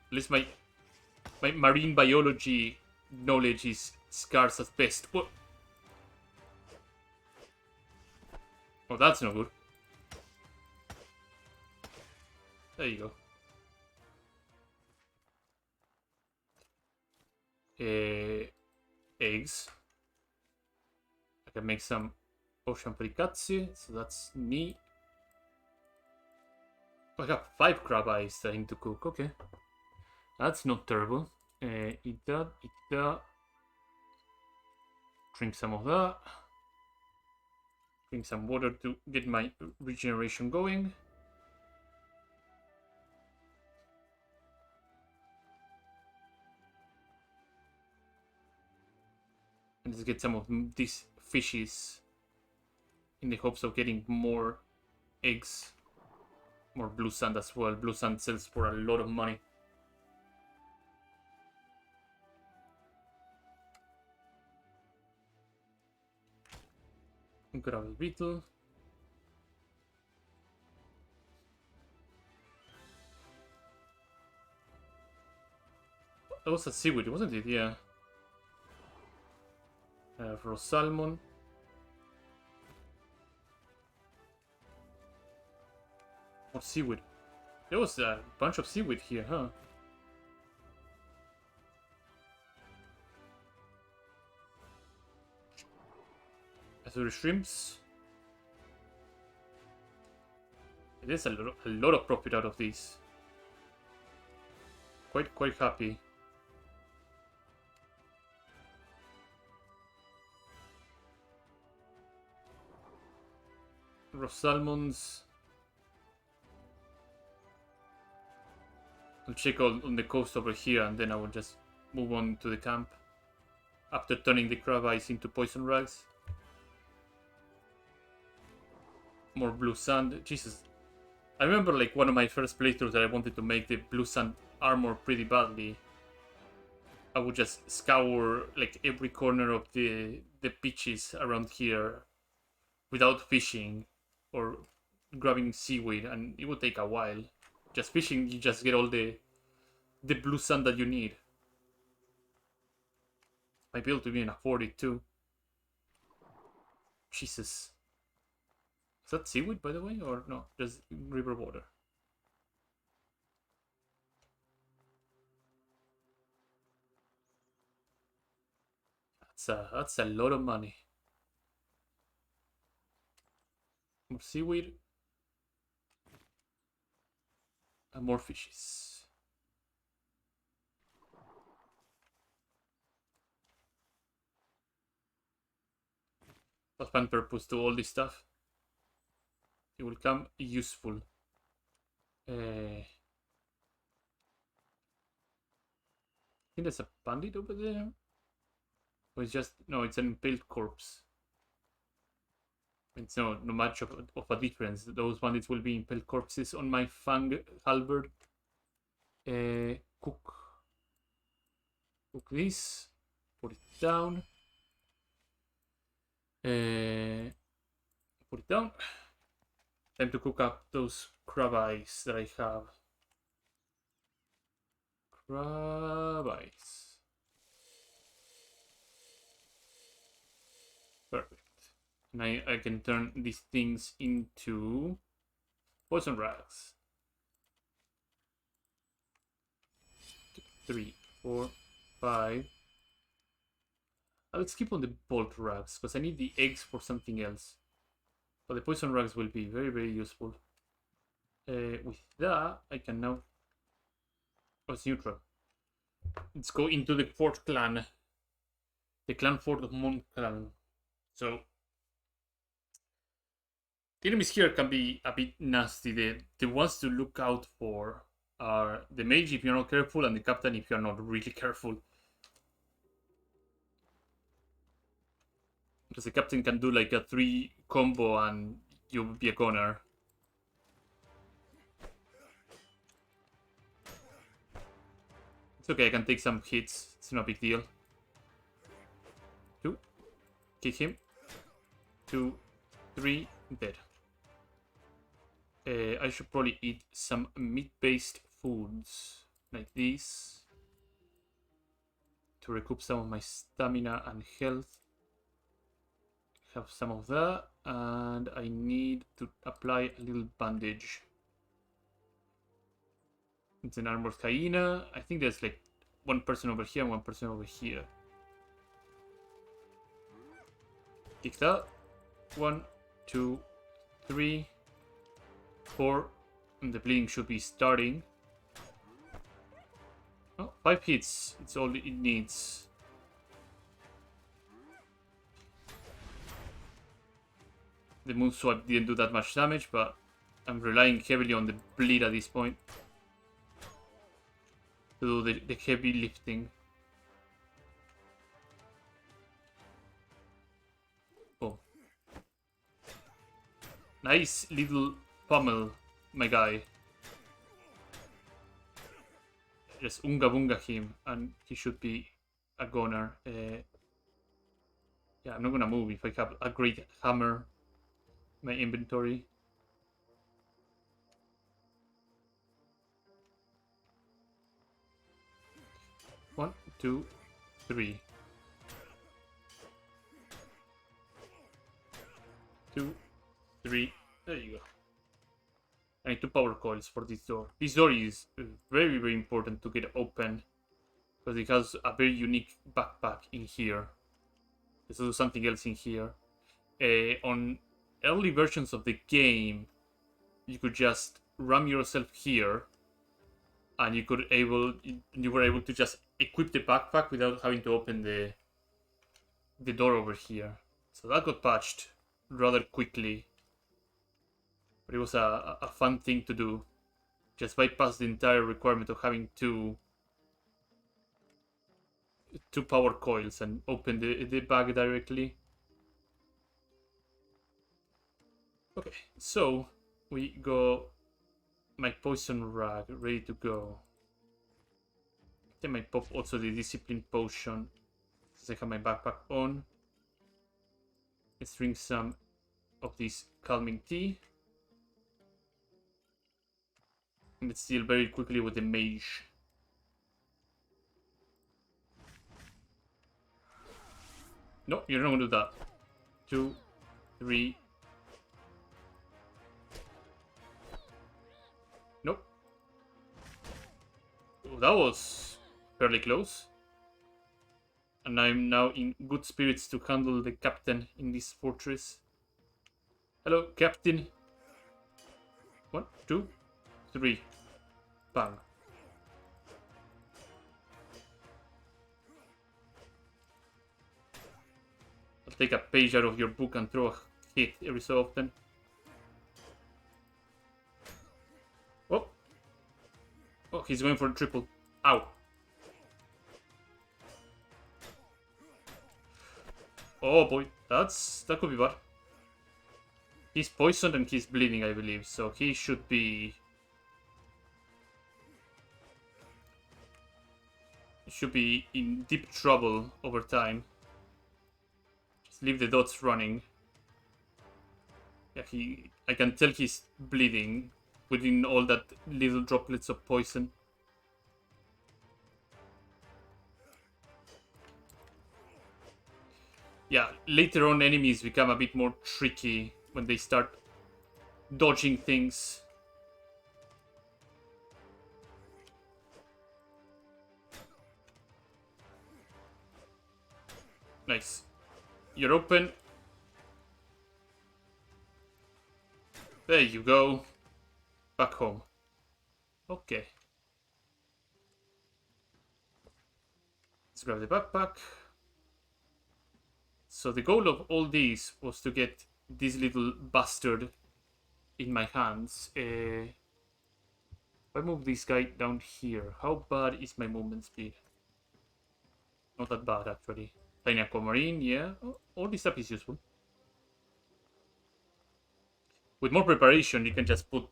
At least my marine biology knowledge is scarce at best. What? Oh, that's no good. There you go. Eggs. I can make some ocean pericazzi, so that's me. I have 5 crab eyes that I need to cook, okay. That's not terrible. Eat that, eat that. Drink some of that. Drink some water to get my regeneration going. And let's get some of these fishes in the hopes of getting more eggs. More blue sand as well. Blue sand sells for a lot of money. Gravel beetle. That was a seaweed, wasn't it? Yeah. For salmon. More seaweed. There was a bunch of seaweed here, huh? Azure shrimps. There's a lot of profit out of these. Quite happy. Raw salmons. I'll check on the coast over here and then I will just move on to the camp. After turning the crab eyes into poison rags. More blue sand. Jesus. I remember like one of my first playthroughs that I wanted to make the blue sand armor pretty badly. I would just scour like every corner of the beaches around here without fishing or grabbing seaweed, and it would take a while. Just fishing, you just get all the blue sand that you need. Might be able to even afford it too. Jesus. Is that seaweed, by the way, or no? Just river water. That's a lot of money. More seaweed. And more fishes. I'll find purpose to all this stuff. It will come useful. I think there's a bandit over there. Or it's just... No, it's an impaled corpse. It's no much of a difference. Those bandits will be impaled corpses on my fang halberd. Cook this. Put it down. Put it down. Time to cook up those crab eyes that I have. Crab eyes. Perfect. And I can turn these things into poison rags. 3, 4, 5. Let's keep on the bolt rags because I need the eggs for something else. But the poison rags will be very, very useful. With that, I can now... Oh, it's neutral. Let's go into the fourth clan. The clan fort of Montclan. So... the enemies here can be a bit nasty. The ones to look out for are the mage if you're not careful and the captain if you're not really careful. Because the captain can do like a 3 combo and you'll be a goner. It's okay, I can take some hits. It's no big deal. 2. Kick him. 2, 3. Dead. I should probably eat some meat-based foods. Like these. To recoup some of my stamina and health. Have some of that, and I need to apply a little bandage. It's an armored hyena. I think there's like one person over here and one person over here. Kick that. 1, 2, 3, 4, and the bleeding should be starting. Oh, 5 hits. It's all it needs. The moonswap didn't do that much damage, but I'm relying heavily on the bleed at this point to do the heavy lifting. Oh. Nice little pummel, my guy. Just unga bunga him, and he should be a goner. Yeah, I'm not gonna move if I have a great hammer. My inventory. One, 2, 3. 2, 3. There you go. I need 2 power coils for this door. This door is very, very important to get open because it has a very unique backpack in here. Let's do something else in here. On early versions of the game, you could just ram yourself here, and you were able to just equip the backpack without having to open the door over here. So that got patched rather quickly, but it was a fun thing to do. Just bypass the entire requirement of having two power coils and open the bag directly. Okay, so we go my poison rag ready to go. I might pop also the discipline potion since I have my backpack on. Let's drink some of this calming tea. And let's deal very quickly with the mage. No, you're not gonna do that. 2, 3. Nope. Oh, that was fairly close. And I'm now in good spirits to handle the captain in this fortress. Hello, captain. 1, 2, 3. Bang. I'll take a page out of your book and throw a hit every so often. Oh. Oh, he's going for a triple. Ow. Oh boy, that could be bad. He's poisoned and he's bleeding, I believe, so he should be in deep trouble over time. Just leave the dots running. Yeah, I can tell he's bleeding within all that little droplets of poison. Yeah, later on enemies become a bit more tricky when they start dodging things. Nice. You're open. There you go. Back home. Okay. Let's grab the backpack. So the goal of all these was to get this little bastard in my hands. If I move this guy down here, how bad is my movement speed? Not that bad, actually. Tiny aquamarine, yeah. Oh, all this stuff is useful. With more preparation, you can just put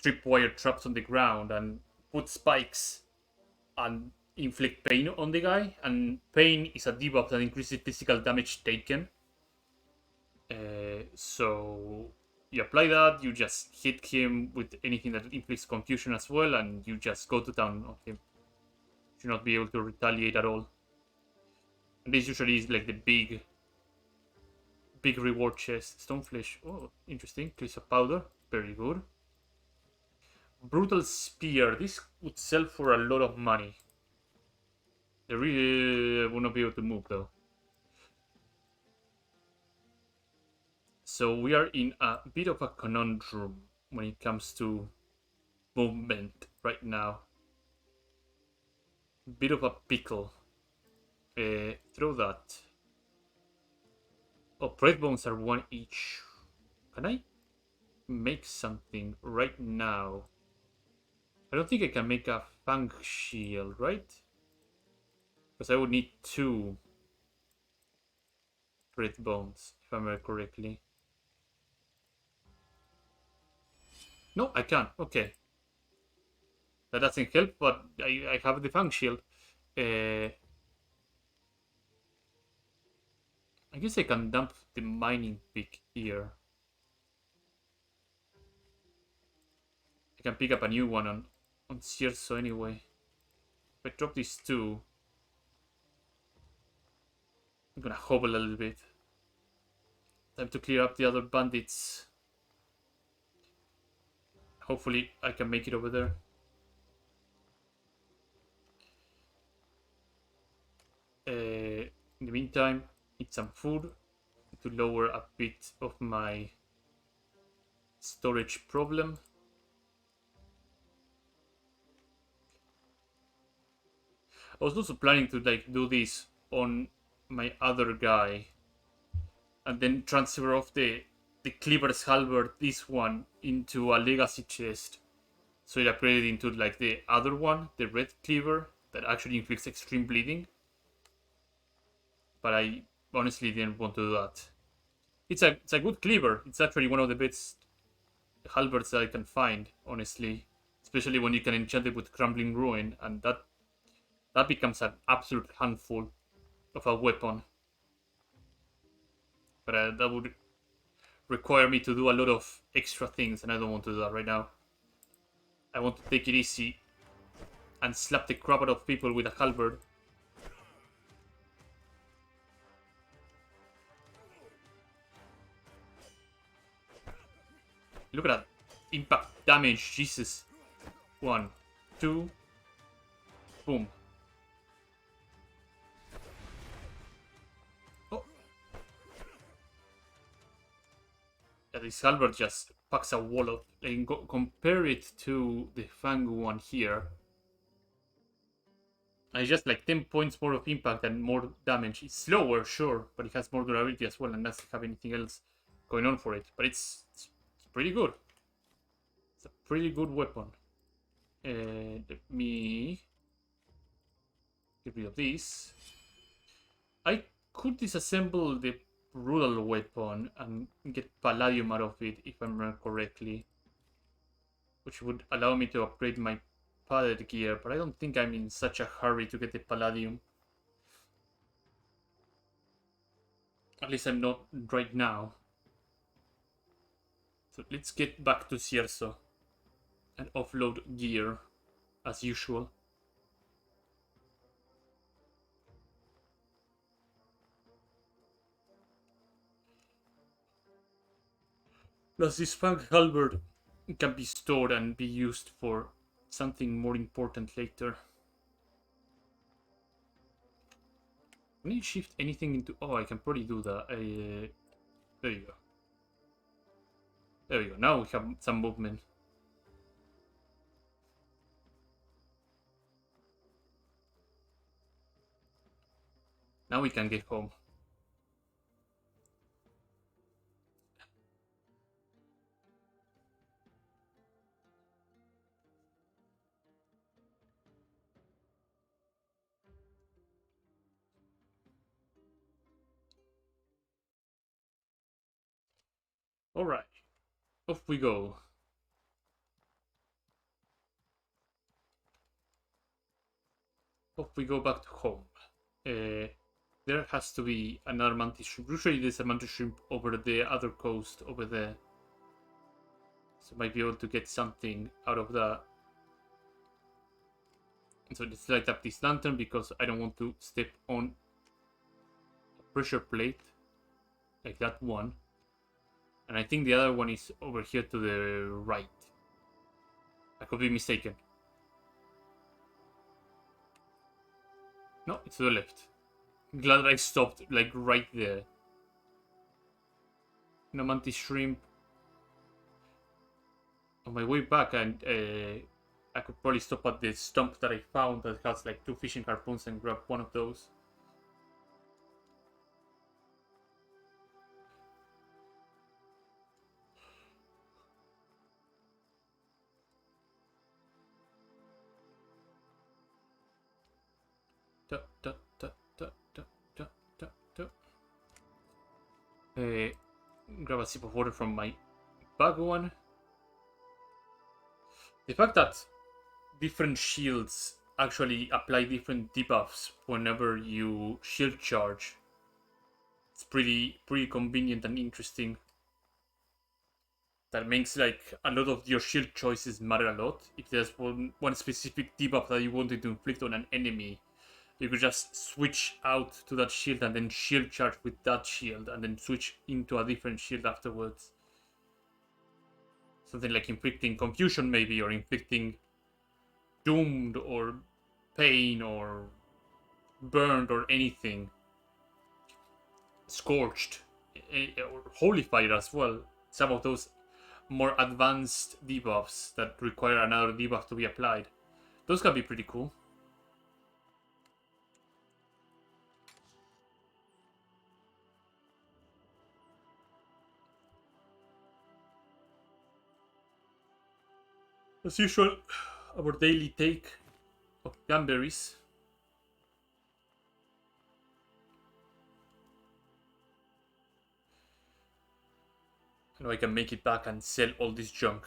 tripwire traps on the ground and put spikes and inflict pain on the guy. And pain is a debuff that increases physical damage taken. So you apply that, you just hit him with anything that inflicts confusion as well, and you just go to town on him. Should not be able to retaliate at all. And this usually is like the big reward chest. Stoneflesh. Oh, interesting. Cliffs of powder. Very good. Brutal spear. This would sell for a lot of money. They really will not be able to move though. So we are in a bit of a conundrum when it comes to movement right now. Bit of a pickle. Throw that. Oh, bread bones are 1 each. Can I make something right now? I don't think I can make a fang shield, right? Because I would need 2 bread bones, if I remember correctly. No, I can't. Okay. That doesn't help, but I have the fang shield. I guess I can dump the mining pick here. I can pick up a new one on Cierzo anyway. If I drop these 2, I'm gonna hobble a little bit. Time to clear up the other bandits. Hopefully I can make it over there. In the meantime, eat some food to lower a bit of my storage problem. I was also planning to do this on my other guy and then transfer off the Cleaver's Halberd, this one, into a legacy chest. So it upgraded into like the other one, the red cleaver, that actually inflicts extreme bleeding. But I honestly didn't want to do that. It's a good cleaver. It's actually one of the best halberds that I can find, honestly. Especially when you can enchant it with Crumbling Ruin, and that becomes an absolute handful of a weapon. But that would require me to do a lot of extra things, and I don't want to do that right now. I want to take it easy and slap the crap out of people with a halberd. Look at that impact damage, Jesus. 1, 2, boom. this halberd just packs a wall of. Like, compare it to the Fang one here. And it's just like 10 points more of impact and more damage. It's slower, sure, but it has more durability as well and doesn't have anything else going on for it. But it's pretty good. It's a pretty good weapon. Let me get rid of this. I could disassemble the brutal weapon and get palladium out of it if I remember correctly, which would allow me to upgrade my padded gear, but I don't think I'm in such a hurry to get the palladium. At least I'm not right now. So let's get back to Cierzo and offload gear as usual. Plus, this Fang halberd can be stored and be used for something more important later. Can you shift anything into... Oh, I can probably do that. There you go. There we go. Now we have some movement. Now we can get home. Alright. Off we go. Off we go back to home. There has to be another mantis shrimp. Usually there's a mantis shrimp over the other coast over there. So I might be able to get something out of that. And so let's light up this lantern because I don't want to step on a pressure plate. Like that one. And I think the other one is over here to the right. I could be mistaken. No, it's to the left. Glad I stopped, like, right there. No mantis shrimp. On my way back, and I could probably stop at the stump that I found that has, like, 2 fishing harpoons and grab one of those. Grab a sip of water from my bag one. The fact that different shields actually apply different debuffs whenever you shield charge, it's pretty convenient and interesting. That makes like a lot of your shield choices matter a lot. If there's one specific debuff that you wanted to inflict on an enemy, you could just switch out to that shield and then shield charge with that shield and then switch into a different shield afterwards. Something like inflicting confusion maybe, or inflicting doomed or pain or burned or anything. Scorched or holy fire as well. Some of those more advanced debuffs that require another debuff to be applied. Those can be pretty cool. As usual, our daily take of cranberries. I know I can make it back and sell all this junk.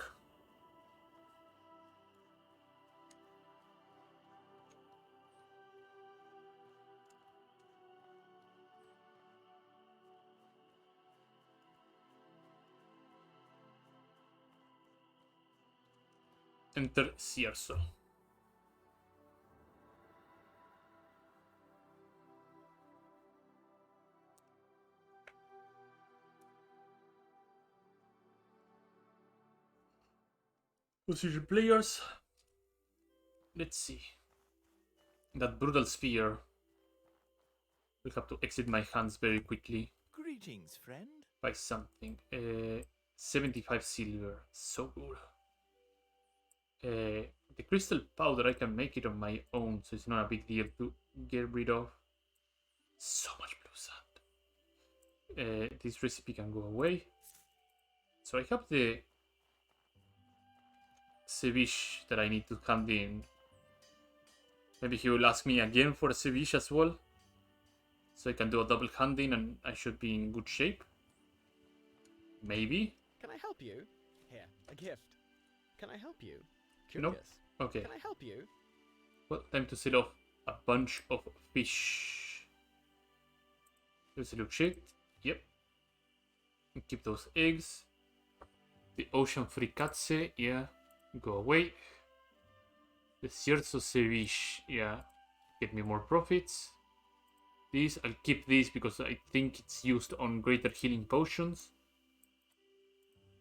Enter Cierzo. Position players. Let's see. That brutal spear. Will have to exit my hands very quickly. Greetings, friend. By something. 75 silver. So good. The crystal powder, I can make it on my own, so it's not a big deal to get rid of. So much blue sand. This recipe can go away. So I have the ceviche that I need to hand in. Maybe he will ask me again for a ceviche as well. So I can do a double handing and I should be in good shape. Maybe. Can I help you? Here, a gift. Can I help you? Nope. Curious. Okay. Can I help you? Well, time to sell off a bunch of fish. There's a look shit. Yep. And keep those eggs. The ocean fricatse, yeah. Go away. The Scherzo ceviche, yeah. Get me more profits. These, I'll keep these because I think it's used on greater healing potions.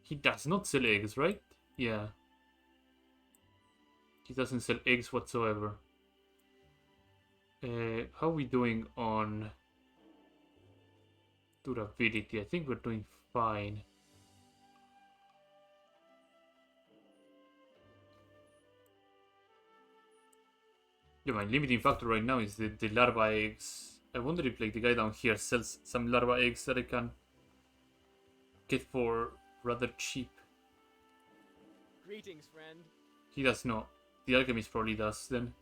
He does not sell eggs, right? Yeah. He doesn't sell eggs whatsoever. How are we doing on durability? I think we're doing fine. Yeah, my limiting factor right now is the larva eggs. I wonder if like the guy down here sells some larva eggs that I can get for rather cheap. Greetings, friend. He does not. The alchemist probably does then.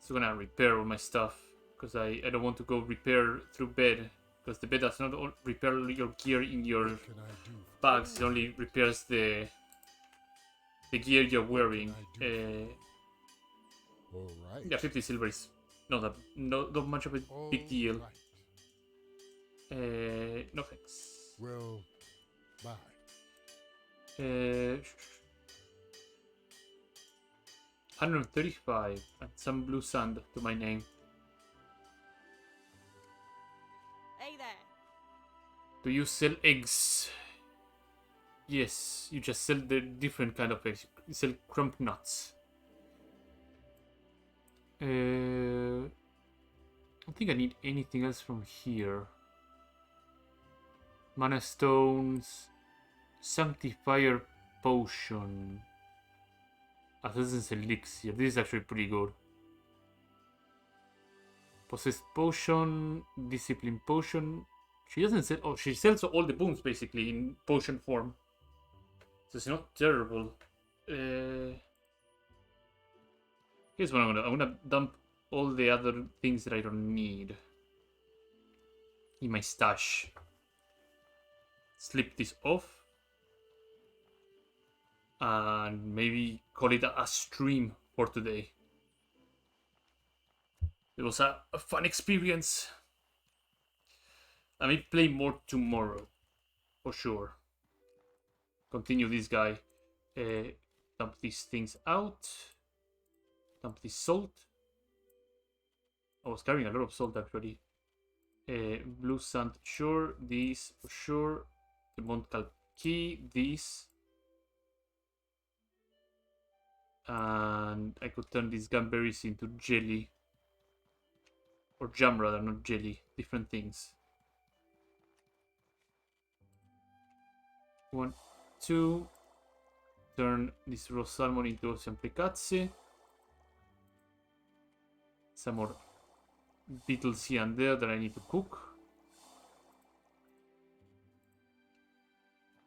So I'm gonna repair all my stuff because I don't want to go repair through bed because the bed does not repair your gear in your What can I do? bags. It only repairs the gear you're wearing. All right. Yeah, 50 silver is not much of a big deal. Right. No thanks. Well, bye. 135 and some blue sand to my name. Hey there. Do you sell eggs? Yes, you just sell the different kind of eggs. You sell crump nuts. I don't think I need anything else from here. Mana stones, sanctifier potion, assassin's elixir. This is actually pretty good. Possessed potion, discipline potion. She doesn't sell. Oh, she sells all the boons basically in potion form. So it's not terrible. Here's what I'm gonna dump all the other things that I don't need in my stash. Slip this off. And maybe call it a stream for today. It was a fun experience. I may play more tomorrow. For sure. Continue this guy. Dump these things out. Dump this salt. I was carrying a lot of salt actually. Blue sand, sure. These for sure. The Montcal key. These. And I could turn these gumberries into jelly. Or jam rather, not jelly. Different things. 1, 2. Turn this raw salmon into sempricazze. Some more beetles here and there that I need to cook.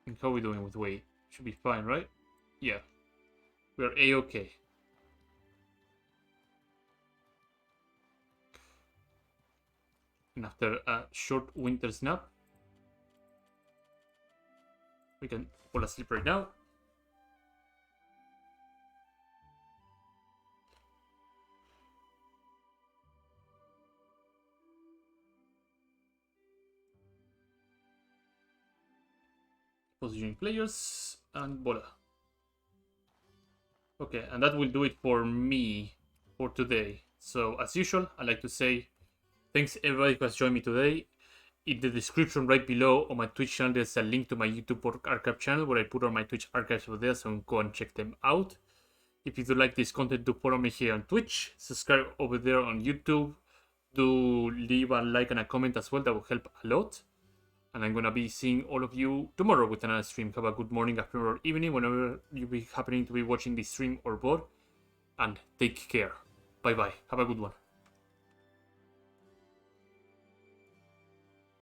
And how are we doing with weight? Should be fine, right? Yeah. We're A-okay. And after a short winter's nap, we can fall asleep right now. Positioning players and voila. Okay, and that will do it for me for today. So as usual, I'd like to say thanks everybody who has joined me today. In the description right below on my Twitch channel, there's a link to my YouTube archive channel where I put all my Twitch archives over there, so go and check them out. If you do like this content, do follow me here on Twitch, subscribe over there on YouTube, do leave a like and a comment as well, that will help a lot. And I'm going to be seeing all of you tomorrow with another stream. Have a good morning, afternoon, or evening, whenever you be happening to be watching this stream or both. And take care. Bye-bye. Have a good one.